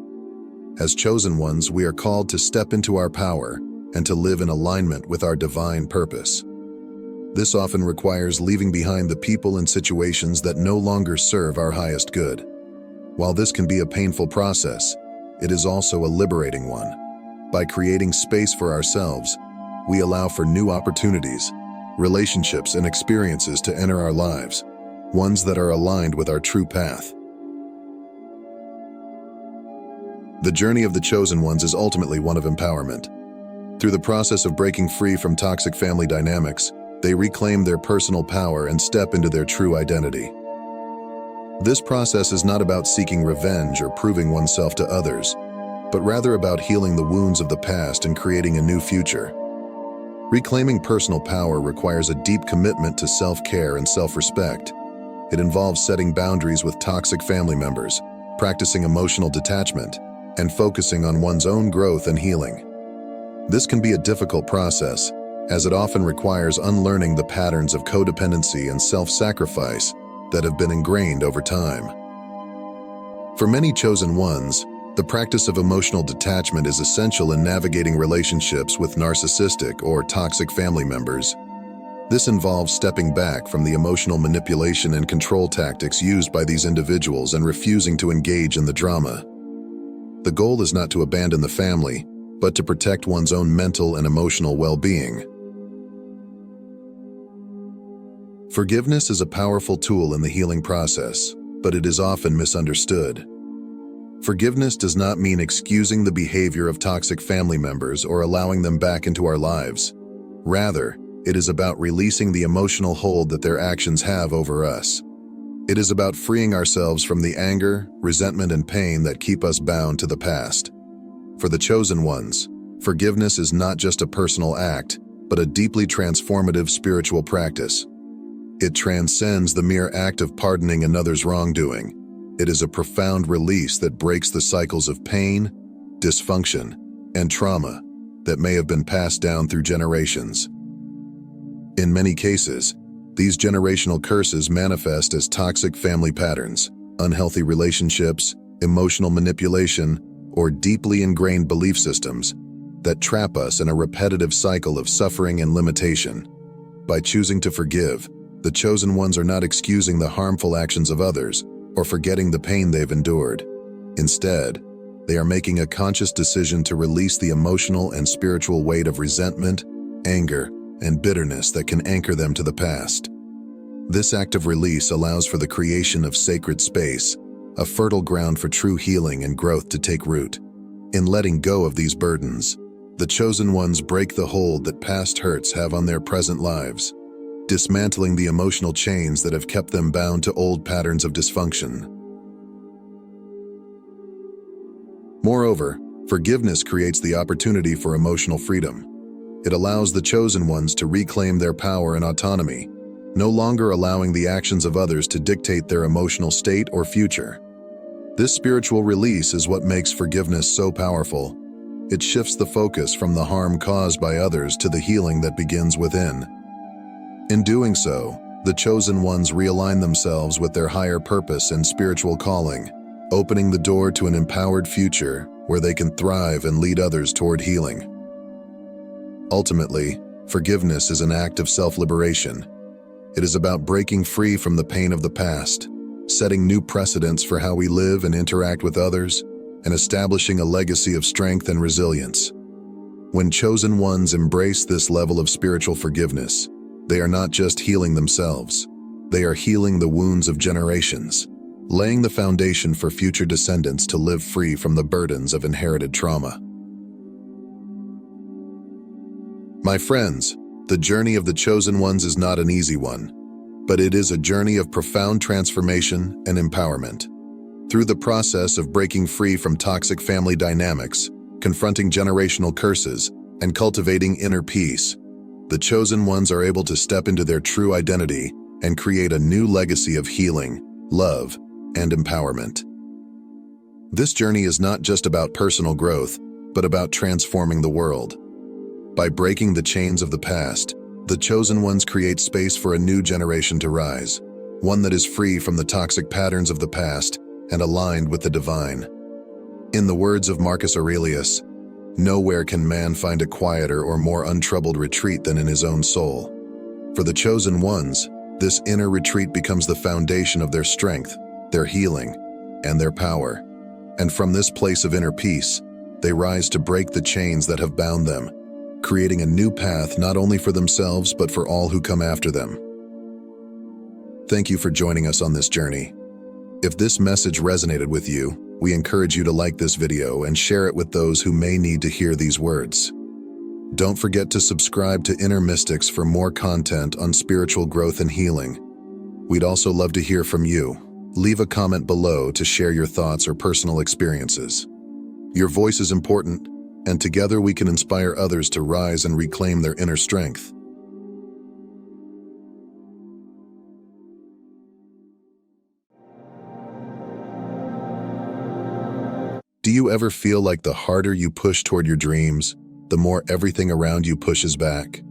As chosen ones, we are called to step into our power and to live in alignment with our divine purpose. This often requires leaving behind the people and situations that no longer serve our highest good. While this can be a painful process, it is also a liberating one. By creating space for ourselves, we allow for new opportunities, relationships, and experiences to enter our lives, ones that are aligned with our true path. The journey of the chosen ones is ultimately one of empowerment. Through the process of breaking free from toxic family dynamics, they reclaim their personal power and step into their true identity. This process is not about seeking revenge or proving oneself to others, but rather about healing the wounds of the past and creating a new future. Reclaiming personal power requires a deep commitment to self-care and self-respect. It involves setting boundaries with toxic family members, practicing emotional detachment, and focusing on one's own growth and healing. This can be a difficult process, as it often requires unlearning the patterns of codependency and self-sacrifice that have been ingrained over time. For many chosen ones, the practice of emotional detachment is essential in navigating relationships with narcissistic or toxic family members. This involves stepping back from the emotional manipulation and control tactics used by these individuals and refusing to engage in the drama. The goal is not to abandon the family, but to protect one's own mental and emotional well-being. Forgiveness is a powerful tool in the healing process, but it is often misunderstood. Forgiveness does not mean excusing the behavior of toxic family members or allowing them back into our lives. Rather, it is about releasing the emotional hold that their actions have over us. It is about freeing ourselves from the anger, resentment, and pain that keep us bound to the past. For the chosen ones, forgiveness is not just a personal act, but a deeply transformative spiritual practice. It transcends the mere act of pardoning another's wrongdoing. It is a profound release that breaks the cycles of pain, dysfunction, and trauma that may have been passed down through generations. In many cases, these generational curses manifest as toxic family patterns, unhealthy relationships, emotional manipulation, or deeply ingrained belief systems that trap us in a repetitive cycle of suffering and limitation. By choosing to forgive, the chosen ones are not excusing the harmful actions of others or forgetting the pain they've endured. Instead, they are making a conscious decision to release the emotional and spiritual weight of resentment, anger, and bitterness that can anchor them to the past. This act of release allows for the creation of sacred space, a fertile ground for true healing and growth to take root. In letting go of these burdens, the chosen ones break the hold that past hurts have on their present lives, dismantling the emotional chains that have kept them bound to old patterns of dysfunction. Moreover, forgiveness creates the opportunity for emotional freedom. It allows the chosen ones to reclaim their power and autonomy, no longer allowing the actions of others to dictate their emotional state or future. This spiritual release is what makes forgiveness so powerful. It shifts the focus from the harm caused by others to the healing that begins within. In doing so, the chosen ones realign themselves with their higher purpose and spiritual calling, opening the door to an empowered future where they can thrive and lead others toward healing. Ultimately, forgiveness is an act of self-liberation. It is about breaking free from the pain of the past, setting new precedents for how we live and interact with others, and establishing a legacy of strength and resilience. When chosen ones embrace this level of spiritual forgiveness, they are not just healing themselves, they are healing the wounds of generations, laying the foundation for future descendants to live free from the burdens of inherited trauma. My friends, the journey of the chosen ones is not an easy one, but it is a journey of profound transformation and empowerment. Through the process of breaking free from toxic family dynamics, confronting generational curses, and cultivating inner peace, the chosen ones are able to step into their true identity and create a new legacy of healing, love, and empowerment. This journey is not just about personal growth, but about transforming the world. By breaking the chains of the past, the chosen ones create space for a new generation to rise, one that is free from the toxic patterns of the past and aligned with the divine. In the words of Marcus Aurelius, "Nowhere can man find a quieter or more untroubled retreat than in his own soul." For the chosen ones, this inner retreat becomes the foundation of their strength, their healing, and their power. And from this place of inner peace, they rise to break the chains that have bound them, creating a new path not only for themselves but for all who come after them. Thank you for joining us on this journey. If this message resonated with you, we encourage you to like this video and share it with those who may need to hear these words. Don't forget to subscribe to Inner Mystics for more content on spiritual growth and healing. We'd also love to hear from you. Leave a comment below to share your thoughts or personal experiences. Your voice is important, and together we can inspire others to rise and reclaim their inner strength. Do you ever feel like the harder you push toward your dreams, the more everything around you pushes back?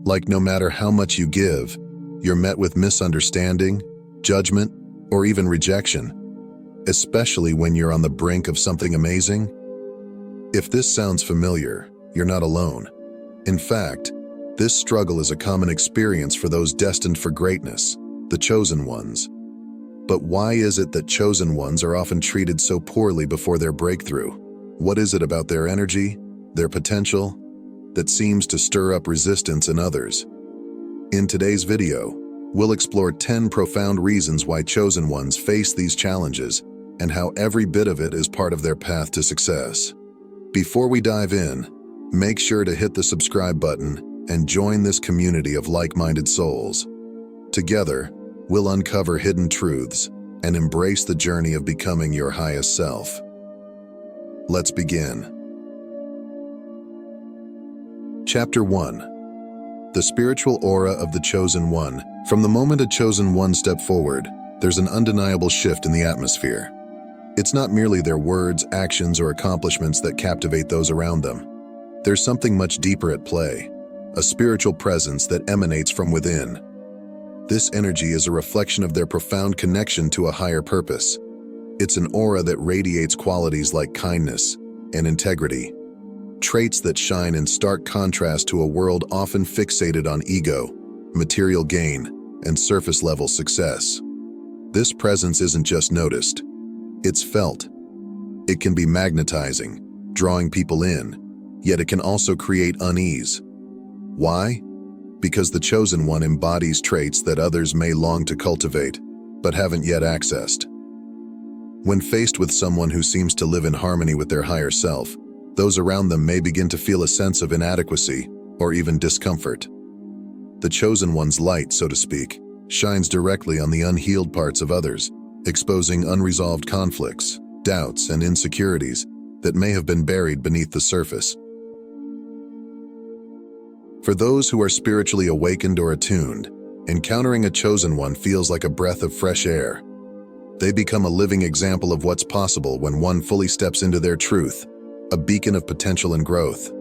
Like no matter how much you give, you're met with misunderstanding, judgment, or even rejection, especially when you're on the brink of something amazing? If this sounds familiar, you're not alone. In fact, this struggle is a common experience for those destined for greatness, the chosen ones. But why is it that chosen ones are often treated so poorly before their breakthrough? What is it about their energy, their potential, that seems to stir up resistance in others? In today's video, we'll explore 10 profound reasons why chosen ones face these challenges and how every bit of it is part of their path to success. Before we dive in, make sure to hit the subscribe button and join this community of like-minded souls. Together, we'll uncover hidden truths and embrace the journey of becoming your highest self. Let's begin. Chapter 1. The Spiritual Aura of the Chosen One. From the moment a chosen one steps forward, there's an undeniable shift in the atmosphere. It's not merely their words, actions, or accomplishments that captivate those around them. There's something much deeper at play, a spiritual presence that emanates from within. This energy is a reflection of their profound connection to a higher purpose. It's an aura that radiates qualities like kindness and integrity, traits that shine in stark contrast to a world often fixated on ego, material gain, and surface-level success. This presence isn't just noticed, it's felt. It can be magnetizing, drawing people in, yet it can also create unease. Why? Because the chosen one embodies traits that others may long to cultivate, but haven't yet accessed. When faced with someone who seems to live in harmony with their higher self, those around them may begin to feel a sense of inadequacy or even discomfort. The chosen one's light, so to speak, shines directly on the unhealed parts of others, exposing unresolved conflicts, doubts, and insecurities that may have been buried beneath the surface. For those who are spiritually awakened or attuned, encountering a chosen one feels like a breath of fresh air. They become a living example of what's possible when one fully steps into their truth, a beacon of potential and growth.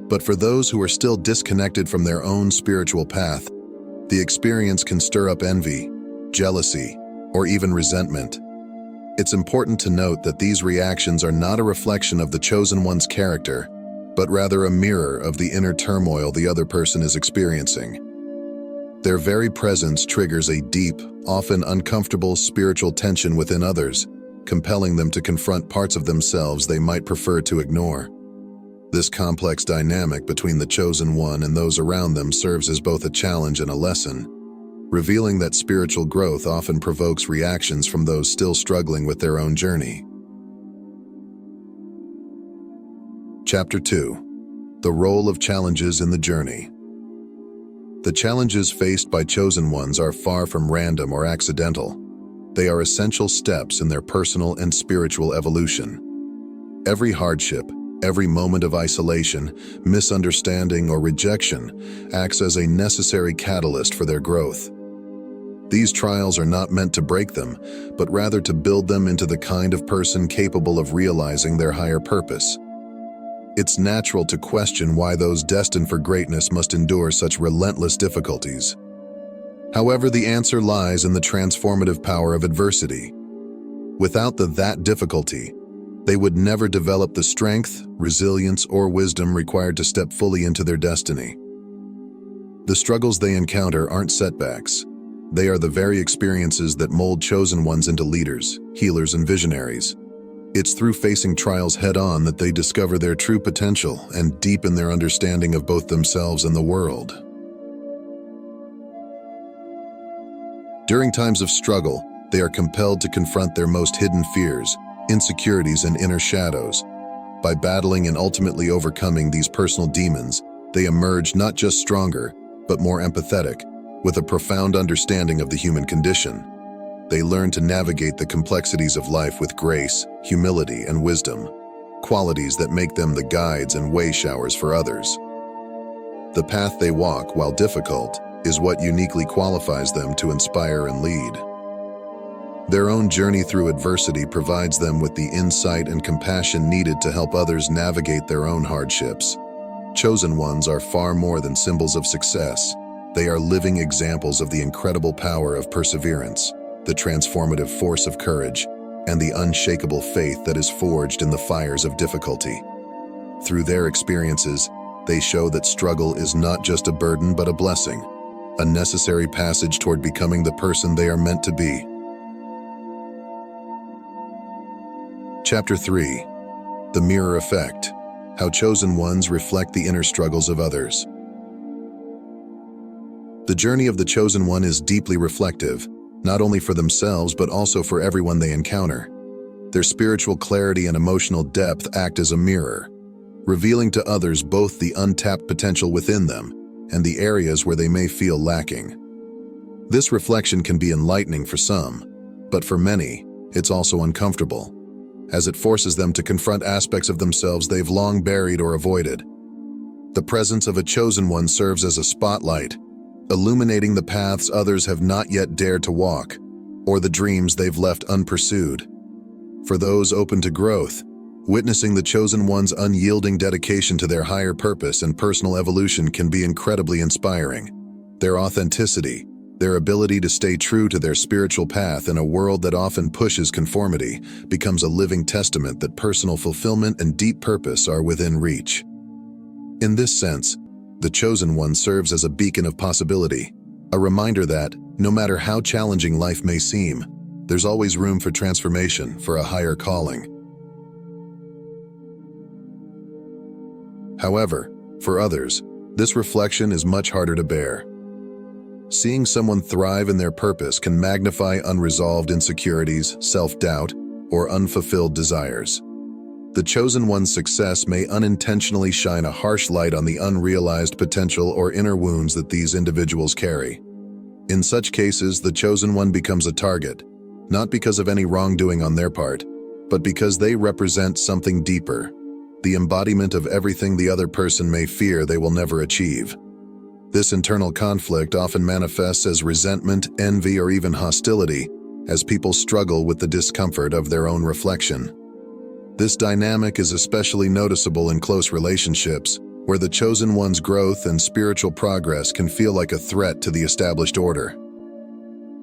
But for those who are still disconnected from their own spiritual path, the experience can stir up envy, jealousy, or even resentment. It's important to note that these reactions are not a reflection of the chosen one's character, but rather a mirror of the inner turmoil the other person is experiencing. Their very presence triggers a deep, often uncomfortable spiritual tension within others, compelling them to confront parts of themselves they might prefer to ignore. This complex dynamic between the chosen one and those around them serves as both a challenge and a lesson, revealing that spiritual growth often provokes reactions from those still struggling with their own journey. Chapter 2. The Role of Challenges in the Journey. The challenges faced by chosen ones are far from random or accidental. They are essential steps in their personal and spiritual evolution. Every hardship, every moment of isolation, misunderstanding, or rejection acts as a necessary catalyst for their growth. These trials are not meant to break them, but rather to build them into the kind of person capable of realizing their higher purpose. It's natural to question why those destined for greatness must endure such relentless difficulties. However, the answer lies in the transformative power of adversity. Without that difficulty, they would never develop the strength, resilience, or wisdom required to step fully into their destiny. The struggles they encounter aren't setbacks. They are the very experiences that mold chosen ones into leaders, healers, and visionaries. It's through facing trials head-on that they discover their true potential and deepen their understanding of both themselves and the world. During times of struggle, they are compelled to confront their most hidden fears, insecurities, and inner shadows. By battling and ultimately overcoming these personal demons, they emerge not just stronger, but more empathetic, with a profound understanding of the human condition. They learn to navigate the complexities of life with grace, humility, and wisdom, qualities that make them the guides and way showers for others. The path they walk, while difficult, is what uniquely qualifies them to inspire and lead. Their own journey through adversity provides them with the insight and compassion needed to help others navigate their own hardships. Chosen ones are far more than symbols of success. They are living examples of the incredible power of perseverance, the transformative force of courage, and the unshakable faith that is forged in the fires of difficulty. Through their experiences, they show that struggle is not just a burden but a blessing, a necessary passage toward becoming the person they are meant to be. Chapter 3. The Mirror Effect: How Chosen Ones Reflect the Inner Struggles of Others. The journey of the chosen one is deeply reflective, not only for themselves but also for everyone they encounter. Their spiritual clarity and emotional depth act as a mirror, revealing to others both the untapped potential within them and the areas where they may feel lacking. This reflection can be enlightening for some, but for many, it's also uncomfortable, as it forces them to confront aspects of themselves they've long buried or avoided. The presence of a chosen one serves as a spotlight, illuminating the paths others have not yet dared to walk, or the dreams they've left unpursued. For those open to growth, witnessing the chosen one's unyielding dedication to their higher purpose and personal evolution can be incredibly inspiring. Their authenticity, their ability to stay true to their spiritual path in a world that often pushes conformity, becomes a living testament that personal fulfillment and deep purpose are within reach. In this sense, the chosen one serves as a beacon of possibility, a reminder that, No matter how challenging life may seem, there's always room for transformation, for a higher calling. However, for others, this reflection is much harder to bear. Seeing someone thrive in their purpose can magnify unresolved insecurities, self-doubt, or unfulfilled desires. The chosen one's success may unintentionally shine a harsh light on the unrealized potential or inner wounds that these individuals carry. In such cases, the chosen one becomes a target, not because of any wrongdoing on their part, but because they represent something deeper, the embodiment of everything the other person may fear they will never achieve. This internal conflict often manifests as resentment, envy, or even hostility, as people struggle with the discomfort of their own reflection. This dynamic is especially noticeable in close relationships, where the chosen one's growth and spiritual progress can feel like a threat to the established order.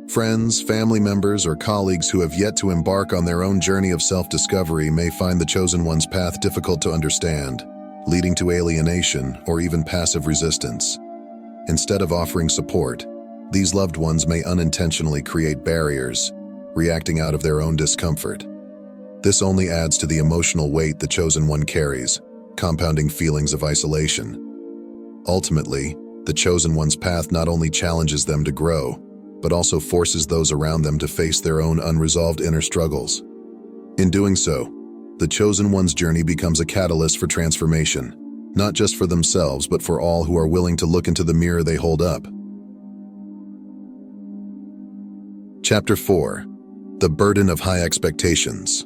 Friends, family members, or colleagues who have yet to embark on their own journey of self-discovery may find the chosen one's path difficult to understand, leading to alienation or even passive resistance. Instead of offering support, these loved ones may unintentionally create barriers, reacting out of their own discomfort. This only adds to the emotional weight the chosen one carries, compounding feelings of isolation. Ultimately, the chosen one's path not only challenges them to grow, but also forces those around them to face their own unresolved inner struggles. In doing so, the chosen one's journey becomes a catalyst for transformation, not just for themselves, but for all who are willing to look into the mirror they hold up. Chapter 4. The Burden of High Expectations.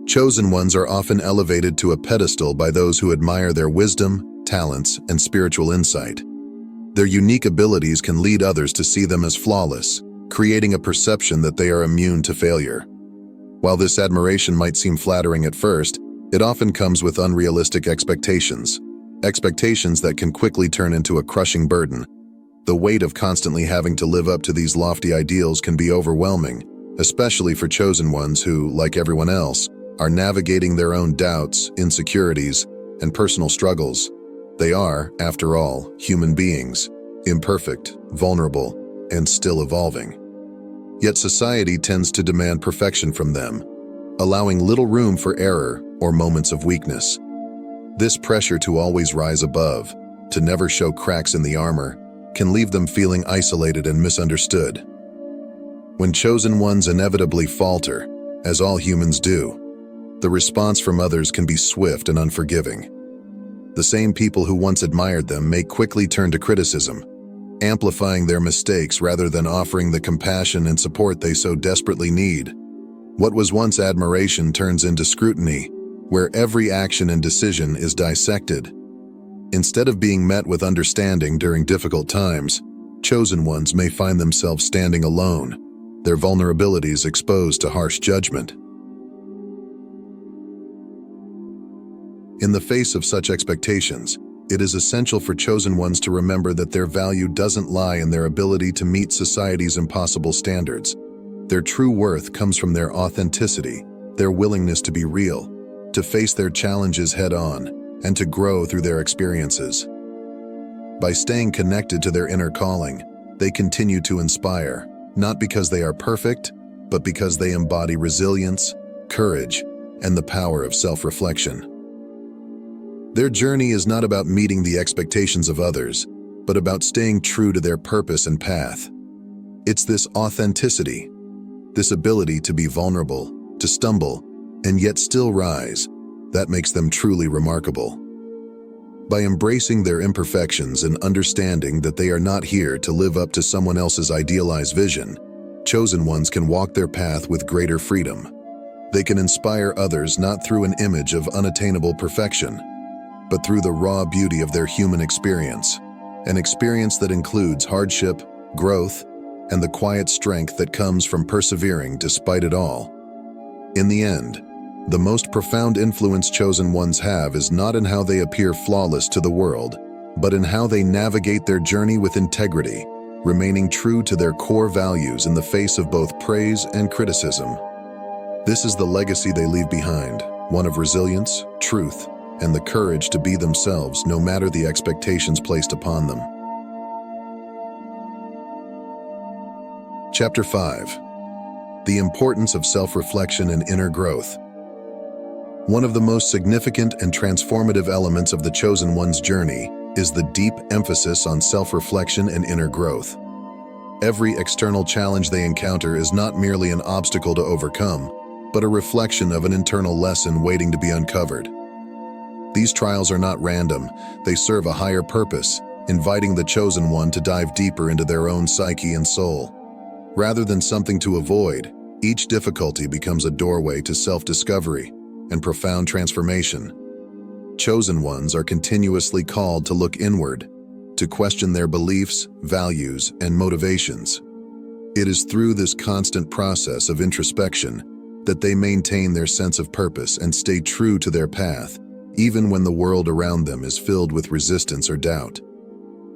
Chosen ones are often elevated to a pedestal by those who admire their wisdom, talents, and spiritual insight. Their unique abilities can lead others to see them as flawless, creating a perception that they are immune to failure. While this admiration might seem flattering at first, it often comes with unrealistic expectations that can quickly turn into a crushing burden. The weight of constantly having to live up to these lofty ideals can be overwhelming, especially for chosen ones who, like everyone else, are navigating their own doubts, insecurities, and personal struggles. They are, after all, human beings, imperfect, vulnerable, and still evolving. Yet society tends to demand perfection from them, allowing little room for error or moments of weakness. This pressure to always rise above, to never show cracks in the armor, can leave them feeling isolated and misunderstood. When chosen ones inevitably falter, as all humans do, the response from others can be swift and unforgiving. The same people who once admired them may quickly turn to criticism, amplifying their mistakes rather than offering the compassion and support they so desperately need. What was once admiration turns into scrutiny, where every action and decision is dissected. Instead of being met with understanding during difficult times, chosen ones may find themselves standing alone, their vulnerabilities exposed to harsh judgment. In the face of such expectations, it is essential for chosen ones to remember that their value doesn't lie in their ability to meet society's impossible standards. Their true worth comes from their authenticity, their willingness to be real, to face their challenges head-on, and to grow through their experiences. By staying connected to their inner calling, they continue to inspire, not because they are perfect, but because they embody resilience, courage, and the power of self-reflection. Their journey is not about meeting the expectations of others, but about staying true to their purpose and path. It's this authenticity, this ability to be vulnerable, to stumble, and yet still rise, that makes them truly remarkable. By embracing their imperfections and understanding that they are not here to live up to someone else's idealized vision, chosen ones can walk their path with greater freedom. They can inspire others not through an image of unattainable perfection, but through the raw beauty of their human experience, an experience that includes hardship, growth, and the quiet strength that comes from persevering despite it all. In the end, the most profound influence chosen ones have is not in how they appear flawless to the world, but in how they navigate their journey with integrity, remaining true to their core values in the face of both praise and criticism. This is the legacy they leave behind, one of resilience, truth, and the courage to be themselves no matter the expectations placed upon them. Chapter 5. The Importance of Self-Reflection and Inner Growth. One of the most significant and transformative elements of the Chosen One's journey is the deep emphasis on self-reflection and inner growth. Every external challenge they encounter is not merely an obstacle to overcome, but a reflection of an internal lesson waiting to be uncovered. These trials are not random, they serve a higher purpose, inviting the Chosen One to dive deeper into their own psyche and soul. Rather than something to avoid, each difficulty becomes a doorway to self-discovery and profound transformation. Chosen Ones are continuously called to look inward, to question their beliefs, values, and motivations. It is through this constant process of introspection that they maintain their sense of purpose and stay true to their path, even when the world around them is filled with resistance or doubt.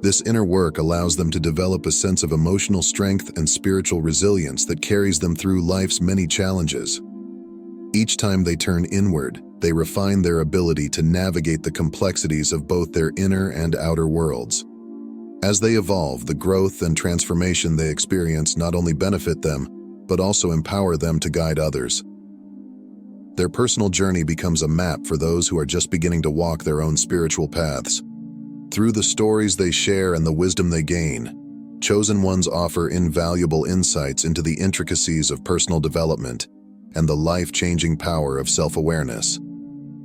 This inner work allows them to develop a sense of emotional strength and spiritual resilience that carries them through life's many challenges. Each time they turn inward, they refine their ability to navigate the complexities of both their inner and outer worlds. As they evolve, the growth and transformation they experience not only benefit them, but also empower them to guide others. Their personal journey becomes a map for those who are just beginning to walk their own spiritual paths. Through the stories they share and the wisdom they gain, Chosen Ones offer invaluable insights into the intricacies of personal development and the life-changing power of self-awareness.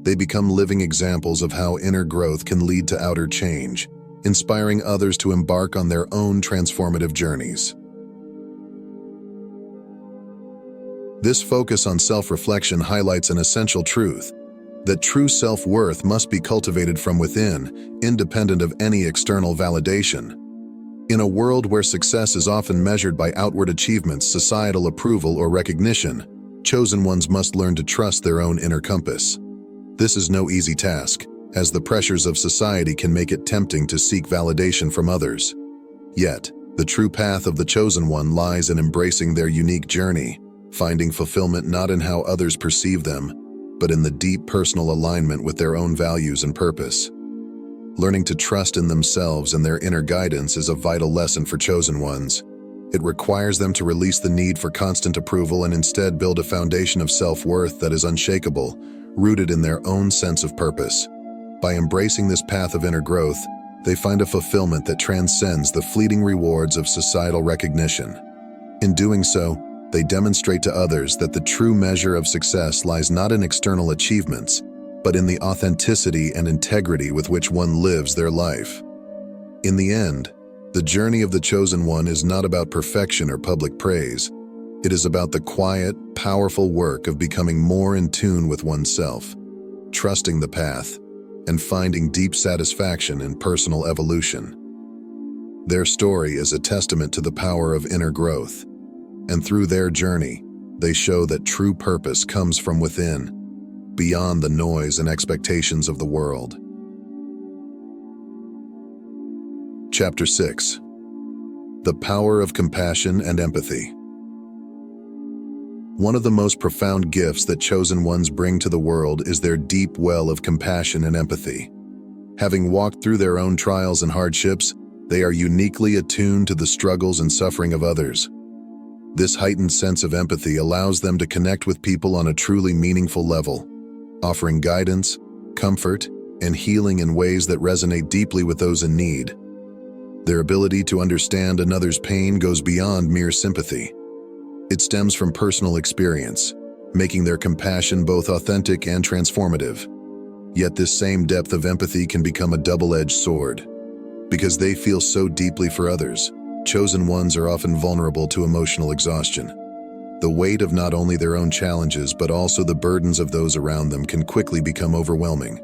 They become living examples of how inner growth can lead to outer change, inspiring others to embark on their own transformative journeys. This focus on self-reflection highlights an essential truth: that true self-worth must be cultivated from within, independent of any external validation. In a world where success is often measured by outward achievements, societal approval, or recognition, Chosen Ones must learn to trust their own inner compass. This is no easy task, as the pressures of society can make it tempting to seek validation from others. Yet, the true path of the Chosen One lies in embracing their unique journey, finding fulfillment not in how others perceive them, but in the deep personal alignment with their own values and purpose. Learning to trust in themselves and their inner guidance is a vital lesson for Chosen Ones. It requires them to release the need for constant approval and instead build a foundation of self-worth that is unshakable, rooted in their own sense of purpose. By embracing this path of inner growth, they find a fulfillment that transcends the fleeting rewards of societal recognition. In doing so, they demonstrate to others that the true measure of success lies not in external achievements, but in the authenticity and integrity with which one lives their life. In the end, the journey of the Chosen One is not about perfection or public praise. It is about the quiet, powerful work of becoming more in tune with oneself, trusting the path, and finding deep satisfaction in personal evolution. Their story is a testament to the power of inner growth. And through their journey, they show that true purpose comes from within, beyond the noise and expectations of the world. Chapter 6. The Power of Compassion and Empathy. One of the most profound gifts that Chosen Ones bring to the world is their deep well of compassion and empathy. Having walked through their own trials and hardships, they are uniquely attuned to the struggles and suffering of others. This heightened sense of empathy allows them to connect with people on a truly meaningful level, offering guidance, comfort, and healing in ways that resonate deeply with those in need. Their ability to understand another's pain goes beyond mere sympathy. It stems from personal experience, making their compassion both authentic and transformative. Yet this same depth of empathy can become a double-edged sword. Because they feel so deeply for others, Chosen Ones are often vulnerable to emotional exhaustion. The weight of not only their own challenges but also the burdens of those around them can quickly become overwhelming.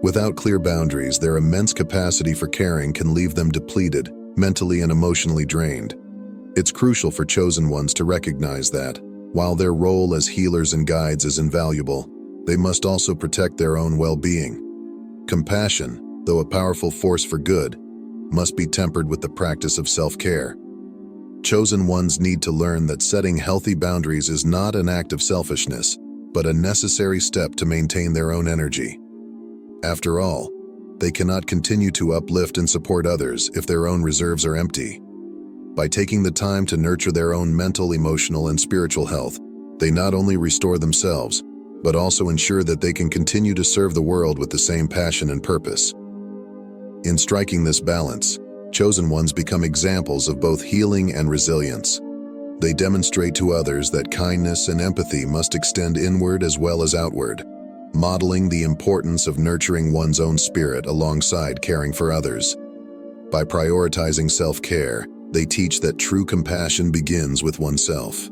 Without clear boundaries, their immense capacity for caring can leave them depleted, mentally and emotionally drained. It's crucial for Chosen Ones to recognize that, while their role as healers and guides is invaluable, they must also protect their own well-being. Compassion, though a powerful force for good, must be tempered with the practice of self-care. Chosen Ones need to learn that setting healthy boundaries is not an act of selfishness, but a necessary step to maintain their own energy. After all, they cannot continue to uplift and support others if their own reserves are empty. By taking the time to nurture their own mental, emotional, and spiritual health, they not only restore themselves, but also ensure that they can continue to serve the world with the same passion and purpose. In striking this balance, chosen ones become examples of both healing and resilience. They demonstrate to others that kindness and empathy must extend inward as well as outward, modeling the importance of nurturing one's own spirit alongside caring for others. By prioritizing self-care, they teach that true compassion begins with oneself.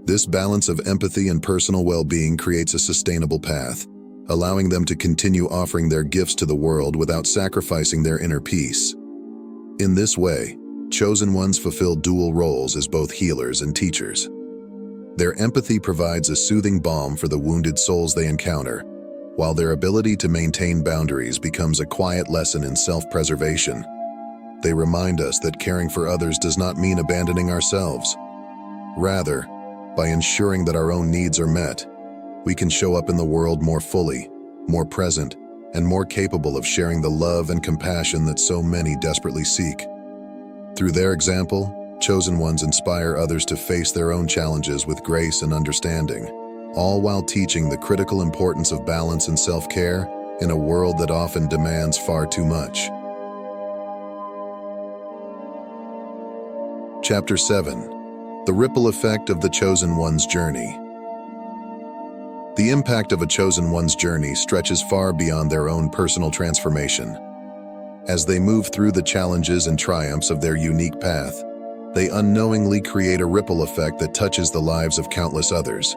This balance of empathy and personal well-being creates a sustainable path, allowing them to continue offering their gifts to the world without sacrificing their inner peace. In this way, chosen ones fulfill dual roles as both healers and teachers. Their empathy provides a soothing balm for the wounded souls they encounter, while their ability to maintain boundaries becomes a quiet lesson in self-preservation. They remind us that caring for others does not mean abandoning ourselves. Rather, by ensuring that our own needs are met, we can show up in the world more fully, more present, and more capable of sharing the love and compassion that so many desperately seek. Through their example, chosen ones inspire others to face their own challenges with grace and understanding, all while teaching the critical importance of balance and self-care in a world that often demands far too much. Chapter 7. The Ripple Effect of the Chosen One's Journey. The impact of a chosen one's journey stretches far beyond their own personal transformation. As they move through the challenges and triumphs of their unique path, they unknowingly create a ripple effect that touches the lives of countless others.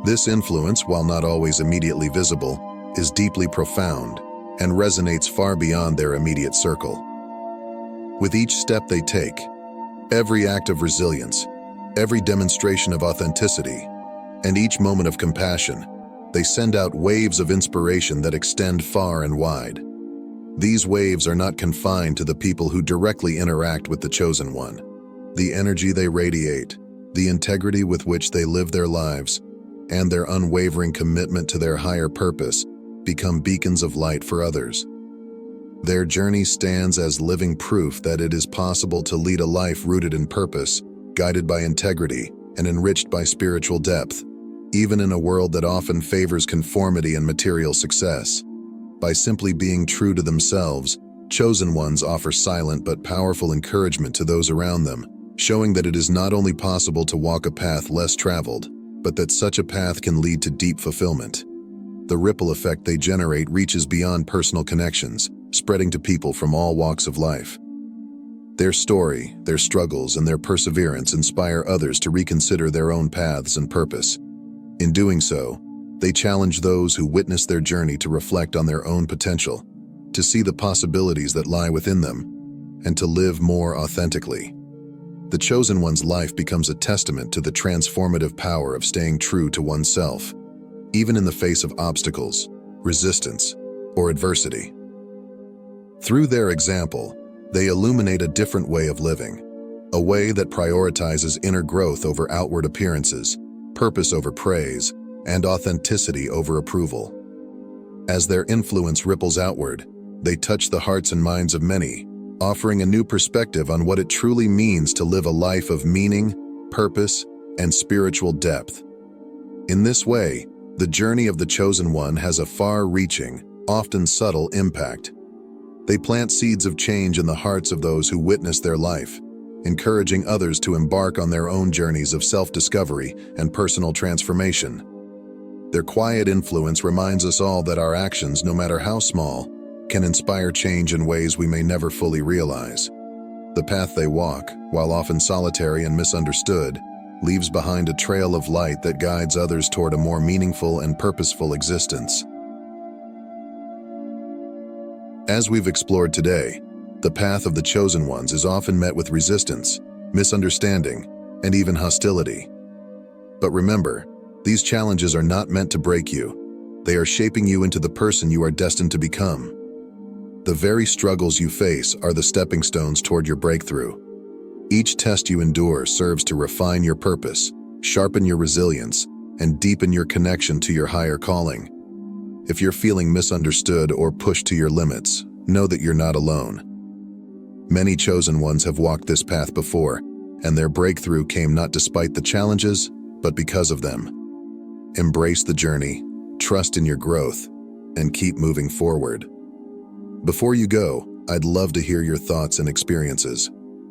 This influence, while not always immediately visible, is deeply profound and resonates far beyond their immediate circle. With each step they take, every act of resilience, every demonstration of authenticity, and each moment of compassion, they send out waves of inspiration that extend far and wide. These waves are not confined to the people who directly interact with the chosen one. The energy they radiate, the integrity with which they live their lives, and their unwavering commitment to their higher purpose become beacons of light for others. Their journey stands as living proof that it is possible to lead a life rooted in purpose, guided by integrity, and enriched by spiritual depth, even in a world that often favors conformity and material success. By simply being true to themselves, chosen ones offer silent but powerful encouragement to those around them, showing that it is not only possible to walk a path less traveled, but that such a path can lead to deep fulfillment. The ripple effect they generate reaches beyond personal connections, spreading to people from all walks of life. Their story, their struggles, and their perseverance inspire others to reconsider their own paths and purpose. In doing so, they challenge those who witness their journey to reflect on their own potential, to see the possibilities that lie within them, and to live more authentically. The chosen one's life becomes a testament to the transformative power of staying true to oneself, even in the face of obstacles, resistance, or adversity. Through their example, they illuminate a different way of living, a way that prioritizes inner growth over outward appearances, purpose over praise, and authenticity over approval. As their influence ripples outward, they touch the hearts and minds of many, offering a new perspective on what it truly means to live a life of meaning, purpose, and spiritual depth. In this way, the journey of the chosen one has a far-reaching, often subtle impact. They plant seeds of change in the hearts of those who witness their life, encouraging others to embark on their own journeys of self-discovery and personal transformation. Their quiet influence reminds us all that our actions, no matter how small, can inspire change in ways we may never fully realize. The path they walk, while often solitary and misunderstood, leaves behind a trail of light that guides others toward a more meaningful and purposeful existence. As we've explored today, the path of the chosen ones is often met with resistance, misunderstanding, and even hostility. But remember, these challenges are not meant to break you. They are shaping you into the person you are destined to become. The very struggles you face are the stepping stones toward your breakthrough. Each test you endure serves to refine your purpose, sharpen your resilience, and deepen your connection to your higher calling. If you're feeling misunderstood or pushed to your limits, know that you're not alone. Many chosen ones have walked this path before, and their breakthrough came not despite the challenges, but because of them. Embrace the journey, trust in your growth, and keep moving forward. Before you go, I'd love to hear your thoughts and experiences.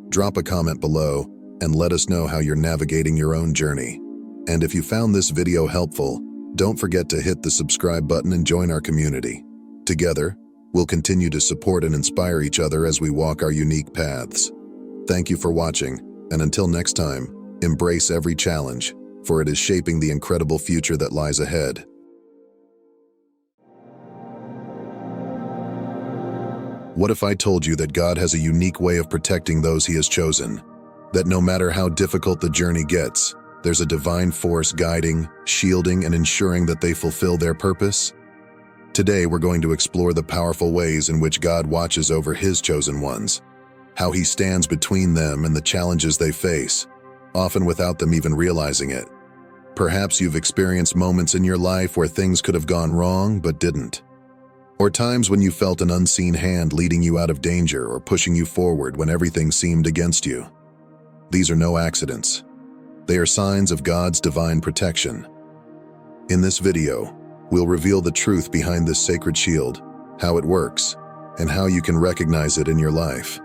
Drop a comment below and let us know how you're navigating your own journey. And if you found this video helpful, don't forget to hit the subscribe button and join our community. Together, we'll continue to support and inspire each other as we walk our unique paths. Thank you for watching, and until next time, embrace every challenge, for it is shaping the incredible future that lies ahead. What if I told you that God has a unique way of protecting those He has chosen? That no matter how difficult the journey gets, there's a divine force guiding, shielding, and ensuring that they fulfill their purpose? Today, we're going to explore the powerful ways in which God watches over His chosen ones, how He stands between them and the challenges they face, often without them even realizing it. Perhaps you've experienced moments in your life where things could have gone wrong but didn't. Or times when you felt an unseen hand leading you out of danger or pushing you forward when everything seemed against you. These are no accidents. They are signs of God's divine protection. In this video, we'll reveal the truth behind this sacred shield, how it works, and how you can recognize it in your life.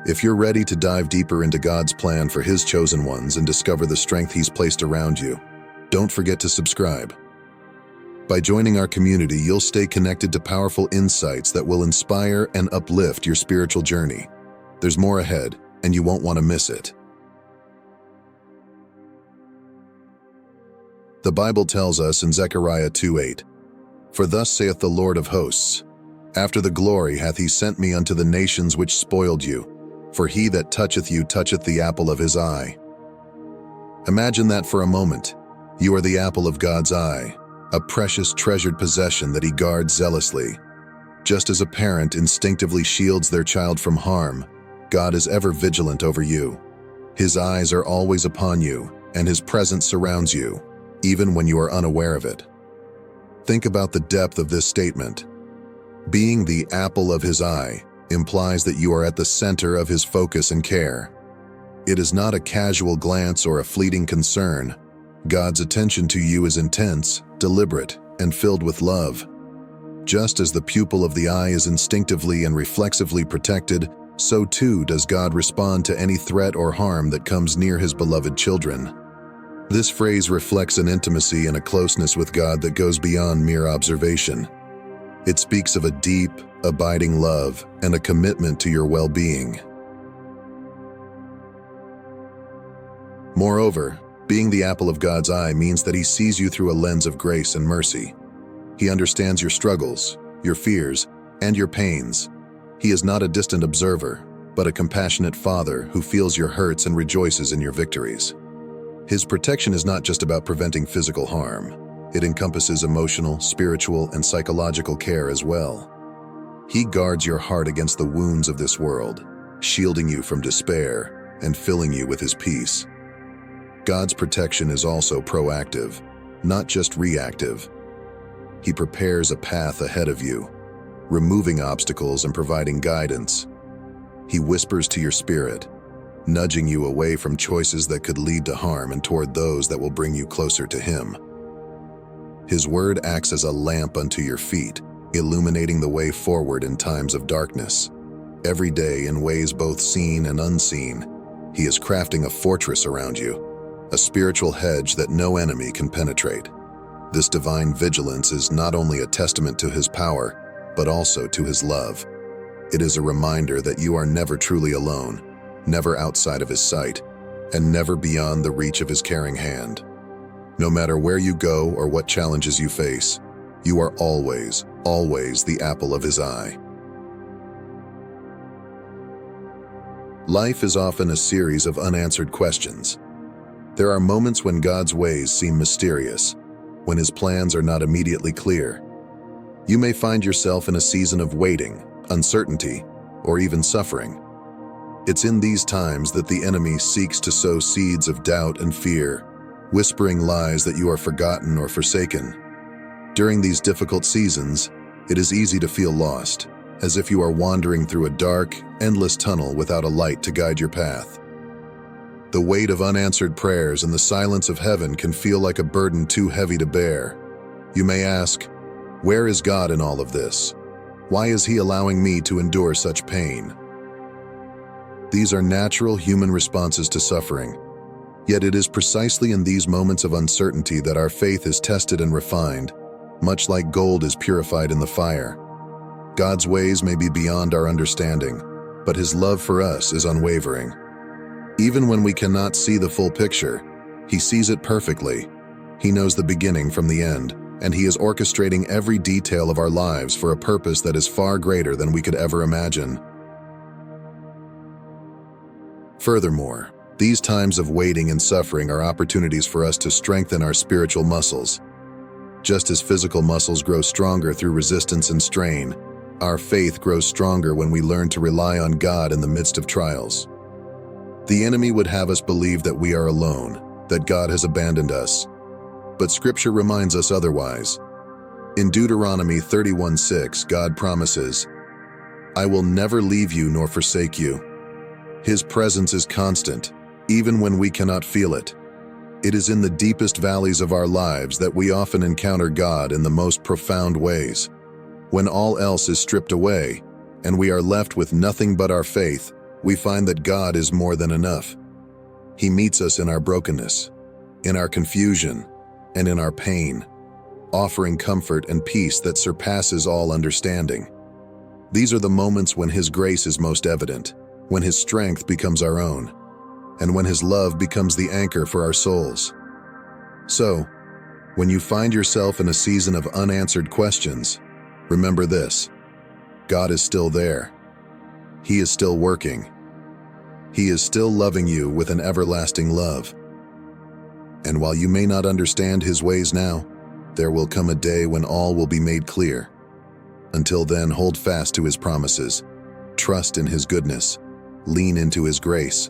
If you're ready to dive deeper into God's plan for His chosen ones and discover the strength He's placed around you, don't forget to subscribe. By joining our community, you'll stay connected to powerful insights that will inspire and uplift your spiritual journey. There's more ahead, and you won't want to miss it. The Bible tells us in Zechariah 2:8, "For thus saith the Lord of hosts, after the glory hath He sent me unto the nations which spoiled you, for he that toucheth you toucheth the apple of His eye." Imagine that for a moment. You are the apple of God's eye, a precious treasured possession that He guards zealously. Just as a parent instinctively shields their child from harm, God is ever vigilant over you. His eyes are always upon you, and His presence surrounds you, even when you are unaware of it. Think about the depth of this statement. Being the apple of His eye implies that you are at the center of His focus and care. It is not a casual glance or a fleeting concern. God's attention to you is intense, deliberate, and filled with love. Just as the pupil of the eye is instinctively and reflexively protected, so too does God respond to any threat or harm that comes near His beloved children. This phrase reflects an intimacy and a closeness with God that goes beyond mere observation. It speaks of a deep, abiding love and a commitment to your well-being. Moreover, being the apple of God's eye means that He sees you through a lens of grace and mercy. He understands your struggles, your fears, and your pains. He is not a distant observer, but a compassionate Father who feels your hurts and rejoices in your victories. His protection is not just about preventing physical harm. It encompasses emotional, spiritual, and psychological care as well. He guards your heart against the wounds of this world, shielding you from despair and filling you with His peace. God's protection is also proactive, not just reactive. He prepares a path ahead of you, removing obstacles and providing guidance. He whispers to your spirit, nudging you away from choices that could lead to harm and toward those that will bring you closer to Him. His word acts as a lamp unto your feet, illuminating the way forward in times of darkness. Every day, in ways both seen and unseen, He is crafting a fortress around you, a spiritual hedge that no enemy can penetrate. This divine vigilance is not only a testament to His power, but also to His love. It is a reminder that you are never truly alone, never outside of His sight, and never beyond the reach of His caring hand. No matter where you go or what challenges you face, you are always, always the apple of His eye. Life is often a series of unanswered questions. There are moments when God's ways seem mysterious, when His plans are not immediately clear. You may find yourself in a season of waiting, uncertainty, or even suffering. It's in these times that the enemy seeks to sow seeds of doubt and fear, whispering lies that you are forgotten or forsaken. During these difficult seasons, it is easy to feel lost, as if you are wandering through a dark, endless tunnel without a light to guide your path. The weight of unanswered prayers and the silence of heaven can feel like a burden too heavy to bear. You may ask, where is God in all of this? Why is He allowing me to endure such pain? These are natural human responses to suffering. Yet it is precisely in these moments of uncertainty that our faith is tested and refined, much like gold is purified in the fire. God's ways may be beyond our understanding, but His love for us is unwavering. Even when we cannot see the full picture, He sees it perfectly. He knows the beginning from the end, and He is orchestrating every detail of our lives for a purpose that is far greater than we could ever imagine. Furthermore, these times of waiting and suffering are opportunities for us to strengthen our spiritual muscles. Just as physical muscles grow stronger through resistance and strain, our faith grows stronger when we learn to rely on God in the midst of trials. The enemy would have us believe that we are alone, that God has abandoned us. But Scripture reminds us otherwise. In Deuteronomy 31:6, God promises, "I will never leave you nor forsake you." His presence is constant, even when we cannot feel it. It is in the deepest valleys of our lives that we often encounter God in the most profound ways. When all else is stripped away, and we are left with nothing but our faith, we find that God is more than enough. He meets us in our brokenness, in our confusion, and in our pain, offering comfort and peace that surpasses all understanding. These are the moments when His grace is most evident, when His strength becomes our own, and when His love becomes the anchor for our souls. So, when you find yourself in a season of unanswered questions, remember this: God is still there. He is still working. He is still loving you with an everlasting love. And while you may not understand His ways now, there will come a day when all will be made clear. Until then, hold fast to His promises, trust in His goodness, lean into His grace,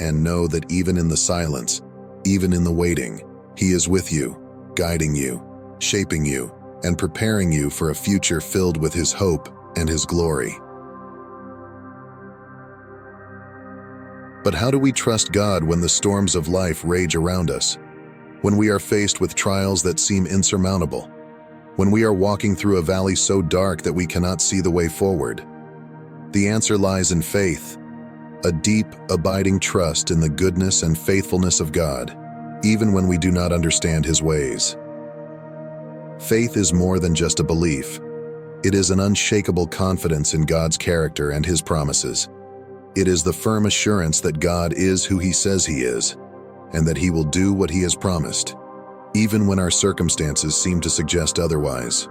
and know that even in the silence, even in the waiting, He is with you, guiding you, shaping you, and preparing you for a future filled with His hope and His glory. But how do we trust God when the storms of life rage around us? When we are faced with trials that seem insurmountable? When we are walking through a valley so dark that we cannot see the way forward? The answer lies in faith, a deep, abiding trust in the goodness and faithfulness of God, even when we do not understand His ways. Faith is more than just a belief. It is an unshakable confidence in God's character and His promises. It is the firm assurance that God is who He says He is, and that He will do what He has promised, even when our circumstances seem to suggest otherwise.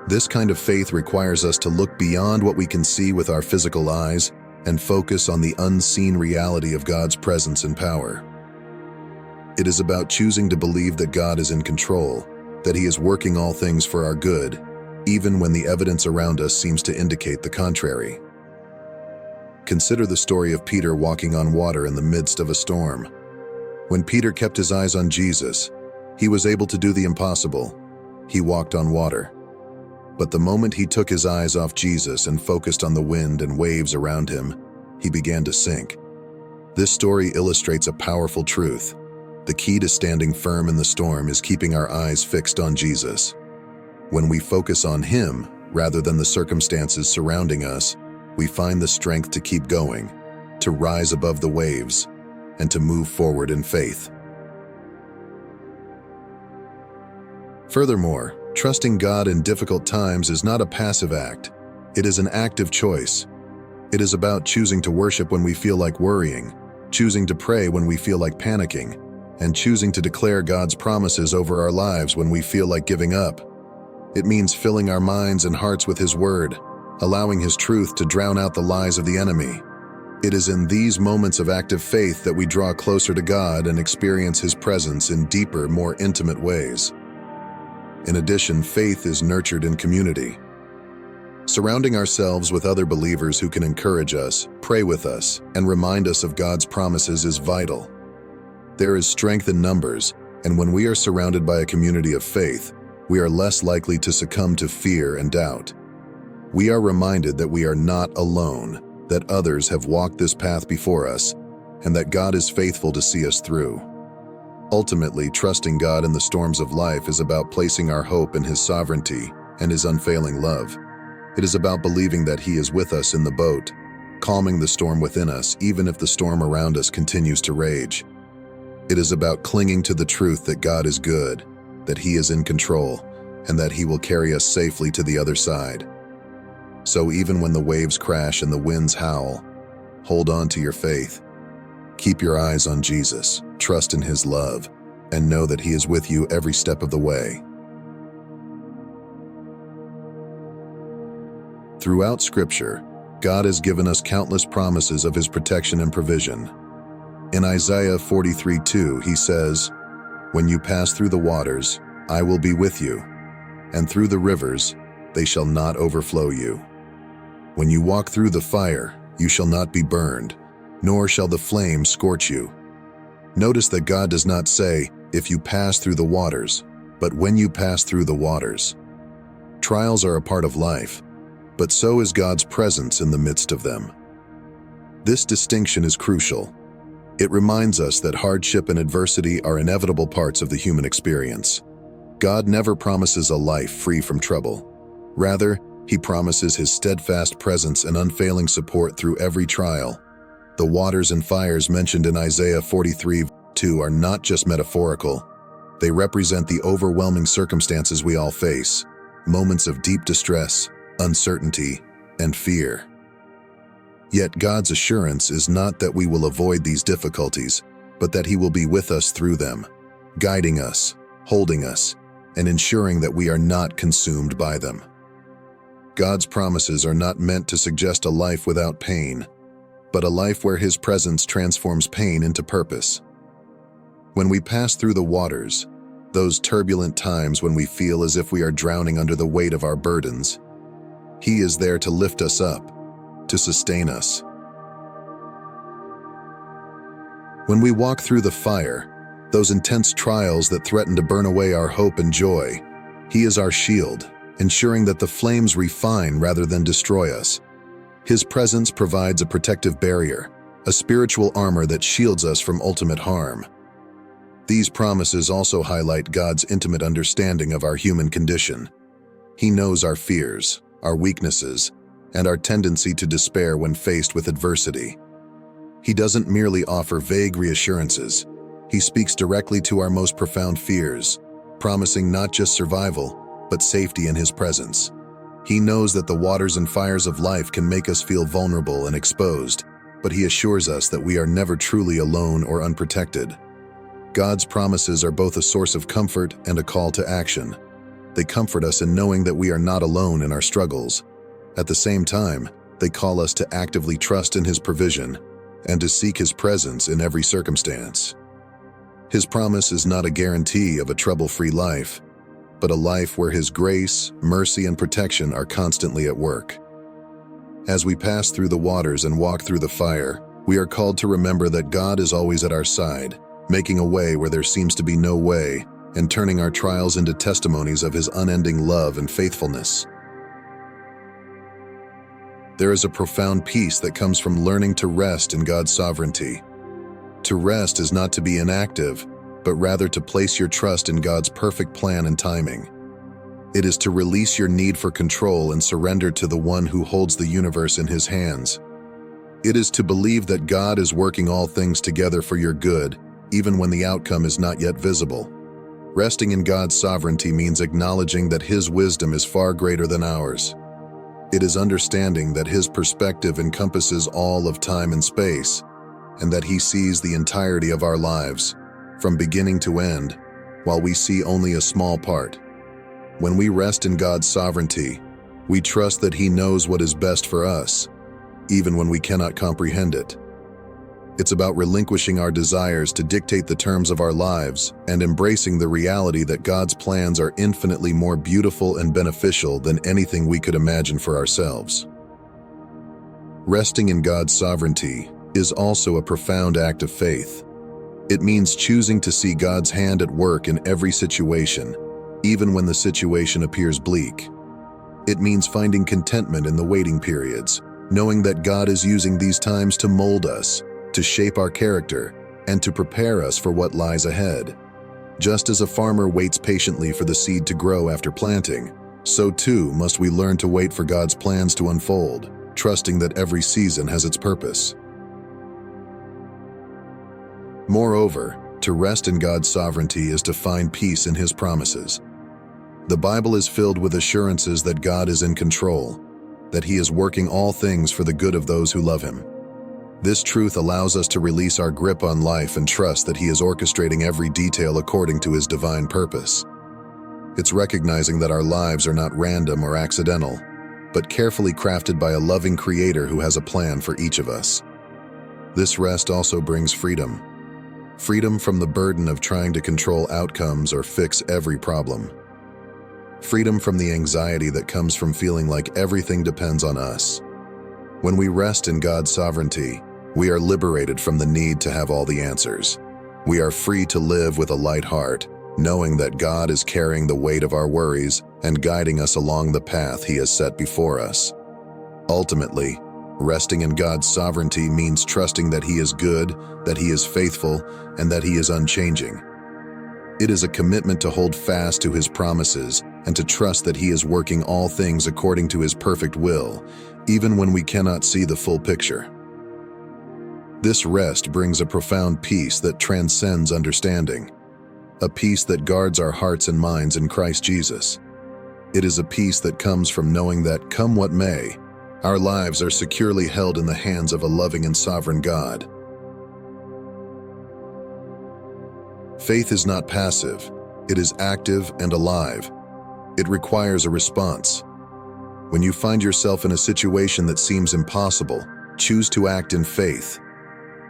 This kind of faith requires us to look beyond what we can see with our physical eyes and focus on the unseen reality of God's presence and power. It is about choosing to believe that God is in control, that He is working all things for our good, even when the evidence around us seems to indicate the contrary. Consider the story of Peter walking on water in the midst of a storm. When Peter kept his eyes on Jesus, he was able to do the impossible. He walked on water. But the moment he took his eyes off Jesus and focused on the wind and waves around him, he began to sink. This story illustrates a powerful truth. The key to standing firm in the storm is keeping our eyes fixed on Jesus. When we focus on Him, rather than the circumstances surrounding us, we find the strength to keep going, to rise above the waves, and to move forward in faith. Furthermore, trusting God in difficult times is not a passive act. It is an active choice. It is about choosing to worship when we feel like worrying, choosing to pray when we feel like panicking, and choosing to declare God's promises over our lives when we feel like giving up. It means filling our minds and hearts with His Word, allowing His truth to drown out the lies of the enemy. It is in these moments of active faith that we draw closer to God and experience His presence in deeper, more intimate ways. In addition, faith is nurtured in community. Surrounding ourselves with other believers who can encourage us, pray with us, and remind us of God's promises is vital. There is strength in numbers, and when we are surrounded by a community of faith, we are less likely to succumb to fear and doubt. We are reminded that we are not alone, that others have walked this path before us, and that God is faithful to see us through. Ultimately, trusting God in the storms of life is about placing our hope in His sovereignty and His unfailing love. It is about believing that He is with us in the boat, calming the storm within us even if the storm around us continues to rage. It is about clinging to the truth that God is good, that He is in control, and that He will carry us safely to the other side. So even when the waves crash and the winds howl, hold on to your faith. Keep your eyes on Jesus, trust in His love, and know that He is with you every step of the way. Throughout Scripture, God has given us countless promises of His protection and provision. In Isaiah 43:2, He says, "When you pass through the waters, I will be with you, and through the rivers, they shall not overflow you. When you walk through the fire, you shall not be burned, nor shall the flame scorch you." Notice that God does not say, "if you pass through the waters," but "when you pass through the waters." Trials are a part of life, but so is God's presence in the midst of them. This distinction is crucial. It reminds us that hardship and adversity are inevitable parts of the human experience. God never promises a life free from trouble. Rather, He promises His steadfast presence and unfailing support through every trial. The waters and fires mentioned in Isaiah 43:2 are not just metaphorical. They represent the overwhelming circumstances we all face, moments of deep distress, uncertainty, and fear. Yet God's assurance is not that we will avoid these difficulties, but that He will be with us through them, guiding us, holding us, and ensuring that we are not consumed by them. God's promises are not meant to suggest a life without pain, but a life where His presence transforms pain into purpose. When we pass through the waters, those turbulent times when we feel as if we are drowning under the weight of our burdens, He is there to lift us up, to sustain us. When we walk through the fire, those intense trials that threaten to burn away our hope and joy, He is our shield, ensuring that the flames refine rather than destroy us. His presence provides a protective barrier, a spiritual armor that shields us from ultimate harm. These promises also highlight God's intimate understanding of our human condition. He knows our fears, our weaknesses, and our tendency to despair when faced with adversity. He doesn't merely offer vague reassurances. He speaks directly to our most profound fears, promising not just survival, but safety in His presence. He knows that the waters and fires of life can make us feel vulnerable and exposed, but He assures us that we are never truly alone or unprotected. God's promises are both a source of comfort and a call to action. They comfort us in knowing that we are not alone in our struggles. At the same time, they call us to actively trust in His provision and to seek His presence in every circumstance. His promise is not a guarantee of a trouble-free life, but a life where His grace, mercy, and protection are constantly at work. As we pass through the waters and walk through the fire, we are called to remember that God is always at our side, making a way where there seems to be no way, and turning our trials into testimonies of His unending love and faithfulness. There is a profound peace that comes from learning to rest in God's sovereignty. To rest is not to be inactive, but rather to place your trust in God's perfect plan and timing. It is to release your need for control and surrender to the One who holds the universe in His hands. It is to believe that God is working all things together for your good, even when the outcome is not yet visible. Resting in God's sovereignty means acknowledging that His wisdom is far greater than ours. It is understanding that His perspective encompasses all of time and space, and that He sees the entirety of our lives, from beginning to end, while we see only a small part. When we rest in God's sovereignty, we trust that He knows what is best for us, even when we cannot comprehend it. It's about relinquishing our desires to dictate the terms of our lives and embracing the reality that God's plans are infinitely more beautiful and beneficial than anything we could imagine for ourselves. Resting in God's sovereignty is also a profound act of faith. It means choosing to see God's hand at work in every situation, even when the situation appears bleak. It means finding contentment in the waiting periods, knowing that God is using these times to mold us, to shape our character, and to prepare us for what lies ahead. Just as a farmer waits patiently for the seed to grow after planting, so too must we learn to wait for God's plans to unfold, trusting that every season has its purpose. Moreover, to rest in God's sovereignty is to find peace in His promises. The Bible is filled with assurances that God is in control, that He is working all things for the good of those who love Him. This truth allows us to release our grip on life and trust that He is orchestrating every detail according to His divine purpose. It's recognizing that our lives are not random or accidental, but carefully crafted by a loving Creator who has a plan for each of us. This rest also brings freedom. Freedom from the burden of trying to control outcomes or fix every problem. Freedom from the anxiety that comes from feeling like everything depends on us. When we rest in God's sovereignty, we are liberated from the need to have all the answers. We are free to live with a light heart, knowing that God is carrying the weight of our worries and guiding us along the path He has set before us. Ultimately, resting in God's sovereignty means trusting that He is good, that He is faithful, and that He is unchanging. It is a commitment to hold fast to His promises and to trust that He is working all things according to His perfect will, even when we cannot see the full picture. This rest brings a profound peace that transcends understanding, a peace that guards our hearts and minds in Christ Jesus. It is a peace that comes from knowing that, come what may, our lives are securely held in the hands of a loving and sovereign God. Faith is not passive, it is active and alive. It requires a response. When you find yourself in a situation that seems impossible, choose to act in faith.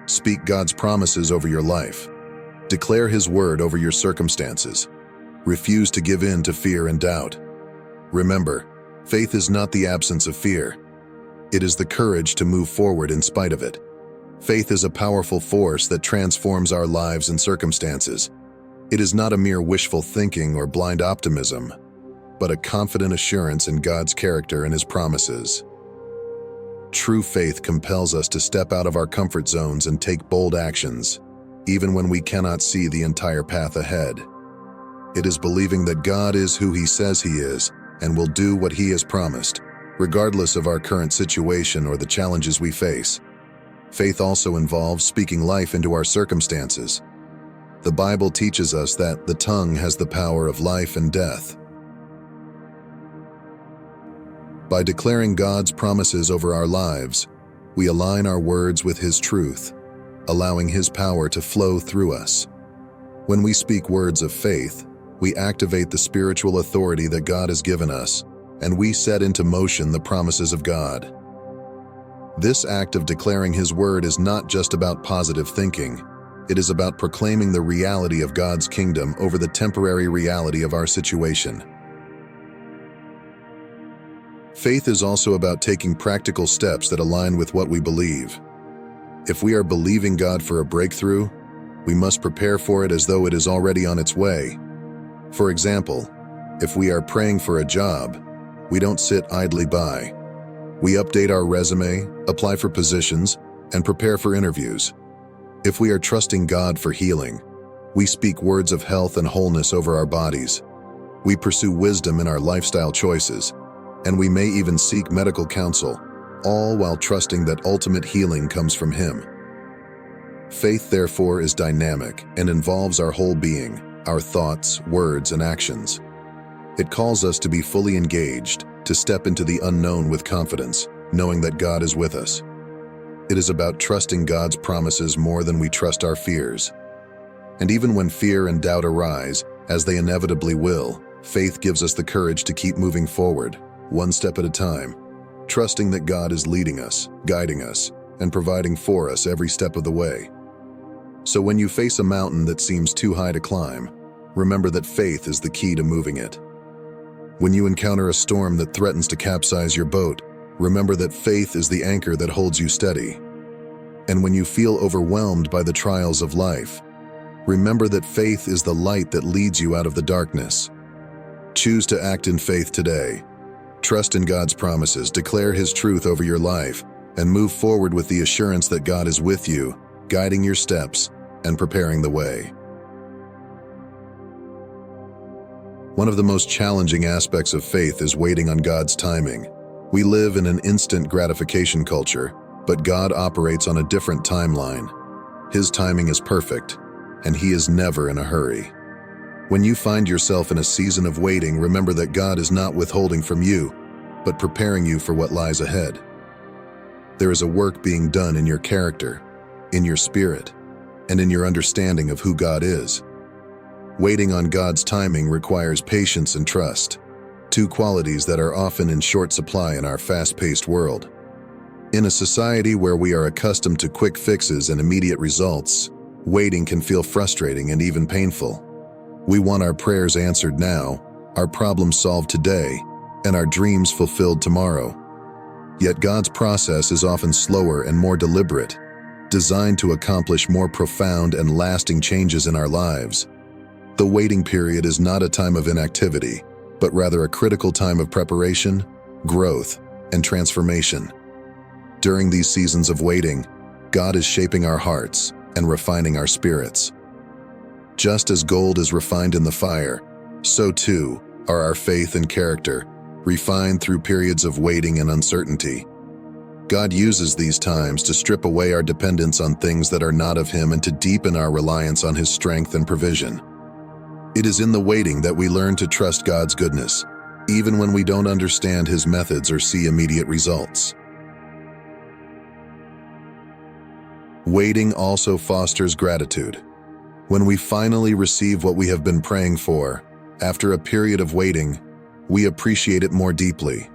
Speak God's promises over your life. Declare His word over your circumstances. Refuse to give in to fear and doubt. Remember, faith is not the absence of fear. It is the courage to move forward in spite of it. Faith is a powerful force that transforms our lives and circumstances. It is not a mere wishful thinking or blind optimism, but a confident assurance in God's character and His promises. True faith compels us to step out of our comfort zones and take bold actions, even when we cannot see the entire path ahead. It is believing that God is who He says He is and will do what He has promised, regardless of our current situation or the challenges we face. Faith also involves speaking life into our circumstances. The Bible teaches us that the tongue has the power of life and death. By declaring God's promises over our lives, we align our words with His truth, allowing His power to flow through us. When we speak words of faith, we activate the spiritual authority that God has given us, and we set into motion the promises of God. This act of declaring His word is not just about positive thinking. It is about proclaiming the reality of God's kingdom over the temporary reality of our situation. Faith is also about taking practical steps that align with what we believe. If we are believing God for a breakthrough, we must prepare for it as though it is already on its way. For example, if we are praying for a job, we don't sit idly by. We update our resume, apply for positions, and prepare for interviews. If we are trusting God for healing, we speak words of health and wholeness over our bodies. We pursue wisdom in our lifestyle choices, and we may even seek medical counsel, all while trusting that ultimate healing comes from Him. Faith, therefore, is dynamic and involves our whole being, our thoughts, words, and actions. It calls us to be fully engaged, to step into the unknown with confidence, knowing that God is with us. It is about trusting God's promises more than we trust our fears. And even when fear and doubt arise, as they inevitably will, faith gives us the courage to keep moving forward, one step at a time, trusting that God is leading us, guiding us, and providing for us every step of the way. So when you face a mountain that seems too high to climb, remember that faith is the key to moving it. When you encounter a storm that threatens to capsize your boat, remember that faith is the anchor that holds you steady. And when you feel overwhelmed by the trials of life, remember that faith is the light that leads you out of the darkness. Choose to act in faith today, Trust in God's promises, declare His truth over your life, and move forward with the assurance that God is with you, guiding your steps and preparing the way. One of the most challenging aspects of faith is waiting on God's timing. We live in an instant gratification culture, but God operates on a different timeline. His timing is perfect, and He is never in a hurry. When you find yourself in a season of waiting, remember that God is not withholding from you, but preparing you for what lies ahead. There is a work being done in your character, in your spirit, and in your understanding of who God is. Waiting on God's timing requires patience and trust, two qualities that are often in short supply in our fast-paced world. In a society where we are accustomed to quick fixes and immediate results, waiting can feel frustrating and even painful. We want our prayers answered now, our problems solved today, and our dreams fulfilled tomorrow. Yet God's process is often slower and more deliberate, designed to accomplish more profound and lasting changes in our lives. The waiting period is not a time of inactivity, but rather a critical time of preparation, growth, and transformation. During these seasons of waiting, God is shaping our hearts and refining our spirits. Just as gold is refined in the fire, so too are our faith and character, refined through periods of waiting and uncertainty. God uses these times to strip away our dependence on things that are not of Him and to deepen our reliance on His strength and provision. It is in the waiting that we learn to trust God's goodness, even when we don't understand His methods or see immediate results. Waiting also fosters gratitude. When we finally receive what we have been praying for, after a period of waiting, we appreciate it more deeply.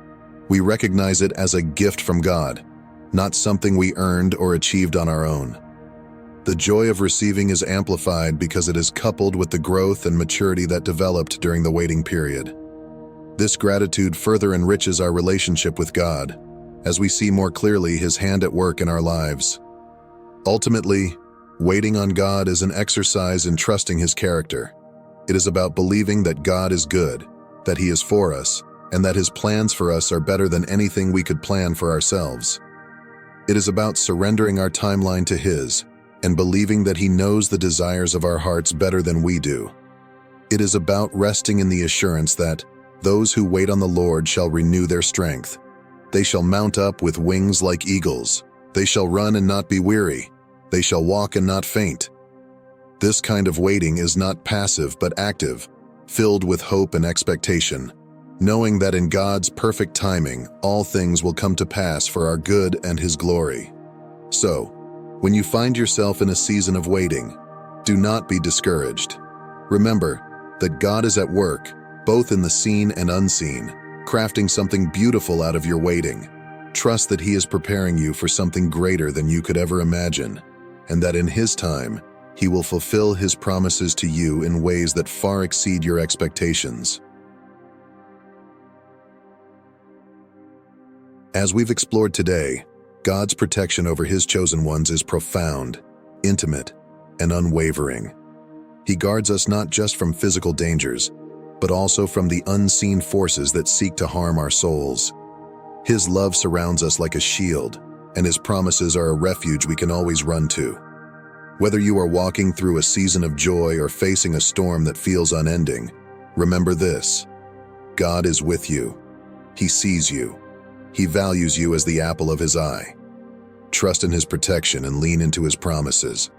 We recognize it as a gift from God, not something we earned or achieved on our own. The joy of receiving is amplified because it is coupled with the growth and maturity that developed during the waiting period. This gratitude further enriches our relationship with God, as we see more clearly His hand at work in our lives. Ultimately, waiting on God is an exercise in trusting His character. It is about believing that God is good, that He is for us, and that His plans for us are better than anything we could plan for ourselves. It is about surrendering our timeline to His and believing that He knows the desires of our hearts better than we do. It is about resting in the assurance that those who wait on the Lord shall renew their strength. They shall mount up with wings like eagles. They shall run and not be weary. They shall walk and not faint. This kind of waiting is not passive but active, filled with hope and expectation, knowing that in God's perfect timing, all things will come to pass for our good and His glory. So, when you find yourself in a season of waiting, do not be discouraged. Remember that God is at work, both in the seen and unseen, crafting something beautiful out of your waiting. Trust that He is preparing you for something greater than you could ever imagine, and that in His time, He will fulfill His promises to you in ways that far exceed your expectations. As we've explored today, God's protection over His chosen ones is profound, intimate, and unwavering. He guards us not just from physical dangers, but also from the unseen forces that seek to harm our souls. His love surrounds us like a shield, and His promises are a refuge we can always run to. Whether you are walking through a season of joy or facing a storm that feels unending, remember this: God is with you. He sees you. He values you as the apple of His eye. Trust in His protection and lean into His promises.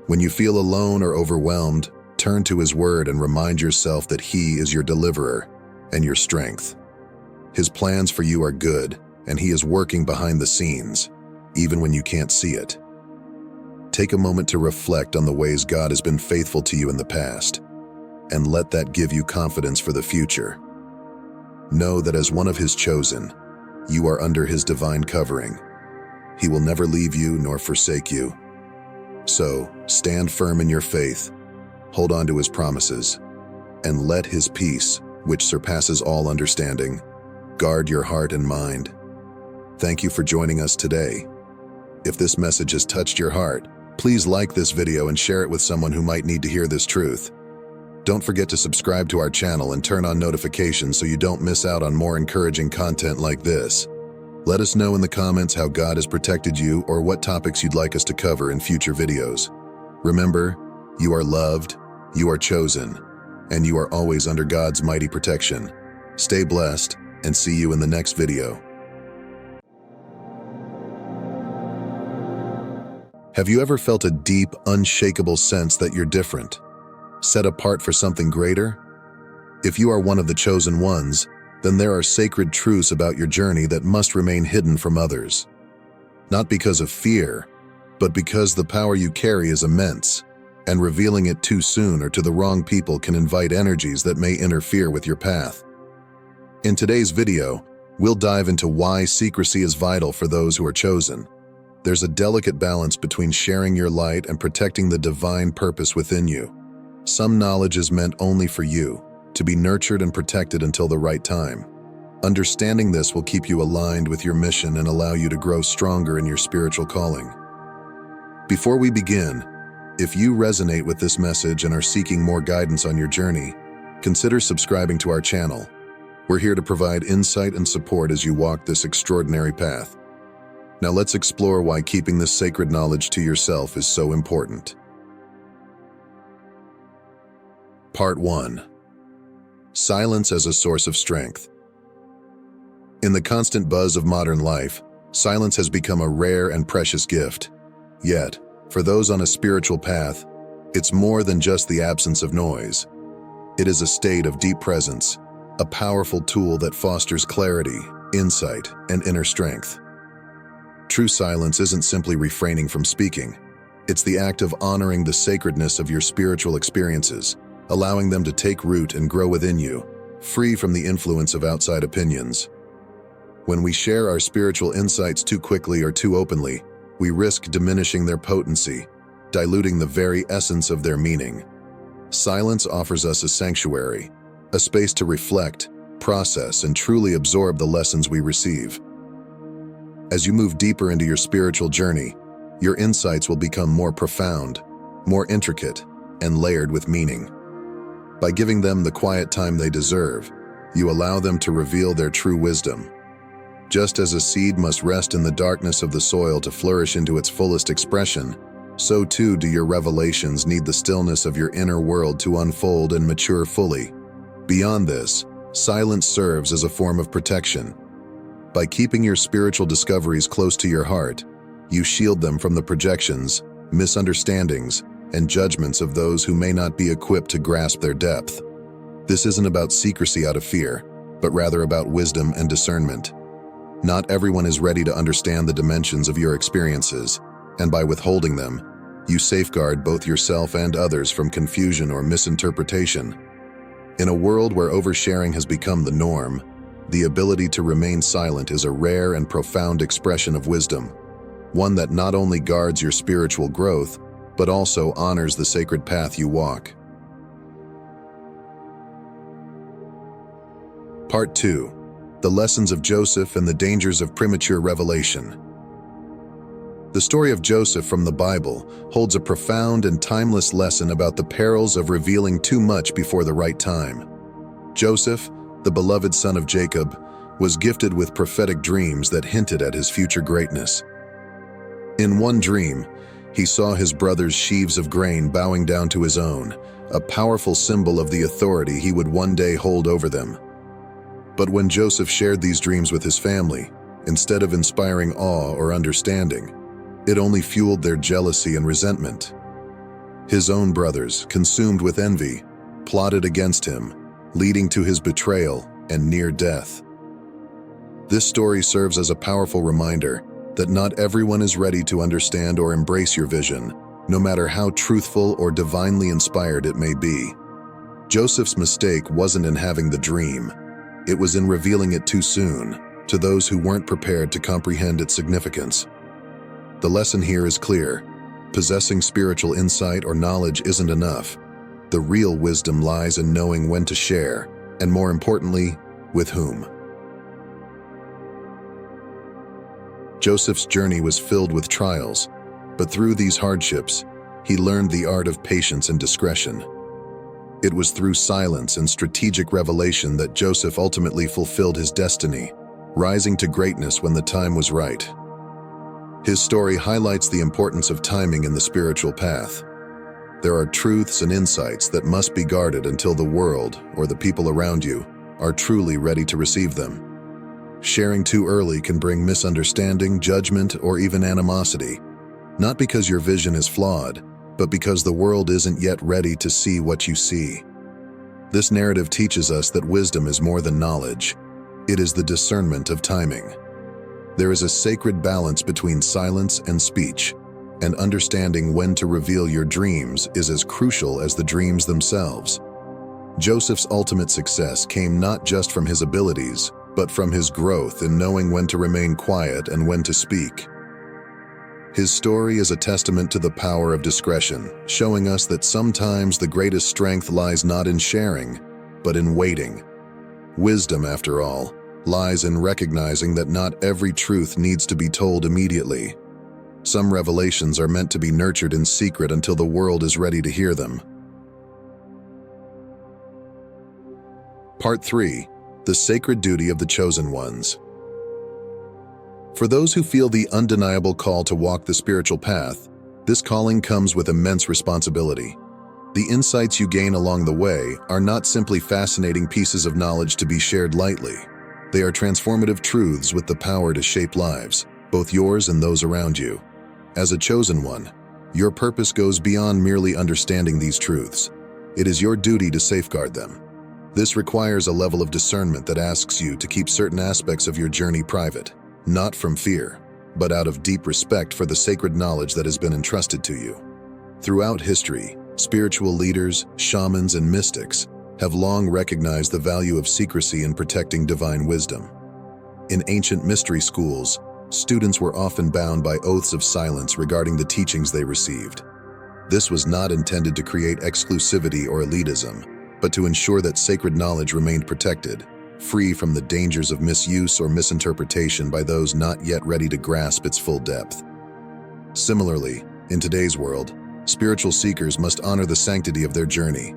When you feel alone or overwhelmed, turn to His word and remind yourself that He is your deliverer and your strength. His plans for you are good, and He is working behind the scenes, even when you can't see it. Take a moment to reflect on the ways God has been faithful to you in the past, and let that give you confidence for the future. Know that as one of His chosen, you are under His divine covering. He will never leave you nor forsake you. So, stand firm in your faith, hold on to His promises, and let His peace, which surpasses all understanding, guard your heart and mind. Thank you for joining us today. If this message has touched your heart, please like this video and share it with someone who might need to hear this truth. Don't forget to subscribe to our channel and turn on notifications so you don't miss out on more encouraging content like this. Let us know in the comments how God has protected you or what topics you'd like us to cover in future videos. Remember, you are loved, you are chosen, and you are always under God's mighty protection. Stay blessed, and see you in the next video. Have you ever felt a deep, unshakable sense that you're different, set apart for something greater? If you are one of the chosen ones, then there are sacred truths about your journey that must remain hidden from others. Not because of fear, but because the power you carry is immense, and revealing it too soon or to the wrong people can invite energies that may interfere with your path. In today's video, we'll dive into why secrecy is vital for those who are chosen. There's a delicate balance between sharing your light and protecting the divine purpose within you. Some knowledge is meant only for you, to be nurtured and protected until the right time. Understanding this will keep you aligned with your mission and allow you to grow stronger in your spiritual calling. Before we begin, if you resonate with this message and are seeking more guidance on your journey, consider subscribing to our channel. We're here to provide insight and support as you walk this extraordinary path. Now let's explore why keeping this sacred knowledge to yourself is so important. Part 1. Silence as a source of strength. In the constant buzz of modern life, silence has become a rare and precious gift. Yet, for those on a spiritual path, it's more than just the absence of noise. It is a state of deep presence, a powerful tool that fosters clarity, insight, and inner strength. True silence isn't simply refraining from speaking. It's the act of honoring the sacredness of your spiritual experiences, allowing them to take root and grow within you, free from the influence of outside opinions. When we share our spiritual insights too quickly or too openly, we risk diminishing their potency, diluting the very essence of their meaning. Silence offers us a sanctuary, a space to reflect, process, and truly absorb the lessons we receive. As you move deeper into your spiritual journey, your insights will become more profound, more intricate, and layered with meaning. By giving them the quiet time they deserve, you allow them to reveal their true wisdom. Just as a seed must rest in the darkness of the soil to flourish into its fullest expression, so too do your revelations need the stillness of your inner world to unfold and mature fully. Beyond this, silence serves as a form of protection. By keeping your spiritual discoveries close to your heart, you shield them from the projections, misunderstandings, and judgments of those who may not be equipped to grasp their depth. This isn't about secrecy out of fear, but rather about wisdom and discernment. Not everyone is ready to understand the dimensions of your experiences, and by withholding them, you safeguard both yourself and others from confusion or misinterpretation. In a world where oversharing has become the norm, the ability to remain silent is a rare and profound expression of wisdom, one that not only guards your spiritual growth, but also honors the sacred path you walk. Part 2. The lessons of Joseph and the dangers of premature revelation. The story of Joseph from the Bible holds a profound and timeless lesson about the perils of revealing too much before the right time. Joseph, the beloved son of Jacob, was gifted with prophetic dreams that hinted at his future greatness. In one dream, he saw his brothers' sheaves of grain bowing down to his own, a powerful symbol of the authority he would one day hold over them. But when Joseph shared these dreams with his family, instead of inspiring awe or understanding, it only fueled their jealousy and resentment. His own brothers, consumed with envy, plotted against him, leading to his betrayal and near death. This story serves as a powerful reminder that not everyone is ready to understand or embrace your vision, no matter how truthful or divinely inspired it may be. Joseph's mistake wasn't in having the dream. It was in revealing it too soon, to those who weren't prepared to comprehend its significance. The lesson here is clear. Possessing spiritual insight or knowledge isn't enough. The real wisdom lies in knowing when to share, and more importantly, with whom. Joseph's journey was filled with trials, but through these hardships, he learned the art of patience and discretion. It was through silence and strategic revelation that Joseph ultimately fulfilled his destiny, rising to greatness when the time was right. His story highlights the importance of timing in the spiritual path. There are truths and insights that must be guarded until the world, or the people around you, are truly ready to receive them. Sharing too early can bring misunderstanding, judgment, or even animosity, not because your vision is flawed, but because the world isn't yet ready to see what you see. This narrative teaches us that wisdom is more than knowledge. It is the discernment of timing. There is a sacred balance between silence and speech, and understanding when to reveal your dreams is as crucial as the dreams themselves. Joseph's ultimate success came not just from his abilities, but from his growth in knowing when to remain quiet and when to speak. His story is a testament to the power of discretion, showing us that sometimes the greatest strength lies not in sharing, but in waiting. Wisdom, after all, lies in recognizing that not every truth needs to be told immediately. Some revelations are meant to be nurtured in secret until the world is ready to hear them. Part 3. The Sacred Duty of the Chosen Ones. For those who feel the undeniable call to walk the spiritual path, this calling comes with immense responsibility. The insights you gain along the way are not simply fascinating pieces of knowledge to be shared lightly. They are transformative truths with the power to shape lives, both yours and those around you. As a chosen one, your purpose goes beyond merely understanding these truths. It is your duty to safeguard them. This requires a level of discernment that asks you to keep certain aspects of your journey private, not from fear, but out of deep respect for the sacred knowledge that has been entrusted to you. Throughout history, spiritual leaders, shamans, and mystics have long recognized the value of secrecy in protecting divine wisdom. In ancient mystery schools, students were often bound by oaths of silence regarding the teachings they received. This was not intended to create exclusivity or elitism, but to ensure that sacred knowledge remained protected, free from the dangers of misuse or misinterpretation by those not yet ready to grasp its full depth. Similarly, in today's world, spiritual seekers must honor the sanctity of their journey.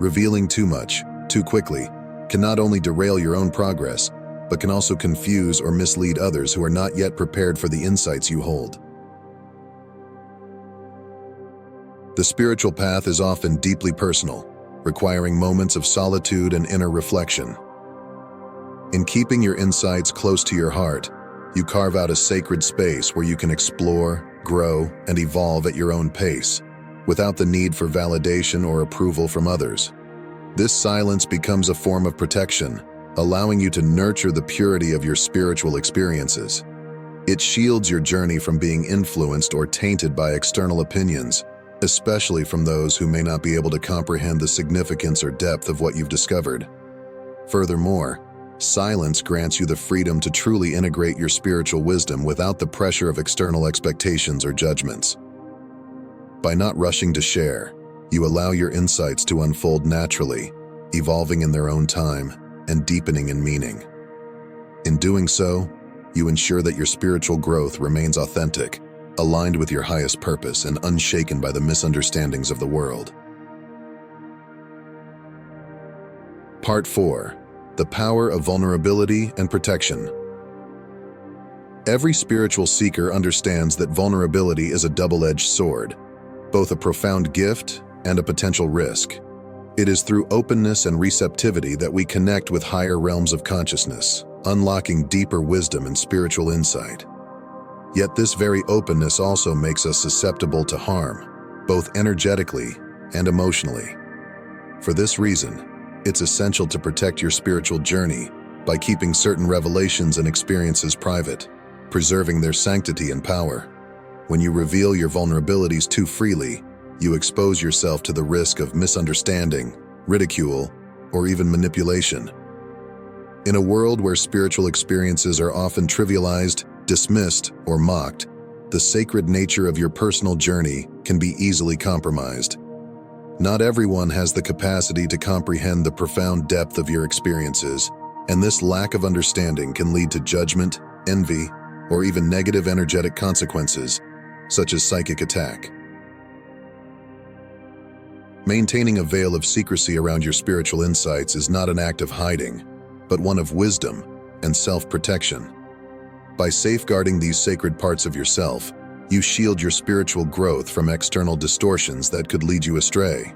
Revealing too much, too quickly, can not only derail your own progress, but can also confuse or mislead others who are not yet prepared for the insights you hold. The spiritual path is often deeply personal, requiring moments of solitude and inner reflection. In keeping your insights close to your heart, you carve out a sacred space where you can explore, grow, and evolve at your own pace, without the need for validation or approval from others. This silence becomes a form of protection, allowing you to nurture the purity of your spiritual experiences. It shields your journey from being influenced or tainted by external opinions, especially from those who may not be able to comprehend the significance or depth of what you've discovered. Furthermore, silence grants you the freedom to truly integrate your spiritual wisdom without the pressure of external expectations or judgments. By not rushing to share, you allow your insights to unfold naturally, evolving in their own time and deepening in meaning. In doing so, you ensure that your spiritual growth remains authentic, aligned with your highest purpose and unshaken by the misunderstandings of the world. Part 4. The Power of Vulnerability and Protection. Every spiritual seeker understands that vulnerability is a double-edged sword, both a profound gift and a potential risk. It is through openness and receptivity that we connect with higher realms of consciousness, unlocking deeper wisdom and spiritual insight. Yet this very openness also makes us susceptible to harm, both energetically and emotionally. For this reason, it's essential to protect your spiritual journey by keeping certain revelations and experiences private, preserving their sanctity and power. When you reveal your vulnerabilities too freely, you expose yourself to the risk of misunderstanding, ridicule, or even manipulation. In a world where spiritual experiences are often trivialized, dismissed, or mocked, the sacred nature of your personal journey can be easily compromised. Not everyone has the capacity to comprehend the profound depth of your experiences, and this lack of understanding can lead to judgment, envy, or even negative energetic consequences, such as psychic attack. Maintaining a veil of secrecy around your spiritual insights is not an act of hiding, but one of wisdom and self-protection. By safeguarding these sacred parts of yourself, you shield your spiritual growth from external distortions that could lead you astray.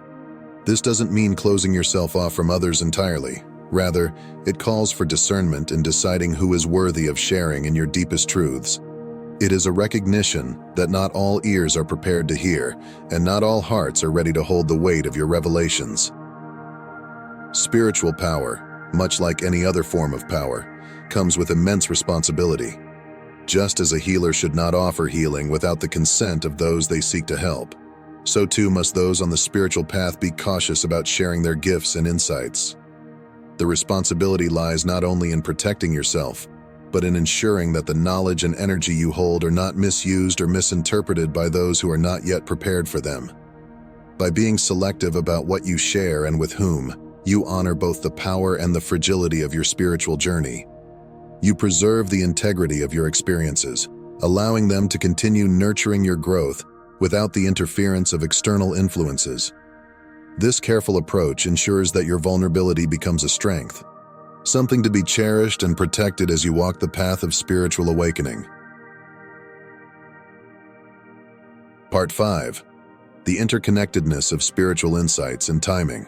This doesn't mean closing yourself off from others entirely. Rather, it calls for discernment in deciding who is worthy of sharing in your deepest truths. It is a recognition that not all ears are prepared to hear, and not all hearts are ready to hold the weight of your revelations. Spiritual power, much like any other form of power, comes with immense responsibility. Just as a healer should not offer healing without the consent of those they seek to help, so too must those on the spiritual path be cautious about sharing their gifts and insights. The responsibility lies not only in protecting yourself, but in ensuring that the knowledge and energy you hold are not misused or misinterpreted by those who are not yet prepared for them. By being selective about what you share and with whom, you honor both the power and the fragility of your spiritual journey. You preserve the integrity of your experiences, allowing them to continue nurturing your growth without the interference of external influences. This careful approach ensures that your vulnerability becomes a strength, something to be cherished and protected as you walk the path of spiritual awakening. Part 5. The interconnectedness of spiritual insights and timing.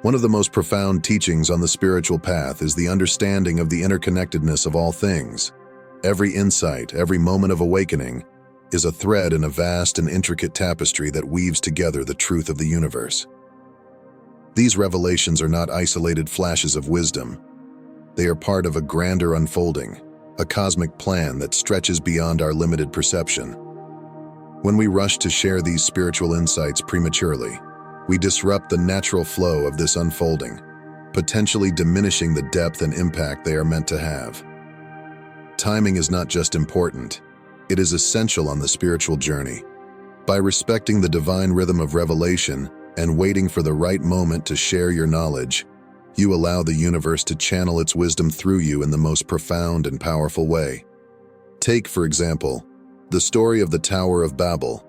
One of the most profound teachings on the spiritual path is the understanding of the interconnectedness of all things. Every insight, every moment of awakening, is a thread in a vast and intricate tapestry that weaves together the truth of the universe. These revelations are not isolated flashes of wisdom. They are part of a grander unfolding, a cosmic plan that stretches beyond our limited perception. When we rush to share these spiritual insights prematurely, we disrupt the natural flow of this unfolding, potentially diminishing the depth and impact they are meant to have. Timing is not just important, it is essential on the spiritual journey. By respecting the divine rhythm of revelation and waiting for the right moment to share your knowledge, you allow the universe to channel its wisdom through you in the most profound and powerful way. Take, for example, the story of the Tower of Babel.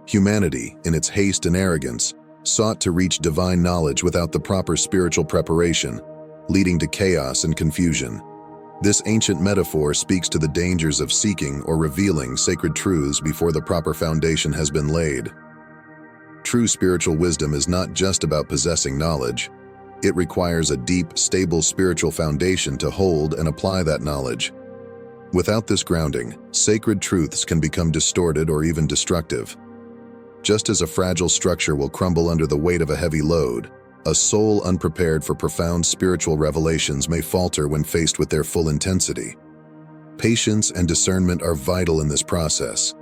Humanity, in its haste and arrogance, sought to reach divine knowledge without the proper spiritual preparation, leading to chaos and confusion. This ancient metaphor speaks to the dangers of seeking or revealing sacred truths before the proper foundation has been laid. True spiritual wisdom is not just about possessing knowledge. It requires a deep, stable spiritual foundation to hold and apply that knowledge. Without this grounding, sacred truths can become distorted or even destructive. Just as a fragile structure will crumble under the weight of a heavy load, a soul unprepared for profound spiritual revelations may falter when faced with their full intensity. Patience and discernment are vital in this process.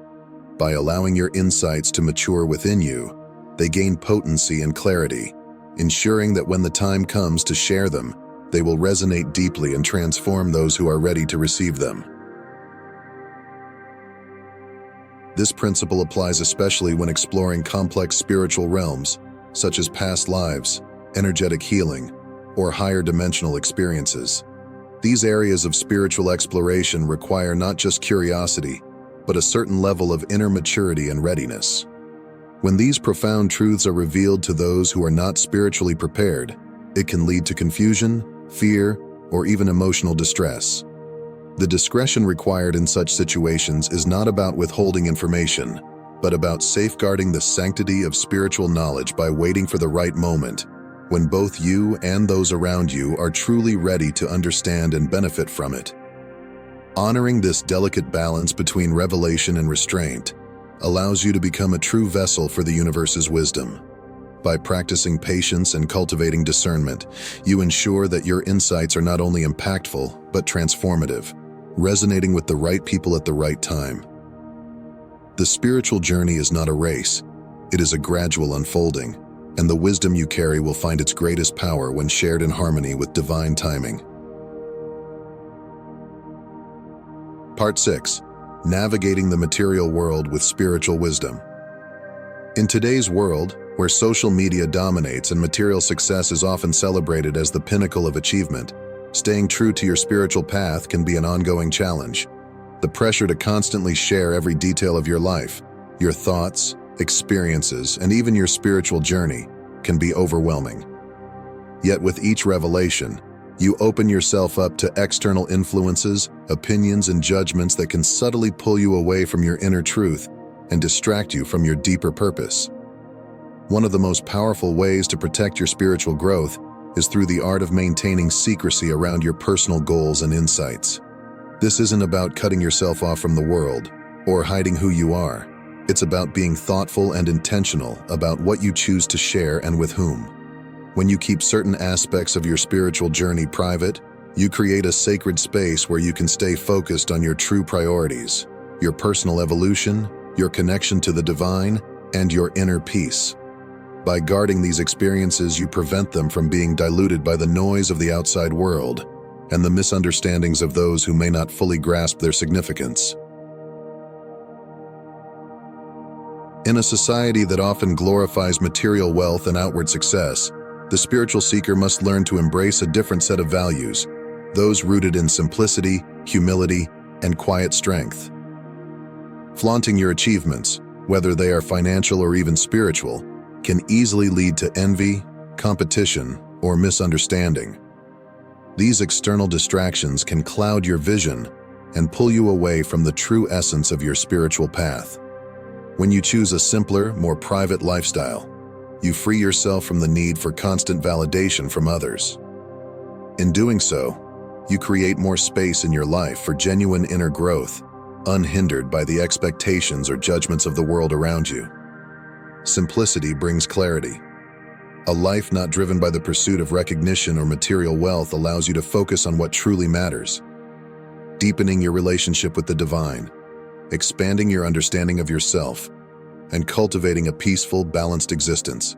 By allowing your insights to mature within you, they gain potency and clarity, ensuring that when the time comes to share them, they will resonate deeply and transform those who are ready to receive them. This principle applies especially when exploring complex spiritual realms, such as past lives, energetic healing, or higher dimensional experiences. These areas of spiritual exploration require not just curiosity, but a certain level of inner maturity and readiness. When these profound truths are revealed to those who are not spiritually prepared, it can lead to confusion, fear, or even emotional distress. The discretion required in such situations is not about withholding information, but about safeguarding the sanctity of spiritual knowledge by waiting for the right moment, when both you and those around you are truly ready to understand and benefit from it. Honoring this delicate balance between revelation and restraint allows you to become a true vessel for the universe's wisdom. By practicing patience and cultivating discernment, you ensure that your insights are not only impactful, but transformative, resonating with the right people at the right time. The spiritual journey is not a race, it is a gradual unfolding, and the wisdom you carry will find its greatest power when shared in harmony with divine timing. Part 6. Navigating the material world with spiritual wisdom. In today's world, where social media dominates and material success is often celebrated as the pinnacle of achievement, staying true to your spiritual path can be an ongoing challenge. The pressure to constantly share every detail of your life, your thoughts, experiences, and even your spiritual journey can be overwhelming. Yet with each revelation, you open yourself up to external influences, opinions, and judgments that can subtly pull you away from your inner truth and distract you from your deeper purpose. One of the most powerful ways to protect your spiritual growth is through the art of maintaining secrecy around your personal goals and insights. This isn't about cutting yourself off from the world or hiding who you are. It's about being thoughtful and intentional about what you choose to share and with whom. When you keep certain aspects of your spiritual journey private, you create a sacred space where you can stay focused on your true priorities, your personal evolution, your connection to the divine, and your inner peace. By guarding these experiences, you prevent them from being diluted by the noise of the outside world and the misunderstandings of those who may not fully grasp their significance. In a society that often glorifies material wealth and outward success, the spiritual seeker must learn to embrace a different set of values, those rooted in simplicity, humility, and quiet strength. Flaunting your achievements, whether they are financial or even spiritual, can easily lead to envy, competition, or misunderstanding. These external distractions can cloud your vision and pull you away from the true essence of your spiritual path. When you choose a simpler, more private lifestyle, you free yourself from the need for constant validation from others. In doing so, you create more space in your life for genuine inner growth, unhindered by the expectations or judgments of the world around you. Simplicity brings clarity. A life not driven by the pursuit of recognition or material wealth allows you to focus on what truly matters, deepening your relationship with the divine, expanding your understanding of yourself, and cultivating a peaceful, balanced existence.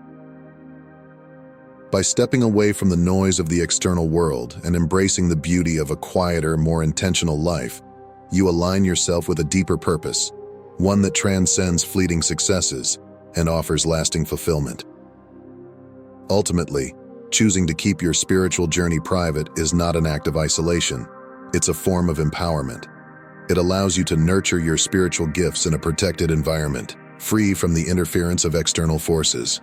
By stepping away from the noise of the external world and embracing the beauty of a quieter, more intentional life, you align yourself with a deeper purpose, one that transcends fleeting successes and offers lasting fulfillment. Ultimately, choosing to keep your spiritual journey private is not an act of isolation. It's a form of empowerment. It allows you to nurture your spiritual gifts in a protected environment, free from the interference of external forces.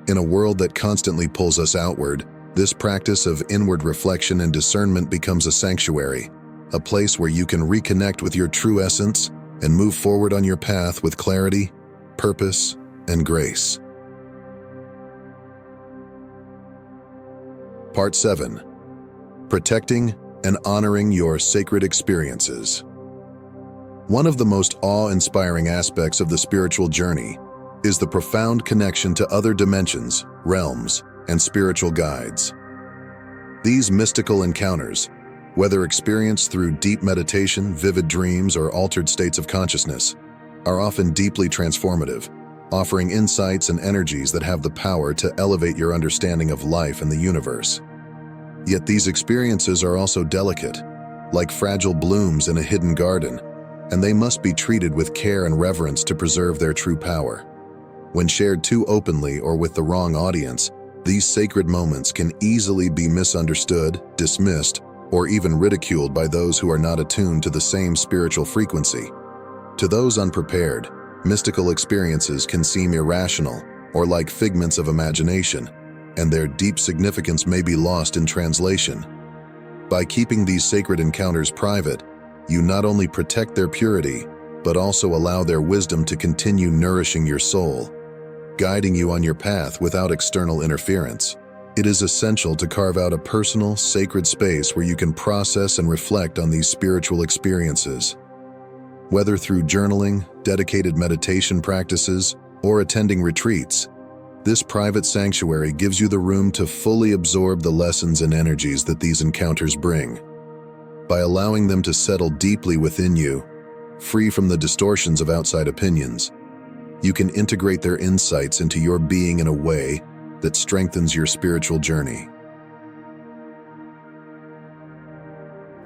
In a world that constantly pulls us outward, this practice of inward reflection and discernment becomes a sanctuary, a place where you can reconnect with your true essence and move forward on your path with clarity, purpose, and grace. Part 7. Protecting and honoring your sacred experiences. One of the most awe-inspiring aspects of the spiritual journey is the profound connection to other dimensions, realms, and spiritual guides. These mystical encounters, whether experienced through deep meditation, vivid dreams, or altered states of consciousness, are often deeply transformative, offering insights and energies that have the power to elevate your understanding of life and the universe. Yet these experiences are also delicate, like fragile blooms in a hidden garden, and they must be treated with care and reverence to preserve their true power. When shared too openly or with the wrong audience, these sacred moments can easily be misunderstood, dismissed, or even ridiculed by those who are not attuned to the same spiritual frequency. To those unprepared, mystical experiences can seem irrational or like figments of imagination, and their deep significance may be lost in translation. By keeping these sacred encounters private, you not only protect their purity, but also allow their wisdom to continue nourishing your soul, guiding you on your path without external interference. It is essential to carve out a personal, sacred space where you can process and reflect on these spiritual experiences. Whether through journaling, dedicated meditation practices, or attending retreats, this private sanctuary gives you the room to fully absorb the lessons and energies that these encounters bring. By allowing them to settle deeply within you, free from the distortions of outside opinions, you can integrate their insights into your being in a way that strengthens your spiritual journey.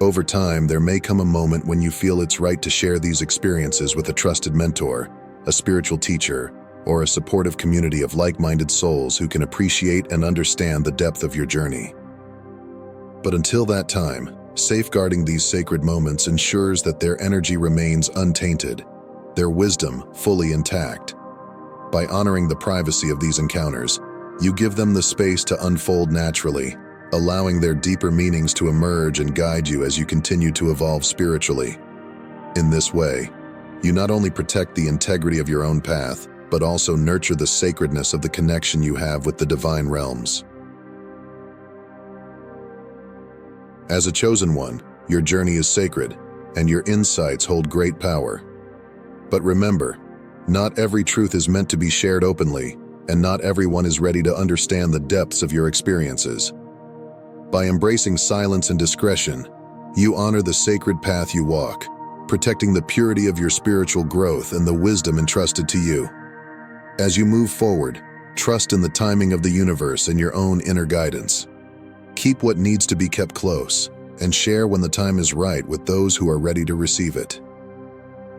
Over time, there may come a moment when you feel it's right to share these experiences with a trusted mentor, a spiritual teacher, or a supportive community of like-minded souls who can appreciate and understand the depth of your journey. But until that time, safeguarding these sacred moments ensures that their energy remains untainted, their wisdom fully intact, By honoring the privacy of these encounters, you give them the space to unfold naturally, allowing their deeper meanings to emerge and guide you as you continue to evolve spiritually. In this way, you not only protect the integrity of your own path, but also nurture the sacredness of the connection you have with the divine realms. As a chosen one, your journey is sacred, and your insights hold great power. But remember, not every truth is meant to be shared openly, and not everyone is ready to understand the depths of your experiences. By embracing silence and discretion, you honor the sacred path you walk, protecting the purity of your spiritual growth and the wisdom entrusted to you. As you move forward, trust in the timing of the universe and your own inner guidance. Keep what needs to be kept close, and share when the time is right with those who are ready to receive it.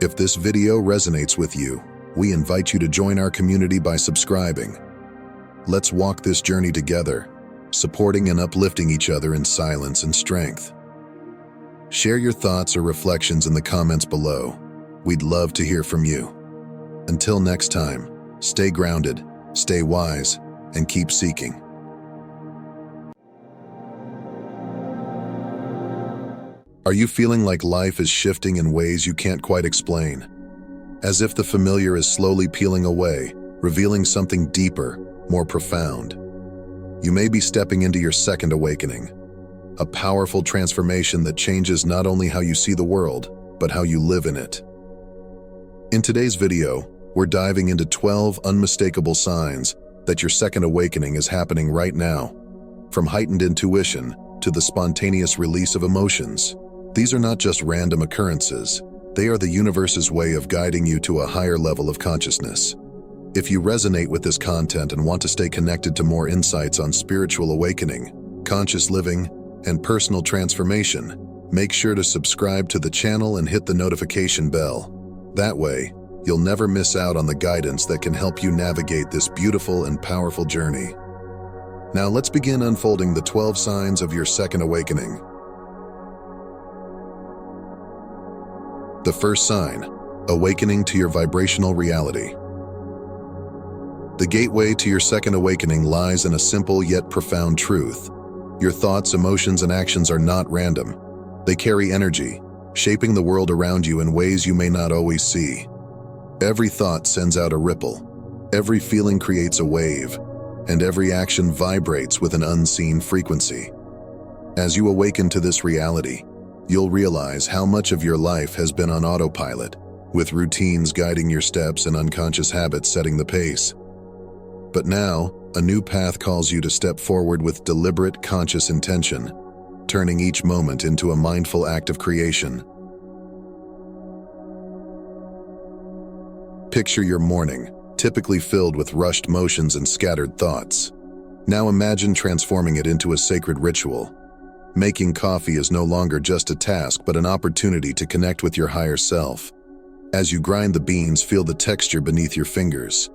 If this video resonates with you, we invite you to join our community by subscribing. Let's walk this journey together, supporting and uplifting each other in silence and strength. Share your thoughts or reflections in the comments below. We'd love to hear from you. Until next time, stay grounded, stay wise, and keep seeking. Are you feeling like life is shifting in ways you can't quite explain? As if the familiar is slowly peeling away, revealing something deeper, more profound. You may be stepping into your second awakening, a powerful transformation that changes not only how you see the world, but how you live in it. In today's video, we're diving into 12 unmistakable signs that your second awakening is happening right now. From heightened intuition to the spontaneous release of emotions, these are not just random occurrences. They are the universe's way of guiding you to a higher level of consciousness. If you resonate with this content and want to stay connected to more insights on spiritual awakening, conscious living, and personal transformation, make sure to subscribe to the channel and hit the notification bell. That way, you'll never miss out on the guidance that can help you navigate this beautiful and powerful journey. Now let's begin unfolding the 12 signs of your second awakening. The first sign, awakening to your vibrational reality. The gateway to your second awakening lies in a simple yet profound truth. Your thoughts, emotions, and actions are not random. They carry energy, shaping the world around you in ways you may not always see. Every thought sends out a ripple, every feeling creates a wave, and every action vibrates with an unseen frequency. As you awaken to this reality, you'll realize how much of your life has been on autopilot, with routines guiding your steps and unconscious habits setting the pace. But now, a new path calls you to step forward with deliberate, conscious intention, turning each moment into a mindful act of creation. Picture your morning, typically filled with rushed motions and scattered thoughts. Now imagine transforming it into a sacred ritual. Making coffee is no longer just a task, but an opportunity to connect with your higher self. As you grind the beans, feel the texture beneath your fingers.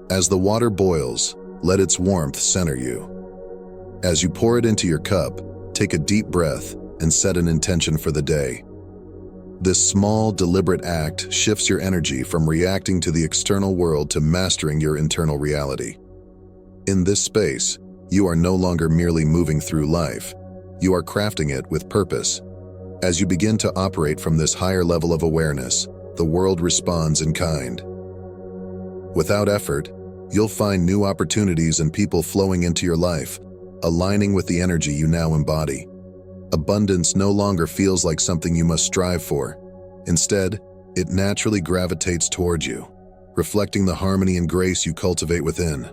As the water boils, let its warmth center you. As you pour it into your cup, take a deep breath and set an intention for the day. This small, deliberate act shifts your energy from reacting to the external world to mastering your internal reality. In this space, you are no longer merely moving through life. You are crafting it with purpose. As you begin to operate from this higher level of awareness, the world responds in kind. Without effort, you'll find new opportunities and people flowing into your life, aligning with the energy you now embody. Abundance no longer feels like something you must strive for. Instead, it naturally gravitates toward you, reflecting the harmony and grace you cultivate within.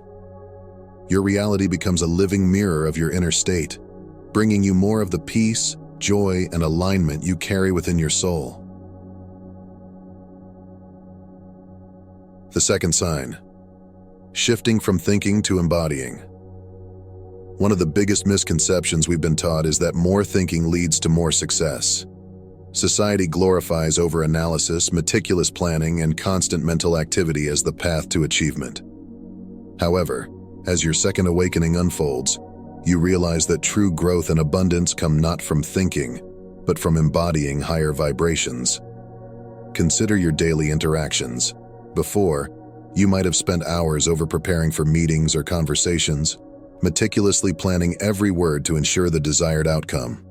Your reality becomes a living mirror of your inner state, bringing you more of the peace, joy, and alignment you carry within your soul. The second sign, shifting from thinking to embodying. One of the biggest misconceptions we've been taught is that more thinking leads to more success. Society glorifies overanalysis, meticulous planning, and constant mental activity as the path to achievement. However, as your second awakening unfolds, you realize that true growth and abundance come not from thinking, but from embodying higher vibrations. Consider your daily interactions. Before, You might have spent hours over-preparing for meetings or conversations, meticulously planning every word to ensure the desired outcome.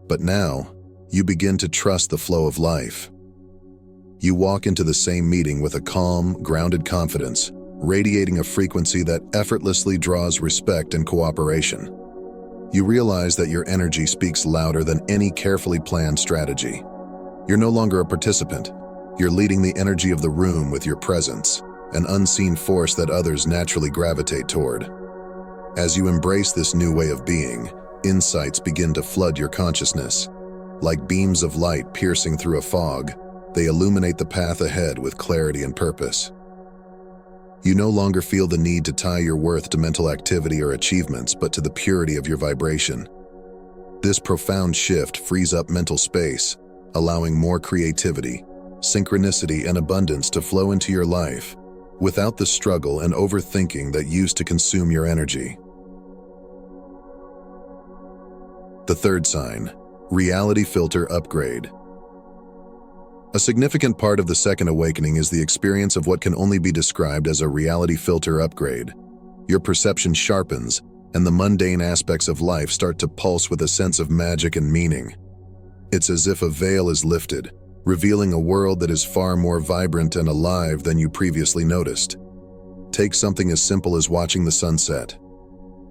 But now, you begin to trust the flow of life. You walk into the same meeting with a calm, grounded confidence, radiating a frequency that effortlessly draws respect and cooperation. You realize that your energy speaks louder than any carefully planned strategy. You're no longer a participant. You're leading the energy of the room with your presence, an unseen force that others naturally gravitate toward. As you embrace this new way of being, insights begin to flood your consciousness. Like beams of light piercing through a fog, they illuminate the path ahead with clarity and purpose. You no longer feel the need to tie your worth to mental activity or achievements, but to the purity of your vibration. This profound shift frees up mental space, allowing more creativity, synchronicity, and abundance to flow into your life, without the struggle and overthinking that used to consume your energy. The third sign, reality filter upgrade. A significant part of the second awakening is the experience of what can only be described as a reality filter upgrade. Your perception sharpens, and the mundane aspects of life start to pulse with a sense of magic and meaning. It's as if a veil is lifted, revealing a world that is far more vibrant and alive than you previously noticed. Take something as simple as watching the sunset.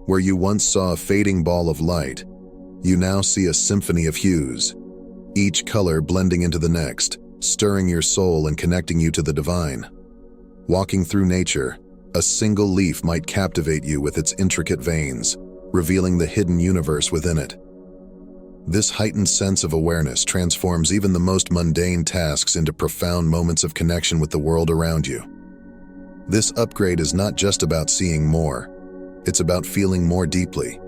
Where you once saw a fading ball of light, you now see a symphony of hues, each color blending into the next, stirring your soul and connecting you to the divine. Walking through nature, a single leaf might captivate you with its intricate veins, revealing the hidden universe within it. This heightened sense of awareness transforms even the most mundane tasks into profound moments of connection with the world around you. This upgrade is not just about seeing more, it's about feeling more deeply.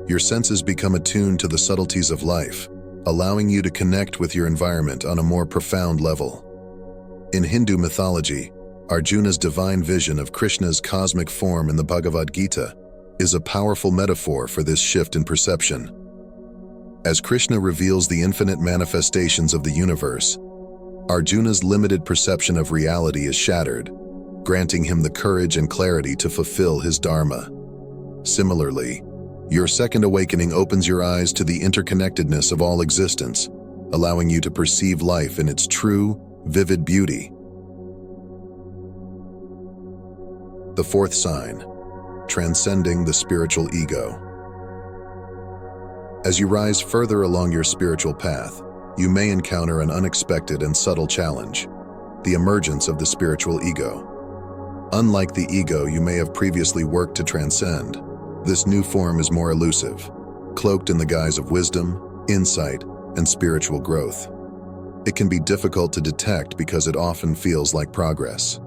Your senses become attuned to the subtleties of life, allowing you to connect with your environment on a more profound level. In Hindu mythology, Arjuna's divine vision of Krishna's cosmic form in the Bhagavad Gita is a powerful metaphor for this shift in perception. As Krishna reveals the infinite manifestations of the universe, Arjuna's limited perception of reality is shattered, granting him the courage and clarity to fulfill his dharma. Similarly, your second awakening opens your eyes to the interconnectedness of all existence, allowing you to perceive life in its true, vivid beauty. The fourth sign, transcending the spiritual ego. As you rise further along your spiritual path, you may encounter an unexpected and subtle challenge, the emergence of the spiritual ego. Unlike the ego you may have previously worked to transcend, this new form is more elusive, cloaked in the guise of wisdom, insight, and spiritual growth. It can be difficult to detect because it often feels like progress.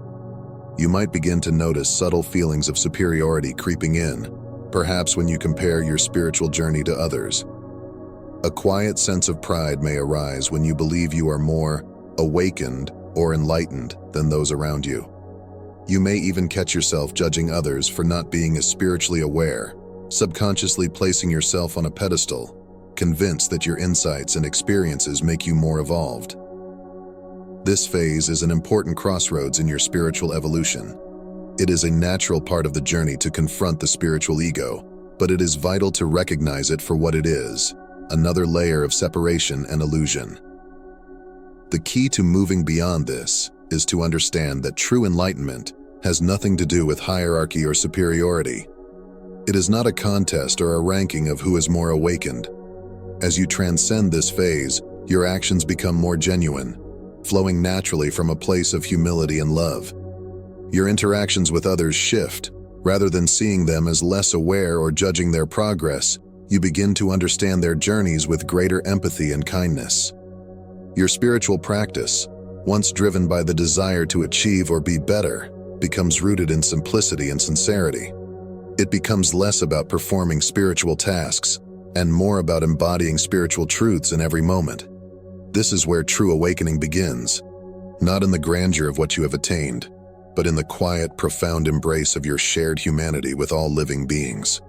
You might begin to notice subtle feelings of superiority creeping in, perhaps when you compare your spiritual journey to others. A quiet sense of pride may arise when you believe you are more awakened or enlightened than those around you. You may even catch yourself judging others for not being as spiritually aware, subconsciously placing yourself on a pedestal, convinced that your insights and experiences make you more evolved. This phase is an important crossroads in your spiritual evolution. It is a natural part of the journey to confront the spiritual ego, but it is vital to recognize it for what it is, another layer of separation and illusion. The key to moving beyond this is to understand that true enlightenment has nothing to do with hierarchy or superiority. It is not a contest or a ranking of who is more awakened. As you transcend this phase, your actions become more genuine, flowing naturally from a place of humility and love. Your interactions with others shift. Rather than seeing them as less aware or judging their progress, you begin to understand their journeys with greater empathy and kindness. Your spiritual practice, once driven by the desire to achieve or be better, becomes rooted in simplicity and sincerity. It becomes less about performing spiritual tasks and more about embodying spiritual truths in every moment. This is where true awakening begins, not in the grandeur of what you have attained, but in the quiet, profound embrace of your shared humanity with all living beings.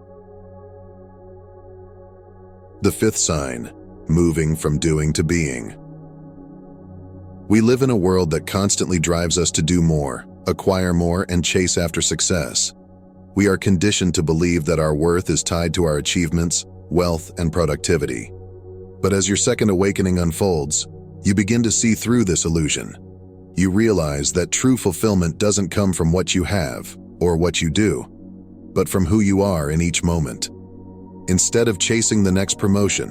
The fifth sign, moving from doing to being. We live in a world that constantly drives us to do more, acquire more, and chase after success. We are conditioned to believe that our worth is tied to our achievements, wealth, and productivity. But as your second awakening unfolds, you begin to see through this illusion. You realize that true fulfillment doesn't come from what you have or what you do, but from who you are in each moment. Instead of chasing the next promotion,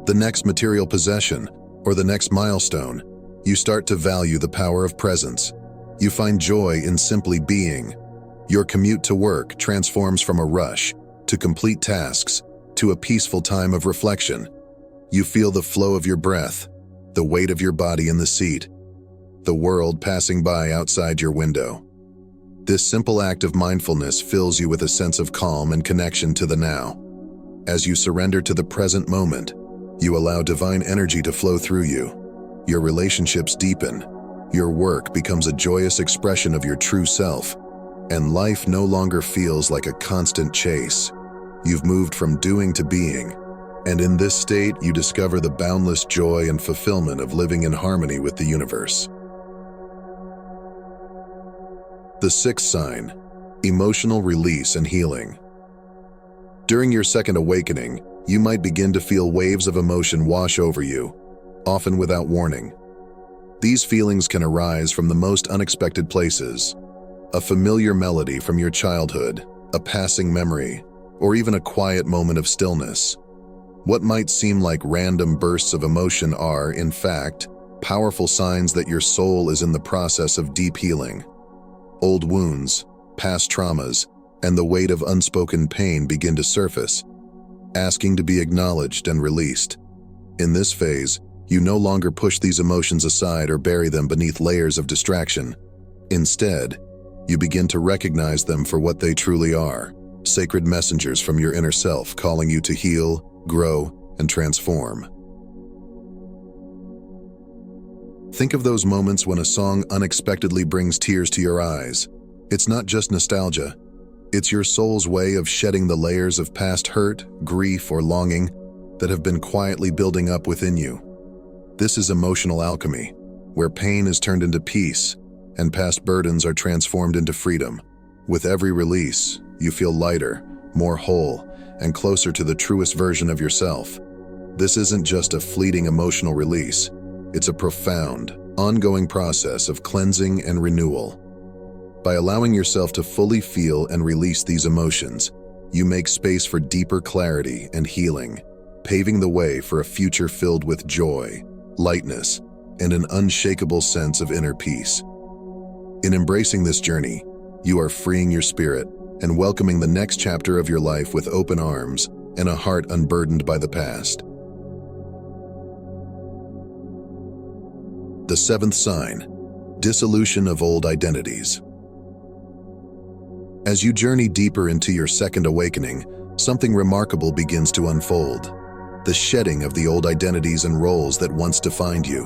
the next material possession, or the next milestone, you start to value the power of presence. You find joy in simply being. Your commute to work transforms from a rush to complete tasks to a peaceful time of reflection. You feel the flow of your breath, the weight of your body in the seat, the world passing by outside your window. This simple act of mindfulness fills you with a sense of calm and connection to the now. As you surrender to the present moment, you allow divine energy to flow through you. Your relationships deepen. Your work becomes a joyous expression of your true self, and life no longer feels like a constant chase. You've moved from doing to being, and in this state you discover the boundless joy and fulfillment of living in harmony with the universe. The sixth sign, emotional release and healing. During your second awakening, you might begin to feel waves of emotion wash over you, often without warning. These feelings can arise from the most unexpected places. A familiar melody from your childhood, a passing memory, or even a quiet moment of stillness. What might seem like random bursts of emotion are, in fact, powerful signs that your soul is in the process of deep healing. Old wounds, past traumas, and the weight of unspoken pain begin to surface, asking to be acknowledged and released. In this phase, you no longer push these emotions aside or bury them beneath layers of distraction. Instead, you begin to recognize them for what they truly are, sacred messengers from your inner self calling you to heal, grow, and transform. Think of those moments when a song unexpectedly brings tears to your eyes. It's not just nostalgia. It's your soul's way of shedding the layers of past hurt, grief, or longing that have been quietly building up within you. This is emotional alchemy, where pain is turned into peace and past burdens are transformed into freedom. With every release, you feel lighter, more whole, and closer to the truest version of yourself. This isn't just a fleeting emotional release. It's a profound, ongoing process of cleansing and renewal. By allowing yourself to fully feel and release these emotions, you make space for deeper clarity and healing, paving the way for a future filled with joy, lightness, and an unshakable sense of inner peace. In embracing this journey, you are freeing your spirit and welcoming the next chapter of your life with open arms and a heart unburdened by the past. The seventh sign, dissolution of old identities. As you journey deeper into your second awakening, something remarkable begins to unfold. The shedding of the old identities and roles that once defined you.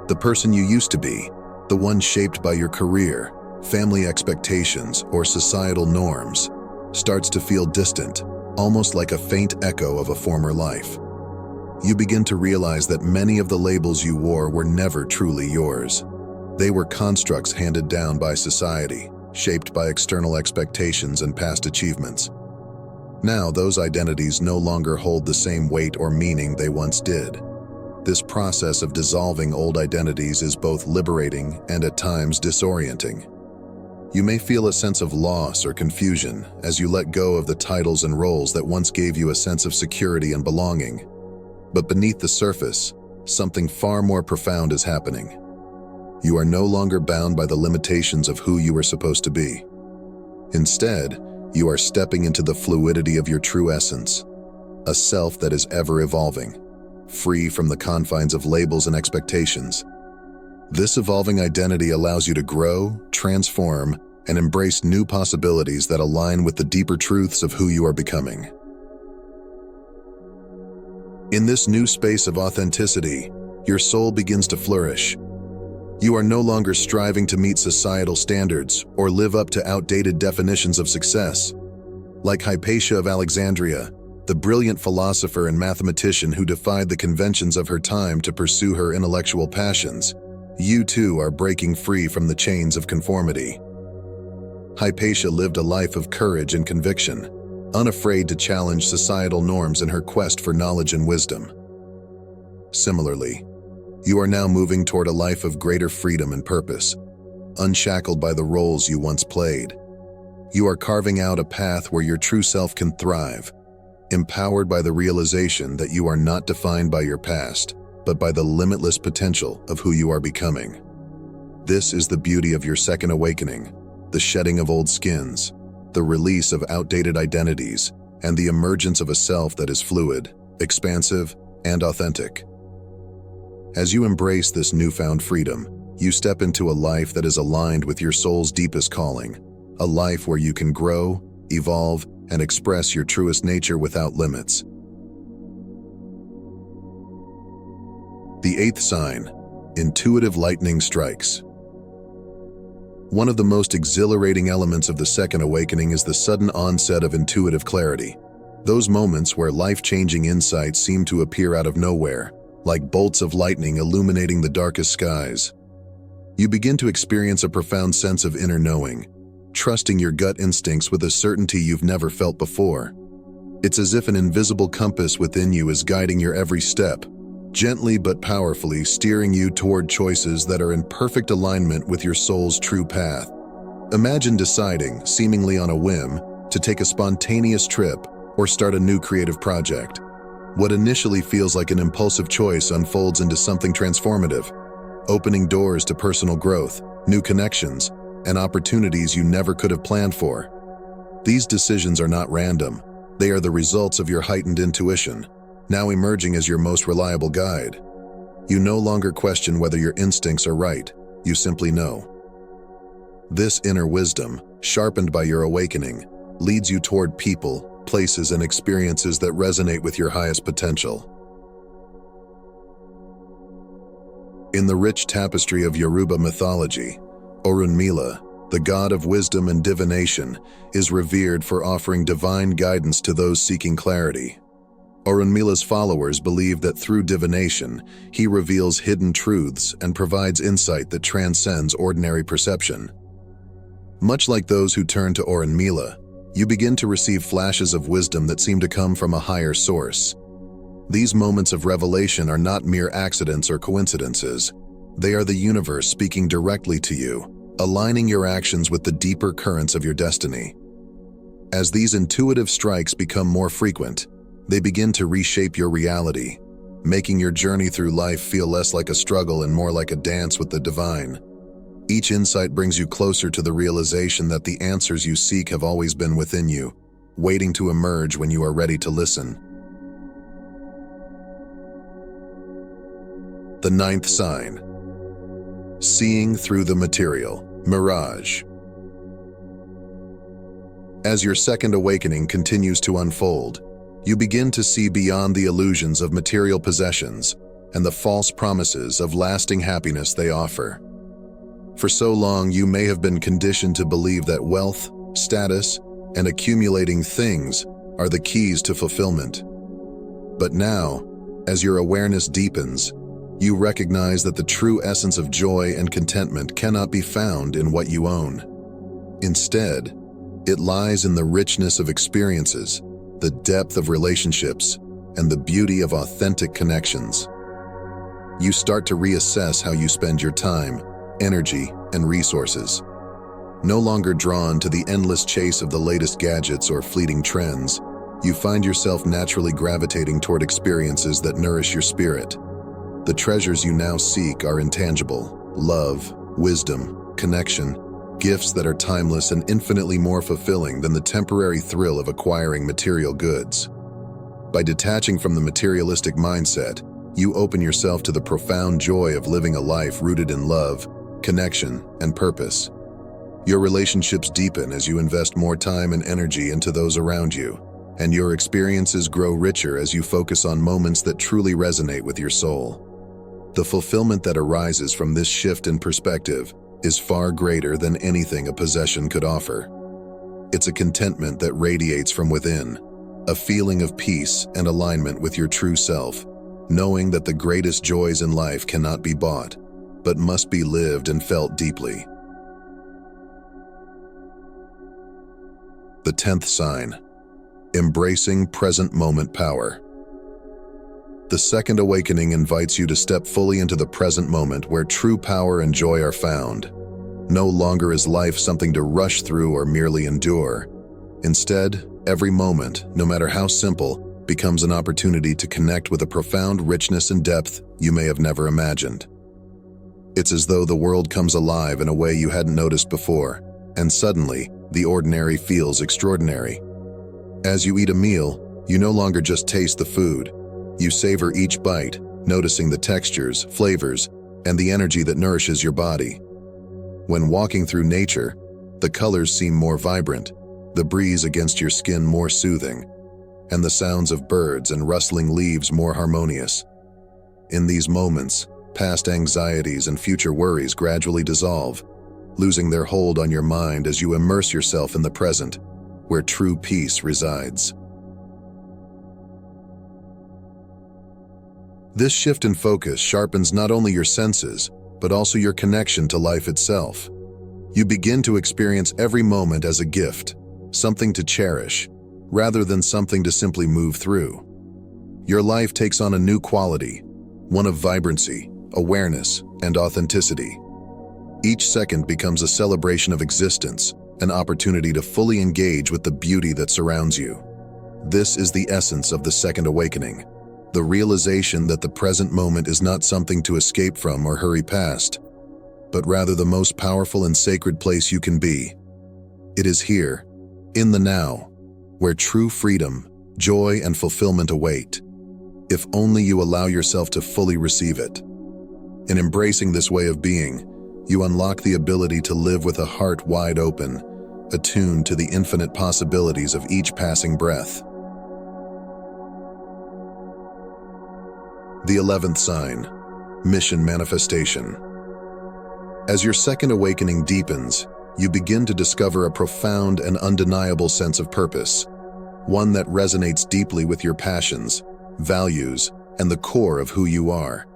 The person you used to be, the one shaped by your career, family expectations, or societal norms, starts to feel distant, almost like a faint echo of a former life. You begin to realize that many of the labels you wore were never truly yours. They were constructs handed down by society, shaped by external expectations and past achievements. Now, those identities no longer hold the same weight or meaning they once did. This process of dissolving old identities is both liberating and at times disorienting. You may feel a sense of loss or confusion as you let go of the titles and roles that once gave you a sense of security and belonging. But beneath the surface, something far more profound is happening. You are no longer bound by the limitations of who you were supposed to be. Instead, you are stepping into the fluidity of your true essence, a self that is ever evolving, free from the confines of labels and expectations. This evolving identity allows you to grow, transform, and embrace new possibilities that align with the deeper truths of who you are becoming. In this new space of authenticity, your soul begins to flourish. You are no longer striving to meet societal standards or live up to outdated definitions of success. Like Hypatia of Alexandria, the brilliant philosopher and mathematician who defied the conventions of her time to pursue her intellectual passions, you too are breaking free from the chains of conformity. Hypatia lived a life of courage and conviction, unafraid to challenge societal norms in her quest for knowledge and wisdom. Similarly, you are now moving toward a life of greater freedom and purpose, unshackled by the roles you once played. You are carving out a path where your true self can thrive, empowered by the realization that you are not defined by your past, but by the limitless potential of who you are becoming. This is the beauty of your second awakening, the shedding of old skins, the release of outdated identities, and the emergence of a self that is fluid, expansive, and authentic. As you embrace this newfound freedom, you step into a life that is aligned with your soul's deepest calling, a life where you can grow, evolve, and express your truest nature without limits. The eighth sign, intuitive lightning strikes. One of the most exhilarating elements of the second awakening is the sudden onset of intuitive clarity. Those moments where life-changing insights seem to appear out of nowhere, like bolts of lightning illuminating the darkest skies. You begin to experience a profound sense of inner knowing, trusting your gut instincts with a certainty you've never felt before. It's as if an invisible compass within you is guiding your every step, gently but powerfully steering you toward choices that are in perfect alignment with your soul's true path. Imagine deciding, seemingly on a whim, to take a spontaneous trip or start a new creative project. What initially feels like an impulsive choice unfolds into something transformative, opening doors to personal growth, new connections, and opportunities you never could have planned for. These decisions are not random. They are the results of your heightened intuition, now emerging as your most reliable guide. You no longer question whether your instincts are right, you simply know. This inner wisdom, sharpened by your awakening, leads you toward people, places, and experiences that resonate with your highest potential. In the rich tapestry of Yoruba mythology, Orunmila, the god of wisdom and divination, is revered for offering divine guidance to those seeking clarity. Orunmila's followers believe that through divination, he reveals hidden truths and provides insight that transcends ordinary perception. Much like those who turn to Orunmila, you begin to receive flashes of wisdom that seem to come from a higher source. These moments of revelation are not mere accidents or coincidences. They are the universe speaking directly to you, aligning your actions with the deeper currents of your destiny. As these intuitive strikes become more frequent, they begin to reshape your reality, making your journey through life feel less like a struggle and more like a dance with the divine. Each insight brings you closer to the realization that the answers you seek have always been within you, waiting to emerge when you are ready to listen. The ninth sign, seeing through the material, mirage. As your second awakening continues to unfold, you begin to see beyond the illusions of material possessions and the false promises of lasting happiness they offer. For so long, you may have been conditioned to believe that wealth, status, and accumulating things are the keys to fulfillment. But now, as your awareness deepens, you recognize that the true essence of joy and contentment cannot be found in what you own. Instead, it lies in the richness of experiences, the depth of relationships, and the beauty of authentic connections. You start to reassess how you spend your time, energy, and resources. No longer drawn to the endless chase of the latest gadgets or fleeting trends, you find yourself naturally gravitating toward experiences that nourish your spirit. The treasures you now seek are intangible: love, wisdom, connection, gifts that are timeless and infinitely more fulfilling than the temporary thrill of acquiring material goods. By detaching from the materialistic mindset, you open yourself to the profound joy of living a life rooted in love, connection, and purpose. Your relationships deepen as you invest more time and energy into those around you, and your experiences grow richer as you focus on moments that truly resonate with your soul. The fulfillment that arises from this shift in perspective is far greater than anything a possession could offer. It's a contentment that radiates from within, a feeling of peace and alignment with your true self, knowing that the greatest joys in life cannot be bought, but must be lived and felt deeply. The 10th sign, embracing present moment power. The second awakening invites you to step fully into the present moment where true power and joy are found. No longer is life something to rush through or merely endure. Instead, every moment, no matter how simple, becomes an opportunity to connect with a profound richness and depth you may have never imagined. It's as though the world comes alive in a way you hadn't noticed before, and suddenly, the ordinary feels extraordinary. As you eat a meal, you no longer just taste the food. You savor each bite, noticing the textures, flavors, and the energy that nourishes your body. When walking through nature, the colors seem more vibrant, the breeze against your skin more soothing, and the sounds of birds and rustling leaves more harmonious. In these moments, past anxieties and future worries gradually dissolve, losing their hold on your mind as you immerse yourself in the present, where true peace resides. This shift in focus sharpens not only your senses, but also your connection to life itself. You begin to experience every moment as a gift, something to cherish, rather than something to simply move through. Your life takes on a new quality, one of vibrancy, awareness, and authenticity. Each second becomes a celebration of existence, an opportunity to fully engage with the beauty that surrounds you. This is the essence of the second awakening, the realization that the present moment is not something to escape from or hurry past, but rather the most powerful and sacred place you can be. It is here, in the now, where true freedom, joy, and fulfillment await, if only you allow yourself to fully receive it. In embracing this way of being, you unlock the ability to live with a heart wide open, attuned to the infinite possibilities of each passing breath. The 11th sign, mission manifestation. As your second awakening deepens, you begin to discover a profound and undeniable sense of purpose, one that resonates deeply with your passions, values, and the core of who you are.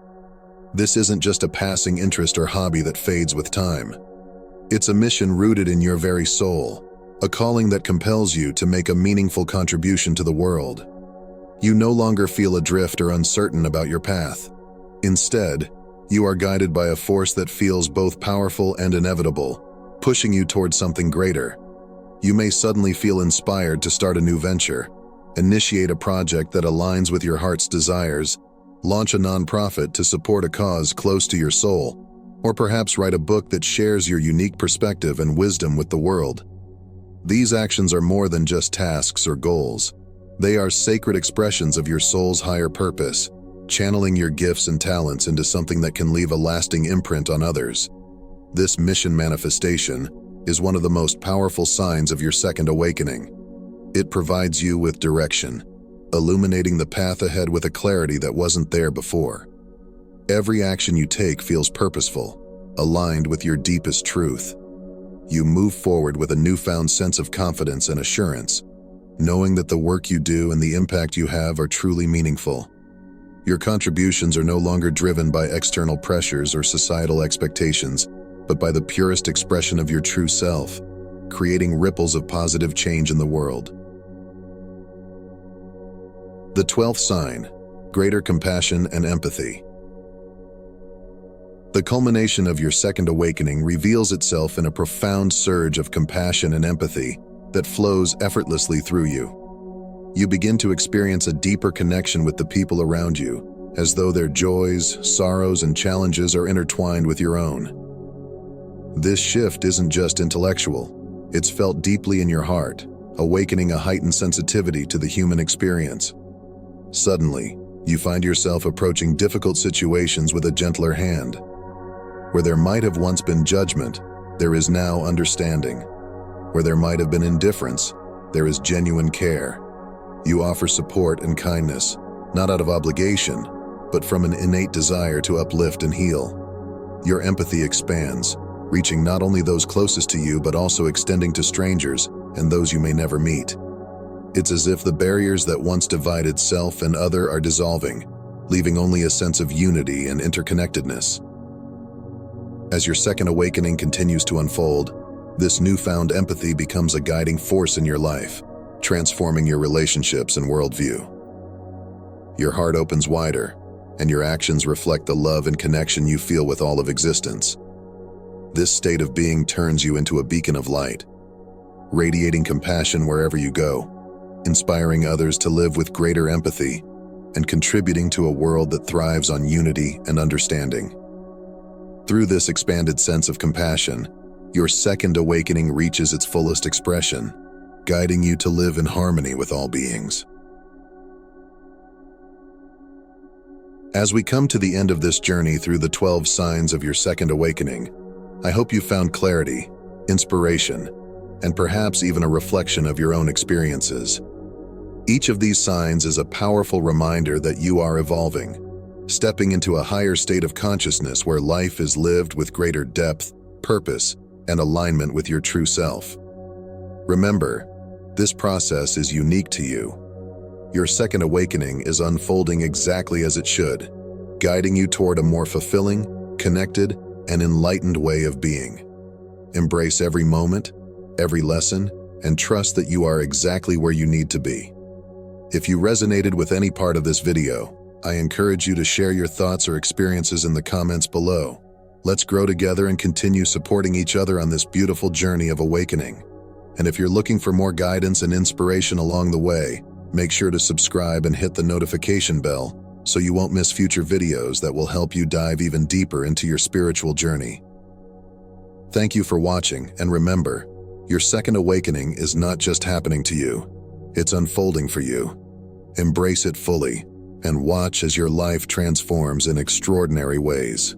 This isn't just a passing interest or hobby that fades with time. It's a mission rooted in your very soul, a calling that compels you to make a meaningful contribution to the world. You no longer feel adrift or uncertain about your path. Instead, you are guided by a force that feels both powerful and inevitable, pushing you towards something greater. You may suddenly feel inspired to start a new venture, initiate a project that aligns with your heart's desires, launch a nonprofit to support a cause close to your soul, or perhaps write a book that shares your unique perspective and wisdom with the world. These actions are more than just tasks or goals. They are sacred expressions of your soul's higher purpose, channeling your gifts and talents into something that can leave a lasting imprint on others. This mission manifestation is one of the most powerful signs of your second awakening. It provides you with direction, illuminating the path ahead with a clarity that wasn't there before. Every action you take feels purposeful, aligned with your deepest truth. You move forward with a newfound sense of confidence and assurance, knowing that the work you do and the impact you have are truly meaningful. Your contributions are no longer driven by external pressures or societal expectations, but by the purest expression of your true self, creating ripples of positive change in the world. The 12th sign, greater compassion and empathy. The culmination of your second awakening reveals itself in a profound surge of compassion and empathy that flows effortlessly through you. You begin to experience a deeper connection with the people around you, as though their joys, sorrows, and challenges are intertwined with your own. This shift isn't just intellectual, it's felt deeply in your heart, awakening a heightened sensitivity to the human experience. Suddenly, you find yourself approaching difficult situations with a gentler hand. Where there might have once been judgment, there is now understanding. Where there might have been indifference, there is genuine care. You offer support and kindness, not out of obligation, but from an innate desire to uplift and heal. Your empathy expands, reaching not only those closest to you but also extending to strangers and those you may never meet. It's as if the barriers that once divided self and other are dissolving, leaving only a sense of unity and interconnectedness. As your second awakening continues to unfold, This newfound empathy becomes a guiding force in your life, transforming your relationships and worldview. Your heart opens wider, and your actions reflect the love and connection you feel with all of existence. This state of being turns you into a beacon of light, radiating compassion wherever you go, inspiring others to live with greater empathy, and contributing to a world that thrives on unity and understanding. Through this expanded sense of compassion, your second awakening reaches its fullest expression, guiding you to live in harmony with all beings. As we come to the end of this journey through the 12 signs of your second awakening, I hope you found clarity, inspiration, and perhaps even a reflection of your own experiences. Each of these signs is a powerful reminder that you are evolving, stepping into a higher state of consciousness where life is lived with greater depth, purpose, and alignment with your true self. Remember, this process is unique to you. Your second awakening is unfolding exactly as it should, guiding you toward a more fulfilling, connected, and enlightened way of being. Embrace every moment, every lesson, and trust that you are exactly where you need to be. If you resonated with any part of this video, I encourage you to share your thoughts or experiences in the comments below. Let's grow together and continue supporting each other on this beautiful journey of awakening. And if you're looking for more guidance and inspiration along the way, make sure to subscribe and hit the notification bell so you won't miss future videos that will help you dive even deeper into your spiritual journey. Thank you for watching, and remember, your second awakening is not just happening to you, it's unfolding for you. Embrace it fully, and watch as your life transforms in extraordinary ways.